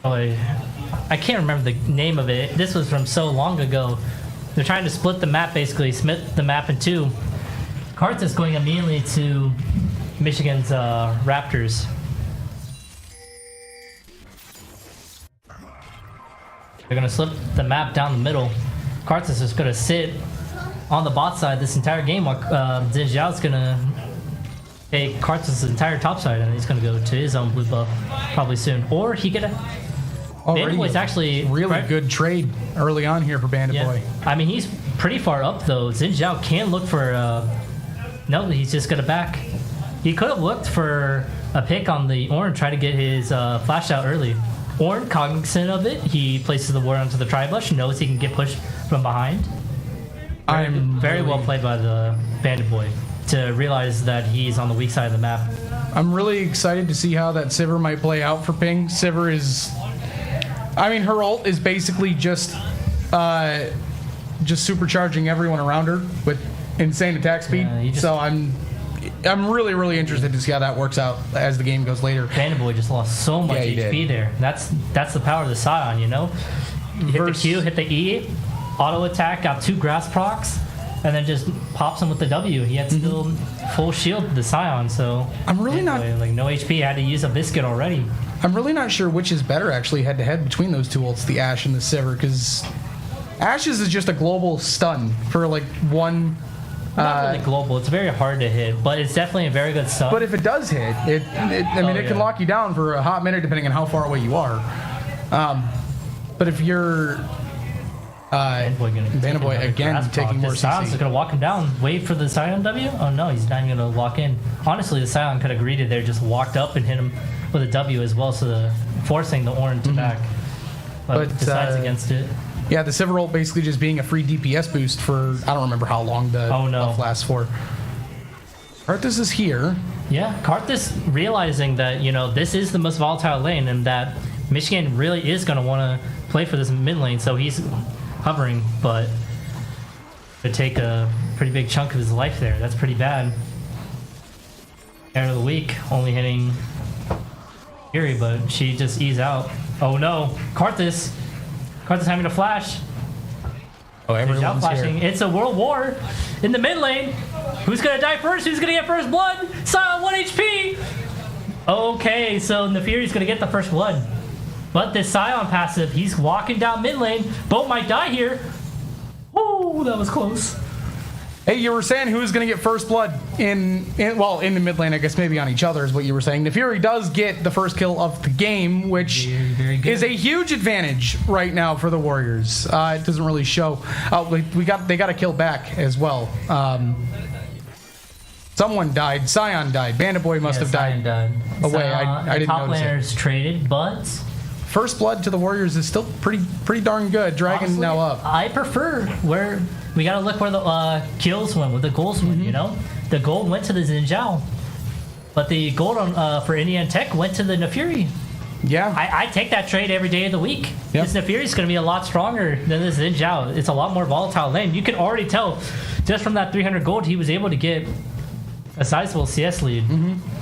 I can't remember the name of it. This was from so long ago. They're trying to split the map, basically, split the map in two. Karthus going immediately to Michigan's Raptors. They're going to slip the map down the middle. Karthus is going to sit on the bot side this entire game while Xin Zhao's going to take Karthus' entire top side and he's going to go to his own blue buff probably soon. Or he could... Bandit Boy's actually... Really good trade early on here for Bandit Boy. I mean, he's pretty far up though. Xin Zhao can look for... no, he's just going to back. He could have looked for a pick on the Ornn, try to get his flash out early. Ornn, cognizant of it, he places the ward onto the tri-bush, knows he can get pushed from behind. I'm Very well played by the Bandit Boy to realize that he's on the weak side of the map. I'm really excited to see how that Sivir might play out for Ping. Sivir is, I mean, her ult is basically just supercharging everyone around her with insane attack speed. So I'm really, really interested to see how that works out as the game goes later. Bandit Boy just lost so much HP there. That's the power of the Scion, you know? Hit the Q, hit the E, auto attack, got 2 grasp procs, and then just pops him with the W. He had still full shield the Scion, so I'm really not like no HP, had to use a biscuit already. I'm really not sure which is better actually head to head between those two ults, the Ashe and the Sivir, because Ashe's is just a global stun for like one. Not really global. It's very hard to hit, but it's definitely a very good stun. But if it does hit, it can lock you down for a hot minute depending on how far away you are. But if you're Bandit Boy again taking more Scion's CC. gonna walk him down. Wait for the Scion W? Oh no, he's not even gonna lock in. Honestly, the Scion could have greeted there, just walked up and hit him with a W as well, so forcing the Ornn to back. But decides against it. Yeah, the Sivir ult basically just being a free DPS boost for I don't remember how long the buff lasts for. Karthus is here. Yeah, Karthus realizing that, you know, this is the most volatile lane and that Michigan really is going to want to play for this mid lane, so he's hovering, but could take a pretty big chunk of his life there. That's pretty bad. Arrow of the week, only hitting Fury, but she just eased out. Oh no, Karthus having to flash. Oh, everyone's flashing. here. It's a world war in the mid lane. Who's gonna die first? Who's gonna get first blood? Scion 1 HP. Okay, so Neferi's gonna get the first blood. But this Scion passive, he's walking down mid lane. Boat might die here. Oh, that was close. Hey, you were saying who's going to get first blood in the mid lane, I guess maybe on each other is what you were saying. Neferi does get the first kill of the game, which very is a huge advantage right now for the Warriors. It doesn't really show. They got a kill back as well. Someone died. Scion died. Bandit Boy must have died away. I didn't top notice laners it. Traded, but First blood to the Warriors is still pretty darn good. Dragon honestly, now up. I prefer where we gotta look where the kills went, where the goals went. You know, the gold went to the Xin Zhao, but the gold on for Indian Tech went to the Neferi. Yeah, I take that trade every day of the week. Yep. This Neferi is going to be a lot stronger than this Xin Zhao. It's a lot more volatile lane. You can already tell just from that 300 gold he was able to get a sizable CS lead,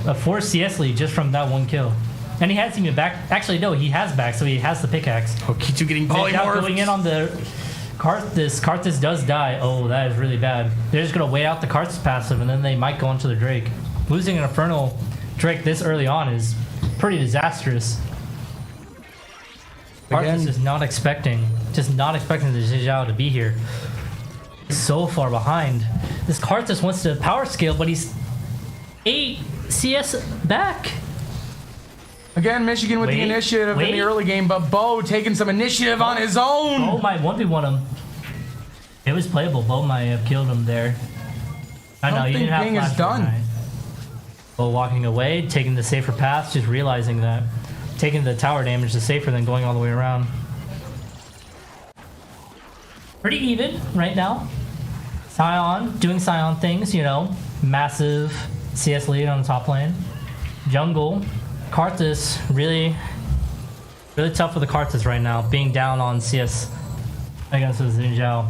a 4 CS lead just from that one kill. And he hasn't even back. Actually, no, he has back, so he has the pickaxe. Oh, Kitu getting Xin Zhao polymorphed. going in on the Karthus. Karthus does die. Oh, that is really bad. They're just going to wait out the Karthus passive, and then they might go into the Drake. Losing an Infernal Drake this early on is pretty disastrous. Karthus is not expecting the Xin Zhao to be here. He's so far behind. This Karthus wants to power scale, but he's 8 CS back. Again, Michigan with the initiative in the early game, but Bo taking some initiative on his own. Bo might 1v1 him. It was playable. Bo might have killed him there. I know, you didn't have Ping is flash done. right. Bo walking away, taking the safer path, just realizing that taking the tower damage is safer than going all the way around. Pretty even right now. Scion doing Scion things, you know. Massive CS lead on the top lane. Jungle. Karthus really tough for the Karthus right now, being down on CS against the Xin Zhao.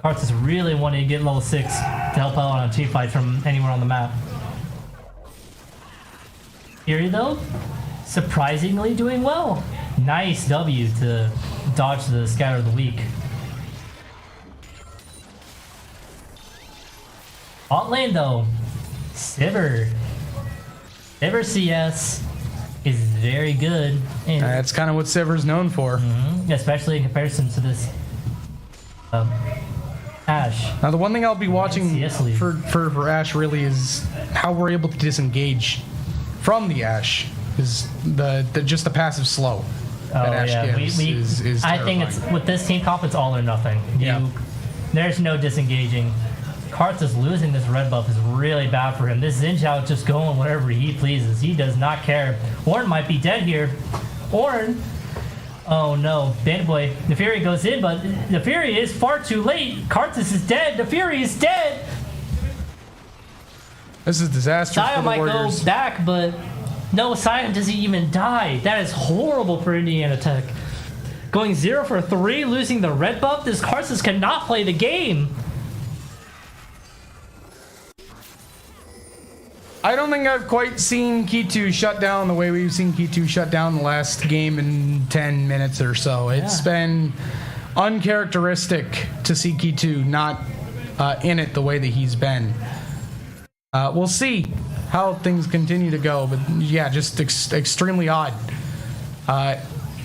Karthus really wanted to get level 6 to help out on a team fight from anywhere on the map. Fury though, surprisingly doing well. Nice W to dodge the scatter of the weak. Bot lane though, Sivir CS is very good, and That's kind of what Sivir's known for. especially in comparison to this Ashe. Now, the one thing I'll be watching CS lead. for Ashe really is how we're able to disengage from the Ashe. Is just the passive slow that Ashe gives is I think it's terrifying. with this team comp, it's all or nothing. Yeah. There's no disengaging. Karthus losing this red buff is really bad for him. This Xin Zhao just going wherever he pleases. He does not care. Ornn might be dead here. Ornn. Oh no, Bandit Boy. The Fury goes in, but the Fury is far too late. Karthus is dead. The Fury is dead. This is disaster for Sion the might Warriors. go back, but no, Sion doesn't even die. That is horrible for Indiana Tech. Going 0 for 3, losing the red buff. This Karthus cannot play the game. I don't think I've quite seen K2 shut down the way we've seen K2 shut down the last game in 10 minutes or so. It's been uncharacteristic to see K2 not in it the way that he's been. We'll see how things continue to go, but yeah, just extremely odd.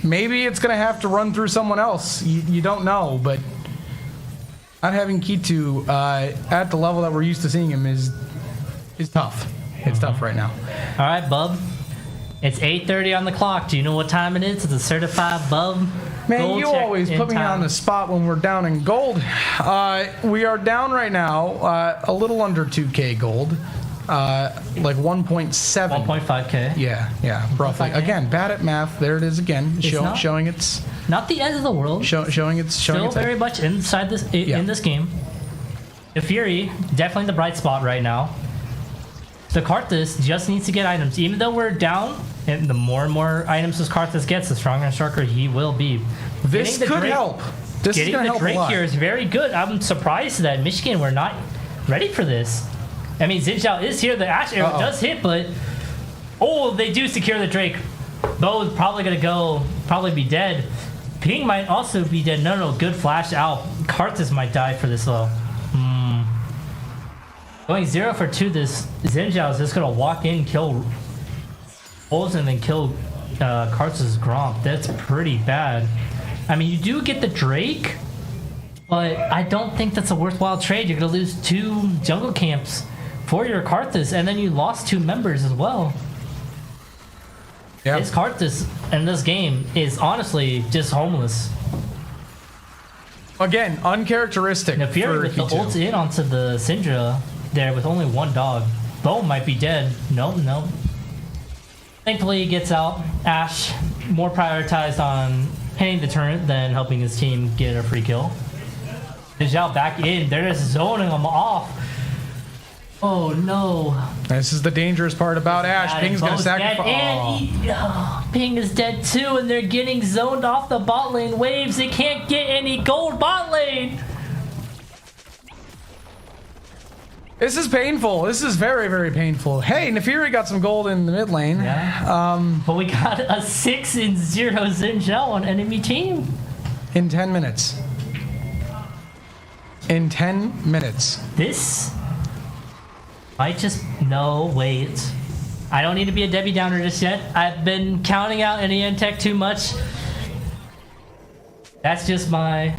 Maybe it's going to have to run through someone else. You don't know, but not having K2 at the level that we're used to seeing him is tough. It's tough right now. All right, Bub. It's 8:30 on the clock. Do you know what time it is? It's a certified Bub. Man, gold you check always in put me time. on the spot when we're down in gold. We are down right now a little under 2K gold. Like 1.7. 1.5K. Yeah, roughly. 1.5K. Again, bad at math. There it is again, not- showing its Not the end of the world. showing its Still very much inside this in this game. The Fury, definitely the bright spot right now. The Karthus just needs to get items. Even though we're down, and the more and more items this Karthus gets, the stronger and stronger he will be. This Getting the could Drake- help. This is Getting going to the help a Drake lot. here is very good. I'm surprised that Michigan were not ready for this. I mean, Xin Zhao is here. The Ash Arrow does hit, but... Oh, they do secure the Drake. Bo is probably going to probably be dead. Ping might also be dead. No, good flash out. Karthus might die for this, though. Going 0 for 2, this Xin Zhao is just going to walk in, kill Olsen, and then kill Karthus' Gromp. That's pretty bad. I mean, you do get the Drake, but I don't think that's a worthwhile trade. You're going to lose 2 jungle camps for your Karthus, and then you lost 2 members as well. Yeah. His Karthus in this game is honestly just homeless. Again, uncharacteristic. The Fury for with the K2. ult in onto the Syndra there with only 1 dog. Bo might be dead. Nope. Thankfully he gets out. Ash more prioritized on hitting the turret than helping his team get a free kill. Zhao back in. They're just zoning him off. Oh no. This is the dangerous part about Ash. Ping's going to Bo's dead, sacrifice. and Ping is dead too, and they're getting zoned off the bot lane waves. They can't get any gold bot lane. This is painful. This is very, very painful. Hey, Nefiri got some gold in the mid lane. Yeah. But we got a 6-0 Xin Zhao on enemy team. In 10 minutes. In 10 minutes. This might just... No, wait. I don't need to be a Debbie Downer just yet. I've been counting out NECC Tech too much. That's just my...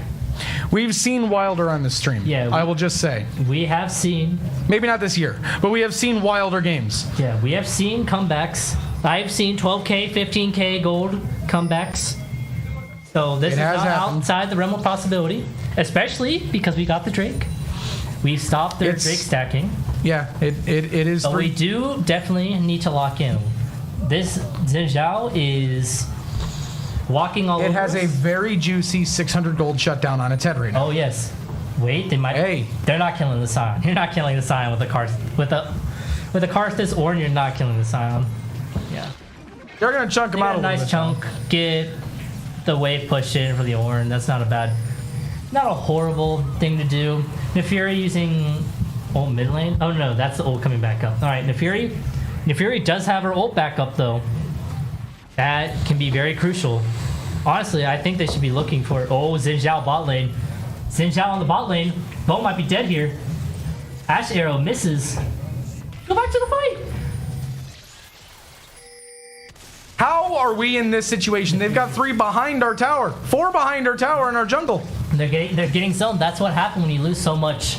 We've seen Wilder on the stream. Yeah, I will just say. We have seen... Maybe not this year, but we have seen Wilder games. Yeah, we have seen comebacks. I've seen 12K, 15K gold comebacks. So this is has not happened. outside the realm of possibility, especially because we got the Drake. We stopped their It's- Drake stacking. Yeah, it is. But we do definitely need to lock in. This Xin Zhao is walking all over It has a us. very juicy 600 gold shutdown on its head right now. Oh yes. Wait, they might. Hey. They're not killing the Scion. You're not killing the Scion with a Karthus, or you're not killing the Scion. Yeah. They're going to chunk him Get out a a little nice bit. chunk. Get the wave pushed in for the Ornn. That's not a horrible thing to do. Nefiri using ult mid lane. Oh no, that's the ult coming back up. All right, Nefiri does have her ult back up though. That can be very crucial. Honestly, I think they should be looking for it. Oh, Xin Zhao bot lane. Xin Zhao on the bot lane. Bo might be dead here. Ash arrow misses. Go back to the fight. How are we in this situation? They've got 3 behind our tower, 4 behind our tower in our jungle. They're getting zoned. That's what happened when you lose so much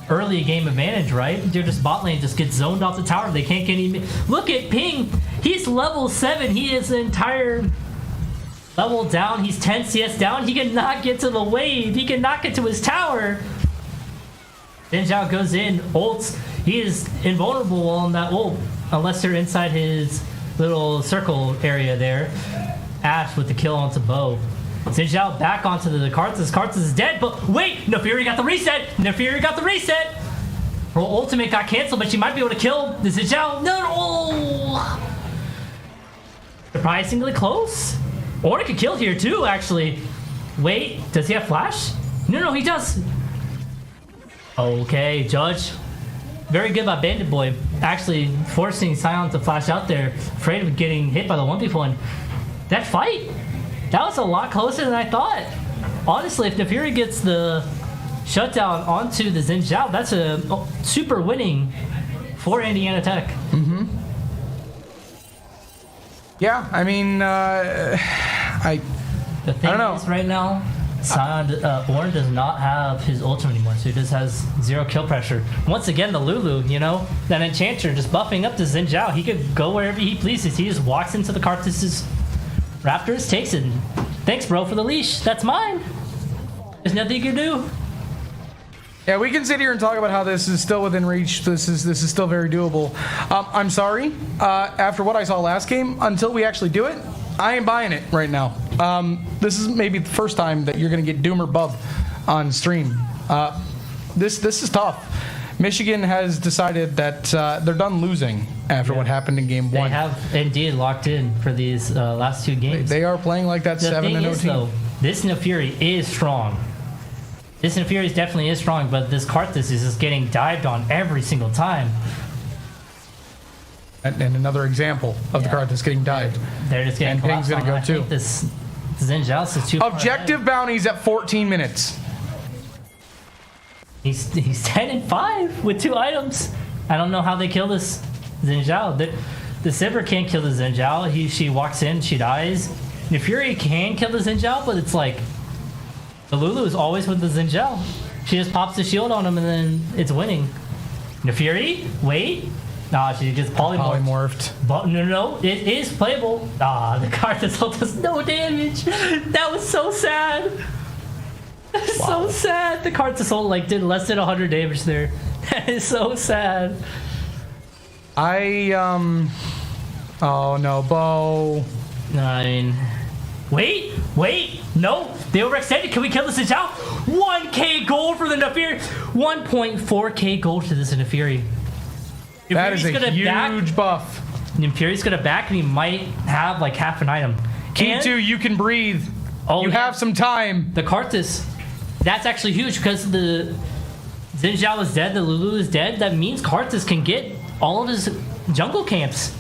early game advantage, right? They're just bot lane just gets zoned off the tower. They can't get any. Look at Ping. He's level 7. He is the entire level down. He's 10 CS down. He cannot get to the wave. He cannot get to his tower. Xin Zhao goes in, ults. He is invulnerable on that ult, unless you're inside his little circle area there. Ash with the kill onto Bo. Xin Zhao back onto the Karthus. Karthus is dead, but wait! Nefiri got the reset! Nefiri got the reset! Her ultimate got canceled, but she might be able to kill the Xin Zhao. No! Surprisingly close. Ornn could kill here too, actually. Wait, does he have flash? No, he does. Okay, Judge. Very good by Bandit Boy. Actually forcing Sion to flash out there, afraid of getting hit by the 1v1. That fight, that was a lot closer than I thought. Honestly, if Nefiri gets the shutdown onto the Xin Zhao, that's a super winning for Indiana Tech. Mm-hmm. Yeah, I mean, The thing I don't know. is, right now, Sion, Ornn does not have his ult anymore, so he just has 0 kill pressure. Once again, the Lulu, you know, that Enchanter just buffing up to Xin Zhao. He could go wherever he pleases. He just walks into the Karthus' Raptors, takes it. Thanks, bro, for the leash. That's mine. There's nothing you can do. yeah, we can sit here and talk about how this is still within reach. This is still very doable. I'm sorry. After what I saw last game, until we actually do it, I ain't buying it right now. This is maybe the first time that you're going to get Doom or Bub on stream. This is tough. Michigan has decided that they're done losing after what happened in game 1. They have indeed locked in for these last 2 games. They are playing like that The 7-0 thing is, team. though, this Nefiri is strong. This Nefiri definitely is strong, but this Karthus is just getting dived on every single time. And another example of the card that's getting dived. They're just getting And Ping's collapsed gonna on. go I too. think this Xin Zhao is too far Objective ahead. bounties at 14 minutes. He's 10-5 with 2 items. I don't know how they kill this Xin Zhao. The Sivir can't kill the Xin Zhao. She walks in, she dies. Nefiri can kill the Xin Zhao, but it's like the Lulu is always with the Xin Zhao. She just pops the shield on him and then it's winning. Nefiri, wait. Nah, she gets polymorphed. But no, it is playable. Ah, the card does no damage. That was so sad. So sad. The card like did less than 100 damage there. That is so sad. Oh no, Bo. No, I mean, wait, no, they overextended. Can we kill this Zhao? 1k gold for the Nefiri. 1.4k gold to this Nefiri. That is a huge buff. Nefiri's gonna back and he might have like half an item. K2, you can breathe. Oh, you yeah. have some time. The Karthus, that's actually huge because the Xin Zhao is dead, the Lulu is dead. That means Karthus can get all of his jungle camps.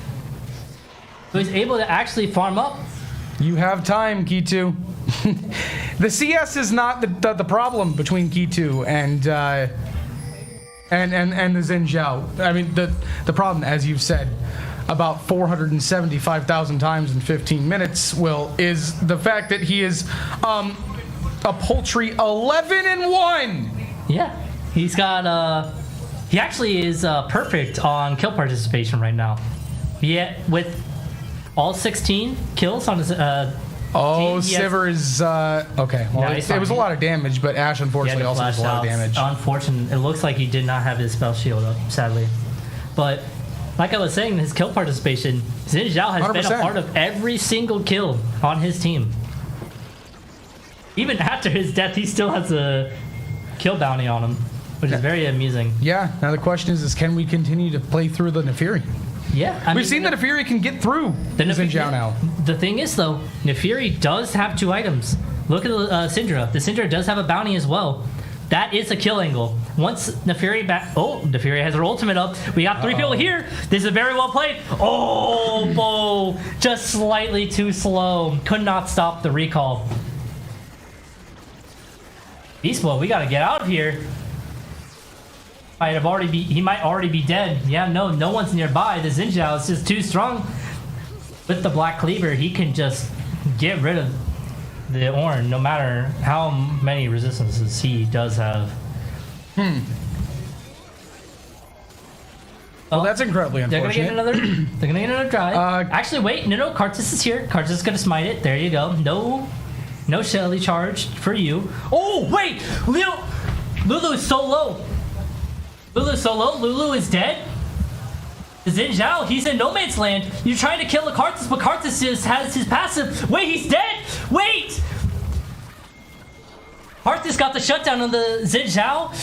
So he's able to actually farm up. You have time, K2. The CS is not the problem between K2 and the Xin Zhao. I mean, the problem, as you've said, about 475,000 times in 15 minutes, Will, is the fact that he is a paltry 11-1. Yeah, he's got he actually is perfect on kill participation right now. Yeah, with all 16 kills on his team, Sivir is okay. Well, No, it was a lot of damage, but Ash unfortunately also does a lot of damage. Unfortunate. It looks like he did not have his spell shield up, sadly. But like I was saying, his kill participation, Xin Zhao has been a 100%. part of every single kill on his team. Even after his death, he still has a kill bounty on him, which is very amusing. Yeah. Now the question is can we continue to play through the Nefiri? Yeah, We've seen that Nefiri can get through the Xin Zhao now. The thing is, though, Nefiri does have 2 items. Look at the Syndra. The Syndra does have a bounty as well. That is a kill angle. Once Nefiri Nefiri has her ultimate up. We got 3 people here. This is very well played. Oh, Bo, just slightly too slow. Could not stop the recall. Beast Mode, we gotta get out of here. He might already be dead. Yeah, no one's nearby. The Xin Zhao is just too strong. With the Black Cleaver, he can just get rid of the Ornn, no matter how many resistances he does have. Well, that's incredibly They're unfortunate. gonna get another. They're gonna get another drive. Actually, wait, no. Karthus is here. Karthus is gonna smite it. There you go. No Shelly charge for you. Oh wait, Lulu is so low. Lulu solo. Lulu is dead. Xin Zhao, he's in no man's land. You're trying to kill a Karthus, but Karthus just has his passive. Wait, he's dead! Wait! Karthus got the shutdown on the Xin Zhao.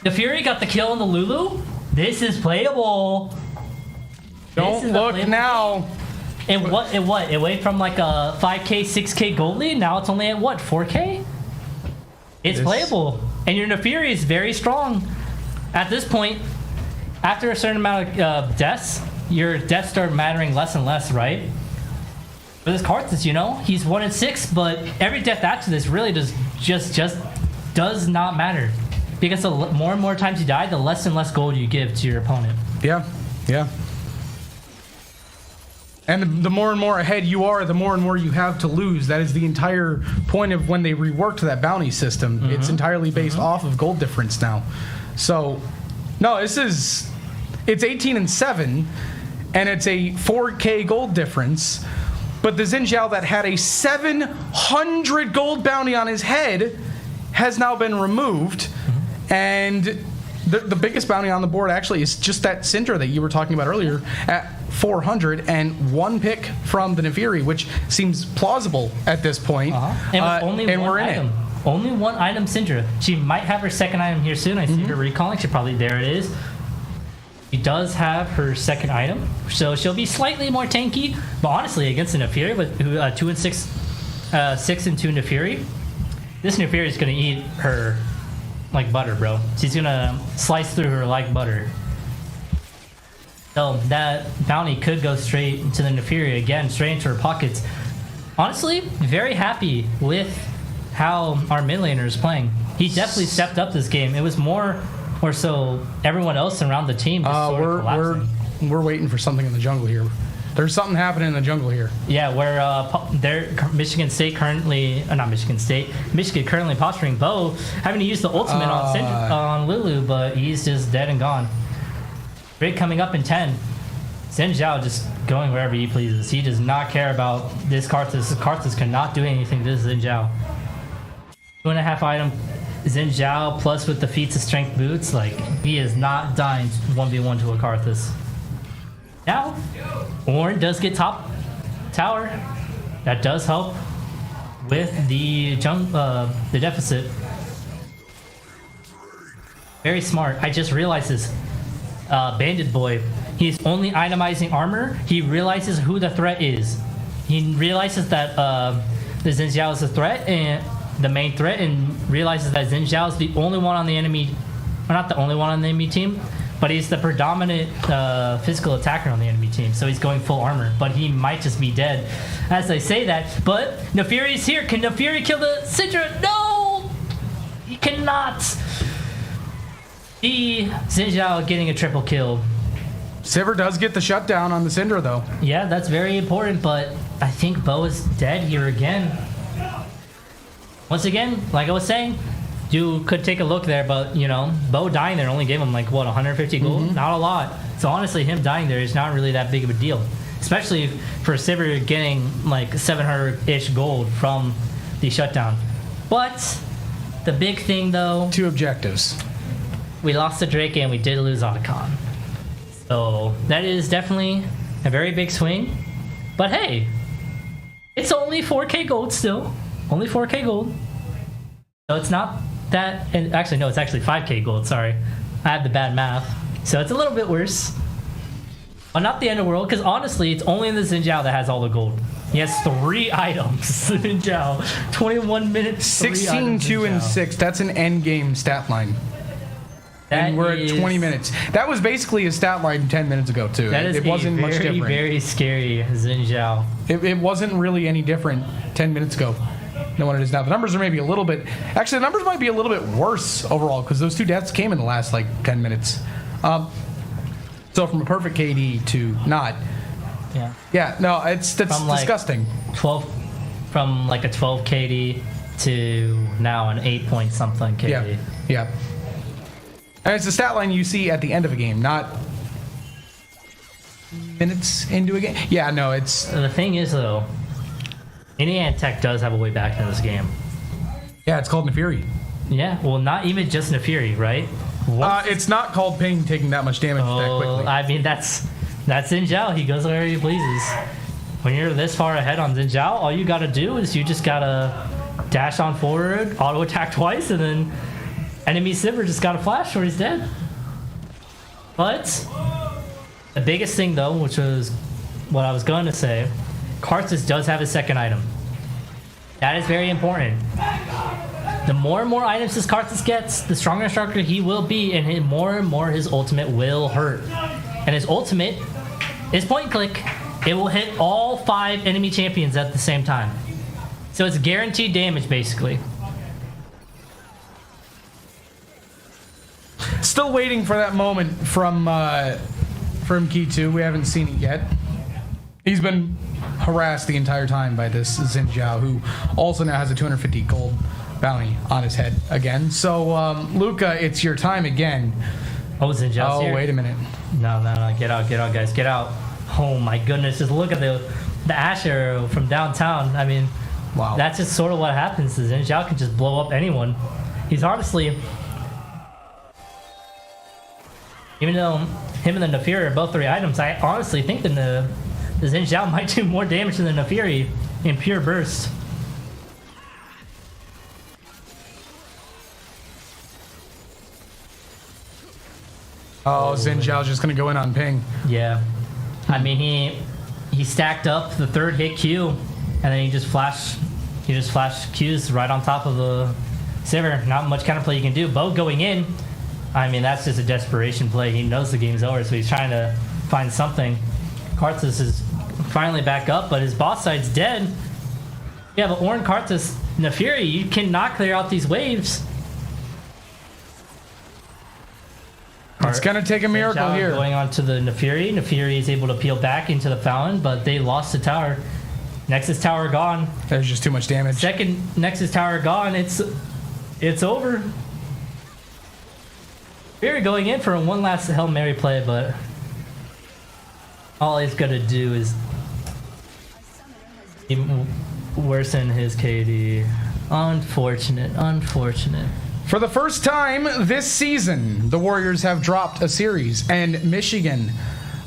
The Fury got the kill on the Lulu. This is playable. Don't look now. And what? It went from like a 5K, 6K gold lead. Now it's only at what? 4K? It's playable. And your Neferi is very strong. At this point, after a certain amount of deaths, your deaths start mattering less and less, right? But this Karthus, he's 1 in 6, but every death after this really just does not matter. Because the more and more times you die, the less and less gold you give to your opponent. Yeah. And the more and more ahead you are, the more and more you have to lose. That is the entire point of when they reworked that bounty system. Mm-hmm. It's entirely based off of gold difference now. So, no, it's 18 and 7, and it's a 4K gold difference. But the Xin Zhao that had a 700 gold bounty on his head has now been removed. And the biggest bounty on the board actually is just that Syndra that you were talking about earlier at 400, and 1 pick from the Neferi, which seems plausible at this point. And with only one item. Only one item Syndra. She might have her second item here soon. I see her recalling. There it is. She does have her second item, so she'll be slightly more tanky. But honestly, against a Neferi with 2 and 6, 6 and 2 Neferi, this Neferi is gonna eat her like butter, bro. She's gonna slice through her like butter. So that bounty could go straight to the Neferi again, straight into her pockets. Honestly, very happy with how our mid laner is playing. He definitely stepped up this game. It was more or so everyone else around the team just sort of collapsing. We're waiting for something in the jungle here. There's something happening in the jungle here. Yeah, where Michigan currently posturing Bo, having to use the ultimate on Lulu, but he's just dead and gone. Drake coming up in 10. Xin Zhao just going wherever he pleases. He does not care about this Karthus. This Karthus cannot do anything to this Xin Zhao. 2.5 item Xin Zhao plus with the feats of strength boots, like he is not dying 1v1 to a Karthus. Now, Ornn does get top tower. That does help with the deficit. Very smart. I just realized this. Bandit Boy, he's only itemizing armor. He realizes who the threat is. He realizes that the Xin Zhao is a threat and the main threat, and realizes that Xin Zhao is the only one on the enemy, or not the only one on the enemy team, but he's the predominant physical attacker on the enemy team, so he's going full armor, but he might just be dead as I say that. But Neferi's here. Can Neferi kill the Syndra? No! He cannot! The Xin Zhao getting a triple kill. Sivir does get the shutdown on the Syndra, though. Yeah, that's very important, but I think Bo is dead here again. Once again, like I was saying, you could take a look there, but Bo dying there only gave him like what, 150 gold? Not a lot. So honestly, him dying there is not really that big of a deal, especially for Sivir getting like 700-ish gold from the shutdown. But the big thing, though, 2 objectives. We lost to Drake and we did lose Otacon. So that is definitely a very big swing. But hey, it's only 4K gold still. Only 4K gold. So it's not that, and actually no, it's actually 5K gold, sorry. I had the bad math. So it's a little bit worse. But not the end of the world, because honestly, it's only in the Xin Zhao that has all the gold. He has 3 items. Xin Zhao, 21 minutes. 16, 2, and 6. That's an end game stat line. And we're at 20 minutes. That was basically his stat line 10 minutes ago, too. It wasn't much different. Very scary Xin Zhao. It wasn't really any different 10 minutes ago than what it is now. The numbers are maybe a little bit... Actually, the numbers might be a little bit worse overall, because those 2 deaths came in the last, 10 minutes. So from a perfect KD to not... Yeah. Yeah, no, that's disgusting. 12... From, a 12 KD to now an 8-point-something KD. Yeah. And it's the stat line you see at the end of a game, not minutes into a game. Yeah, no, it's... The thing is, though, NECC does have a way back in this game. Yeah, it's called Neferi. Yeah, well, not even just Neferi, right? It's not called ping taking that much damage that quickly. I mean, that's Xin Zhao. He goes where he pleases. When you're this far ahead on Xin Zhao, all you gotta do is you just gotta dash on forward, auto attack twice, and then enemy Sivir just gotta flash or he's dead. But the biggest thing though, which was what I was going to say, Karthus does have his second item. That is very important. The more and more items this Karthus gets, the stronger and stronger he will be, and more and more his ultimate will hurt. And his ultimate is point and click. It will hit all 5 enemy champions at the same time. So it's guaranteed damage, basically. Still waiting for that moment from Key 2. We haven't seen it yet. He's been harassed the entire time by this Xin Zhao, who also now has a 250 gold bounty on his head again. So, Luca, it's your time again. Oh, Xin Zhao's here. Oh, wait a minute. No. Get out, guys. Get out. Oh, my goodness. Just look at the Ash arrow from downtown. I mean, wow. That's just sort of what happens. Xin Zhao can just blow up anyone. He's honestly... Even though him and the Nefiri are both 3 items, I honestly think the Xin Zhao might do more damage than the Nefiri in pure burst. Oh, Xin Zhao's just going to go in on ping. Yeah. I mean, he stacked up the 3rd hit Q, and then he just flashed Qs right on top of the Sivir. Not much counterplay you can do. Bo going in, I mean, that's just a desperation play. He knows the game's over, so he's trying to find something. Karthus is finally back up, but his boss side's dead. Yeah, but Ornn, Karthus, Nefiri, you cannot clear out these waves. It's going to take a miracle here. Going on to the Nefiri. Nefiri is able to peel back into the fountain, but they lost the tower. Nexus tower gone. There's just too much damage. Second Nexus tower gone. It's over. Nefiri going in for one last Hail Mary play, but all he's going to do is even worsen his KD. Unfortunate. For the first time this season, the Warriors have dropped a series, and Michigan,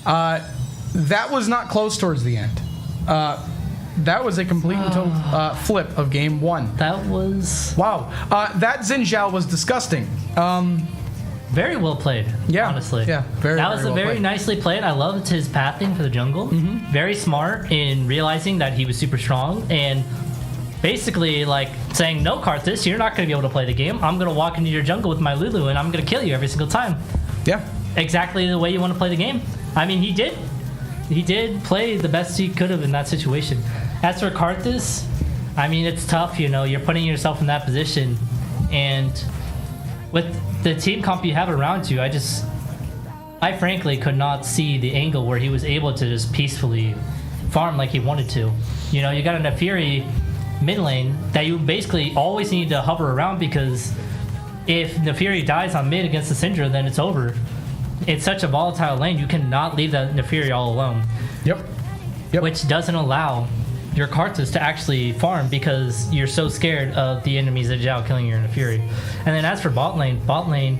that was not close towards the end. That was a complete and total flip of game 1. That was... Wow. That Xin Zhao was disgusting. Very well played, yeah, honestly. Yeah, that was well very played. nicely played. I loved his pathing for the jungle. Mm-hmm. Very smart in realizing that he was super strong and basically like saying, no, Karthus, you're not going to be able to play the game. I'm going to walk into your jungle with my Lulu and I'm going to kill you every single time. Yeah. Exactly the way you want to play the game. I mean, he did play the best he could have in that situation. As for Karthus, I mean, it's tough, you know, you're putting yourself in that position, and with the team comp you have around you, I frankly could not see the angle where he was able to just peacefully farm like he wanted to. You know, you got a Nefiri mid lane that you basically always need to hover around, because if Nefiri dies on mid against the Syndra, then it's over. It's such a volatile lane, you cannot leave that Nefiri all alone. Yep. Which doesn't allow your Karthus to actually farm because you're so scared of the enemies of Zhao killing your Nefiri. And then as for bot lane,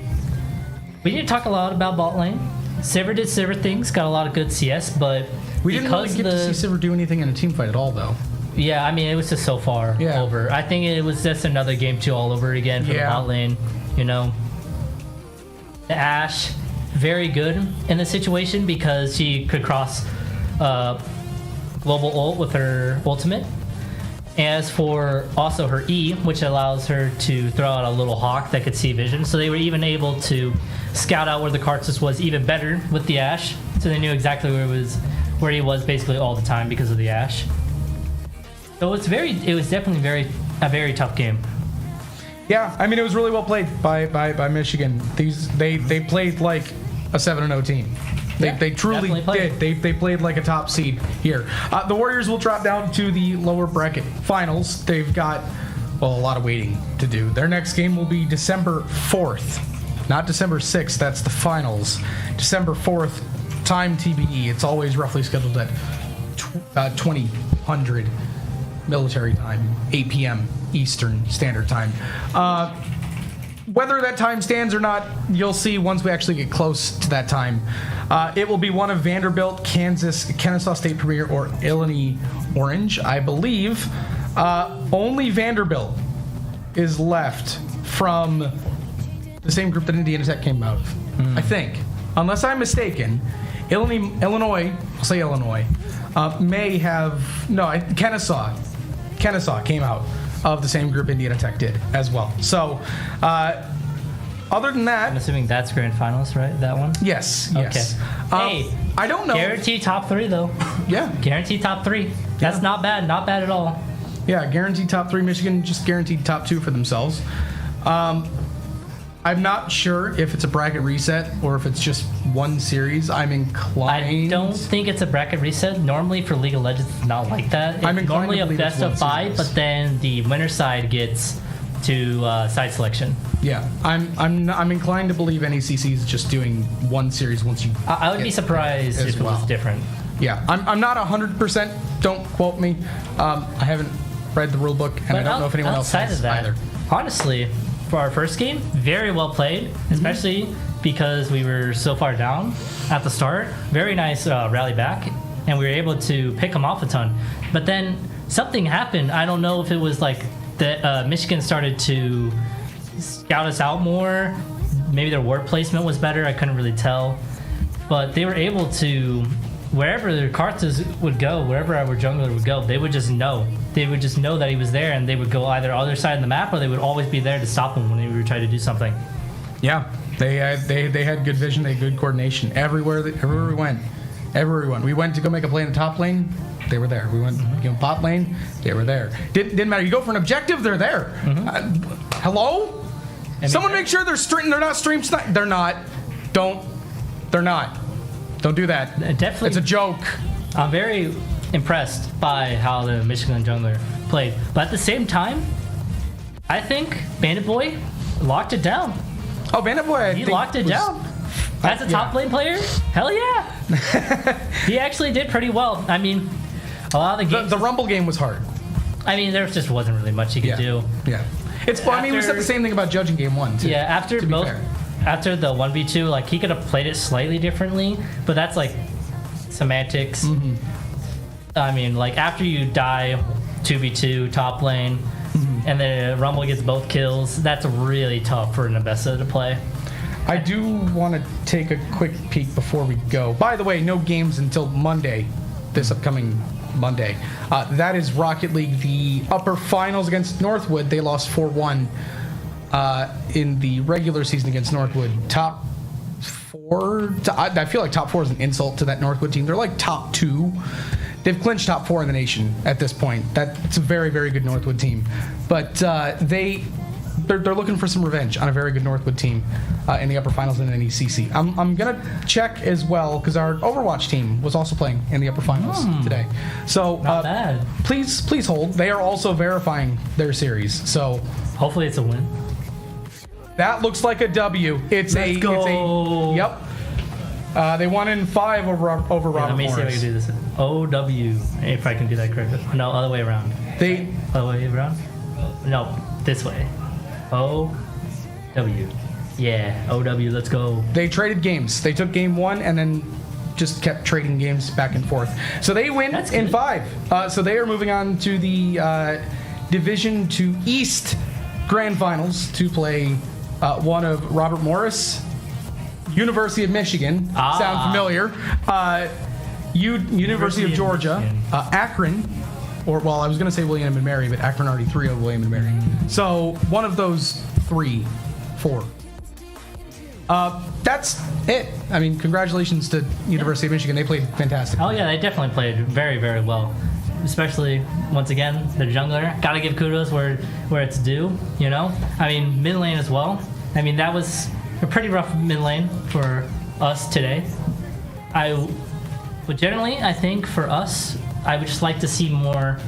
we didn't talk a lot about bot lane. Sivir did Sivir things, got a lot of good CS, but we didn't really get to see Sivir do anything in a team fight at all, though. Yeah, I mean, it was just so far over. I think it was just another game 2 all over again for the bot lane, you know. The Ashe, very good in this situation because she could cross global ult with her ultimate. As for also her E, which allows her to throw out a little hawk that could see vision. So they were even able to scout out where the Karthus was even better with the Ashe. So they knew exactly where he was basically all the time because of the Ashe. So it was definitely a very tough game. Yeah, I mean, it was really well played by Michigan. They played like a 7-0 team. They truly did. They played like a top seed here. The Warriors will drop down to the lower bracket finals. They've got, well, a lot of waiting to do. Their next game will be December 4th, not December 6th. That's the finals. December 4th, time TBE. It's always roughly scheduled at 2000 military time, 8 p.m. Eastern Standard Time. whether that time stands or not, you'll see once we actually get close to that time. It will be one of Vanderbilt, Kansas, Kennesaw State Premier, or Illinois Orange. I believe only Vanderbilt is left from the same group that Indiana Tech came out of. I think. Unless I'm mistaken, Illinois, I'll say Illinois, may have... No, Kennesaw came out of the same group Indiana Tech did as well. So, other than that... I'm assuming that's grand finals, right? That one? Yes. Hey, I don't know. Guaranteed top 3, though. Yeah. Guaranteed top 3. That's not bad. Not bad at all. Yeah, guaranteed top 3. Michigan just guaranteed top 2 for themselves. I'm not sure if it's a bracket reset or if it's just one series. I'm inclined... I don't think it's a bracket reset. Normally for League of Legends, it's not like that. I'm It's inclined normally to a believe it's best one of 5, series. but then the winner side gets to side selection. Yeah, I'm inclined to believe NECC is just doing one series once you... I would be surprised as if it was well. different. Yeah, I'm not 100%. Don't quote me. I haven't read the rule book, and I don't know if anyone else outside has of that, either. honestly, for our first game, very well played, especially because we were so far down at the start. Very nice rally back, and we were able to pick them off a ton. But then something happened. I don't know if it was like that Michigan started to scout us out more. Maybe their ward placement was better. I couldn't really tell. But they were able to, wherever their Karthus would go, wherever our jungler would go, they would just know. They would just know that he was there, and they would go either other side of the map, or they would always be there to stop him when he would try to do something. Yeah, they had good vision, they had good coordination everywhere we went. Everywhere we went. We went to go make a play in the top lane, they were there. We went bot lane, they were there. Didn't matter. You go for an objective, they're there. Hello? Someone make sure they're not stream snipe. They're not. They're not. Don't do that. Definitely. It's a joke. I'm very impressed by how the Michigan jungler played. But at the same time, I think Bandit Boy locked it down. Oh, Bandit Boy, He locked it down. As a top lane player, hell yeah. He actually did pretty well. I mean, a lot of the games... The Rumble game was hard. I mean, there just wasn't really much he could do. Yeah. It's fun. I mean, we said the same thing about judging game 1, too. Yeah, after to be fair. after the 1v2, like, he could have played it slightly differently, but that's, like, semantics. I mean, like, after you die 2v2 top lane, and then Rumble gets both kills, that's really tough for an Abessa to play. I do want to take a quick peek before we go. By the way, no games until Monday, this upcoming Monday. That is Rocket League, the upper finals against Northwood. They lost 4-1 in the regular season against Northwood. Top 4. I feel like top 4 is an insult to that Northwood team. They're like top 2. They've clinched top 4 in the nation at this point. It's a very, very good Northwood team. But they're looking for some revenge on a very good Northwood team in the upper finals in NECC. I'm gonna check as well because our Overwatch team was also playing in the upper finals today. So Not bad. please hold. They are also verifying their series. So Hopefully it's a win. that looks like a W. It's Let's go. Yep. They won in 5 over Robert Let me see if I Morris. can do this. OW, if I can do that correctly. No, other way around. Other way around? No, this way. OW. Yeah, OW, let's go. They traded games. They took game 1 and then just kept trading games back and forth. So they win That's in good. 5. So they are moving on to the Division 2 East Grand Finals to play one of Robert Morris, University of Michigan. Sound familiar? University of Georgia, Michigan. Akron, or well, I was going to say William and Mary, but Akron already 3-0 William and Mary. So one of those 3, 4. That's it. I mean, congratulations to University of Michigan. They played fantastic. Oh yeah, they definitely played very, very well. Especially, once again, the jungler. Gotta give kudos where it's due, you know? I mean, mid lane as well. I mean, that was a pretty rough mid lane for us today. But generally, I think for us, I would just like to see more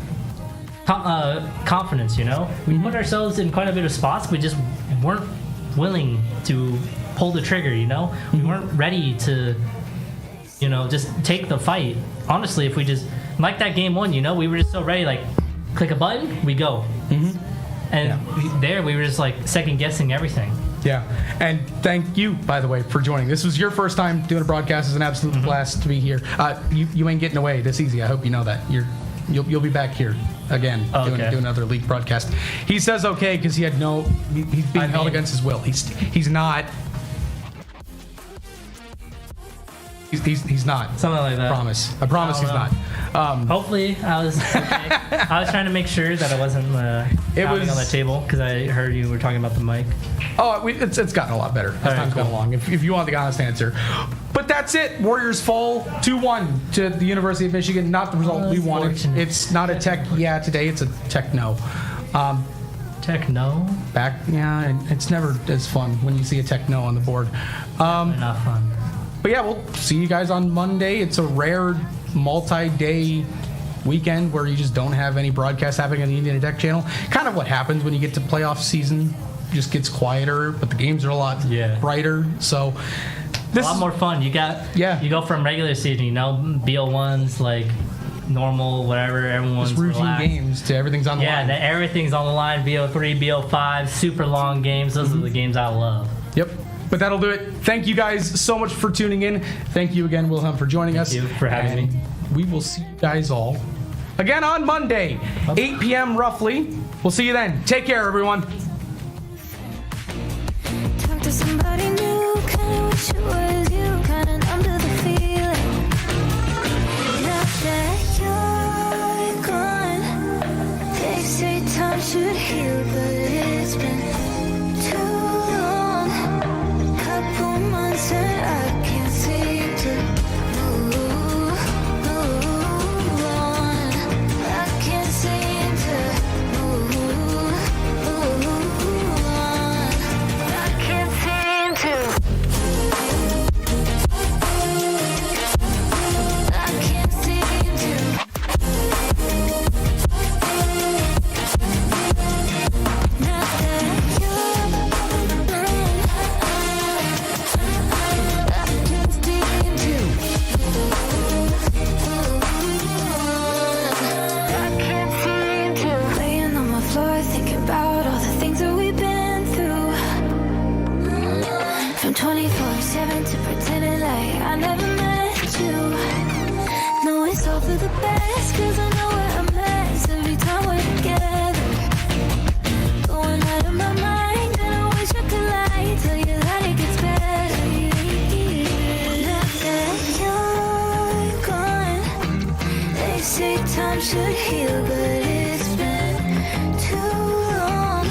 confidence, you know? We put ourselves in quite a bit of spots, we just weren't willing to pull the trigger, you know? We weren't ready to, you know, just take the fight. Honestly, if we just, like that game 1, you know, we were just so ready, like, click a button, we go. And there we were just like second guessing everything. Yeah, and thank you, by the way, for joining. This was your first time doing a broadcast. It's an absolute blast to be here. You ain't getting away this easy. I hope you know that. You'll be back here again doing another league broadcast. He says okay because he's being held against his will. He's not. He's not. Something like that. I promise he's not. Hopefully, I was okay. I was trying to make sure that I wasn't pounding on the table because I heard you were talking about the mic. Oh, it's gotten a lot lot better as time's gone along. If you want the honest answer. But that's it. Warriors fall 2-1 to the University of Michigan. Not the result we wanted. It's not a tech today. It's a tech no. Techno? And it's never as fun when you see a tech no on the board. Not fun. But yeah, we'll see you guys on Monday. It's a rare multi-day weekend where you just don't have any broadcasts happening on the Indiana Tech channel. Kind of what happens when you get to playoff season. Just gets quieter, but the games are a lot brighter. So a lot more fun. You go from regular season, BO1's like normal, whatever, everyone's just routine relaxed. games to everything's on the line. Yeah, everything's on the line. BO3, BO5, super long games. Those are the games I love. Yep. But that'll do it. Thank you guys so much for tuning in. Thank you again, Wilhelm, for joining us. Thank you for having me. We will see you guys all again on Monday, 8 p.m. roughly. We'll see you then. Take care, everyone. Talk to somebody new, kinda wish it was you, kinda numb to the feeling. Now that you're gone, they say time should heal, but it's been too long. Couple months and I can't seem to move on. I can't seem to move on. I can't seem to. I can't seem to. Now that you're gone, I can't seem to. I can't seem to. Laying on my floor, thinking about all the things that we've been through. From 24/7 to pretending like I never met you. No, it's all for the best, cause I know we're a mess every time we're together. Going out of my mind, and I wish I could lie, tell you that it gets better. Now that you're gone, they say time should heal, but it's been too long.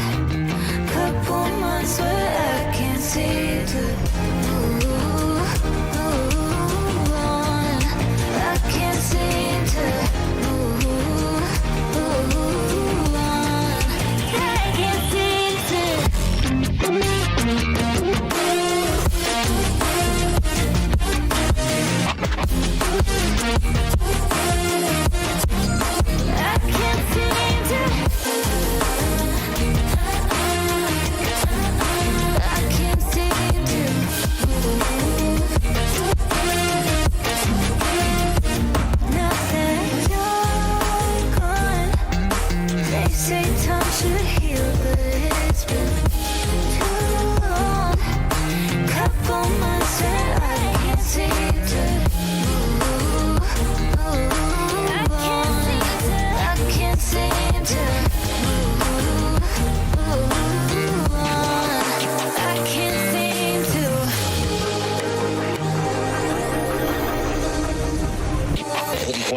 Couple months where I can't seem to move on. I can't seem to move on. I can't seem to. I can't seem to. I can't seem to. Now that you're gone, they say time should heal, but it's been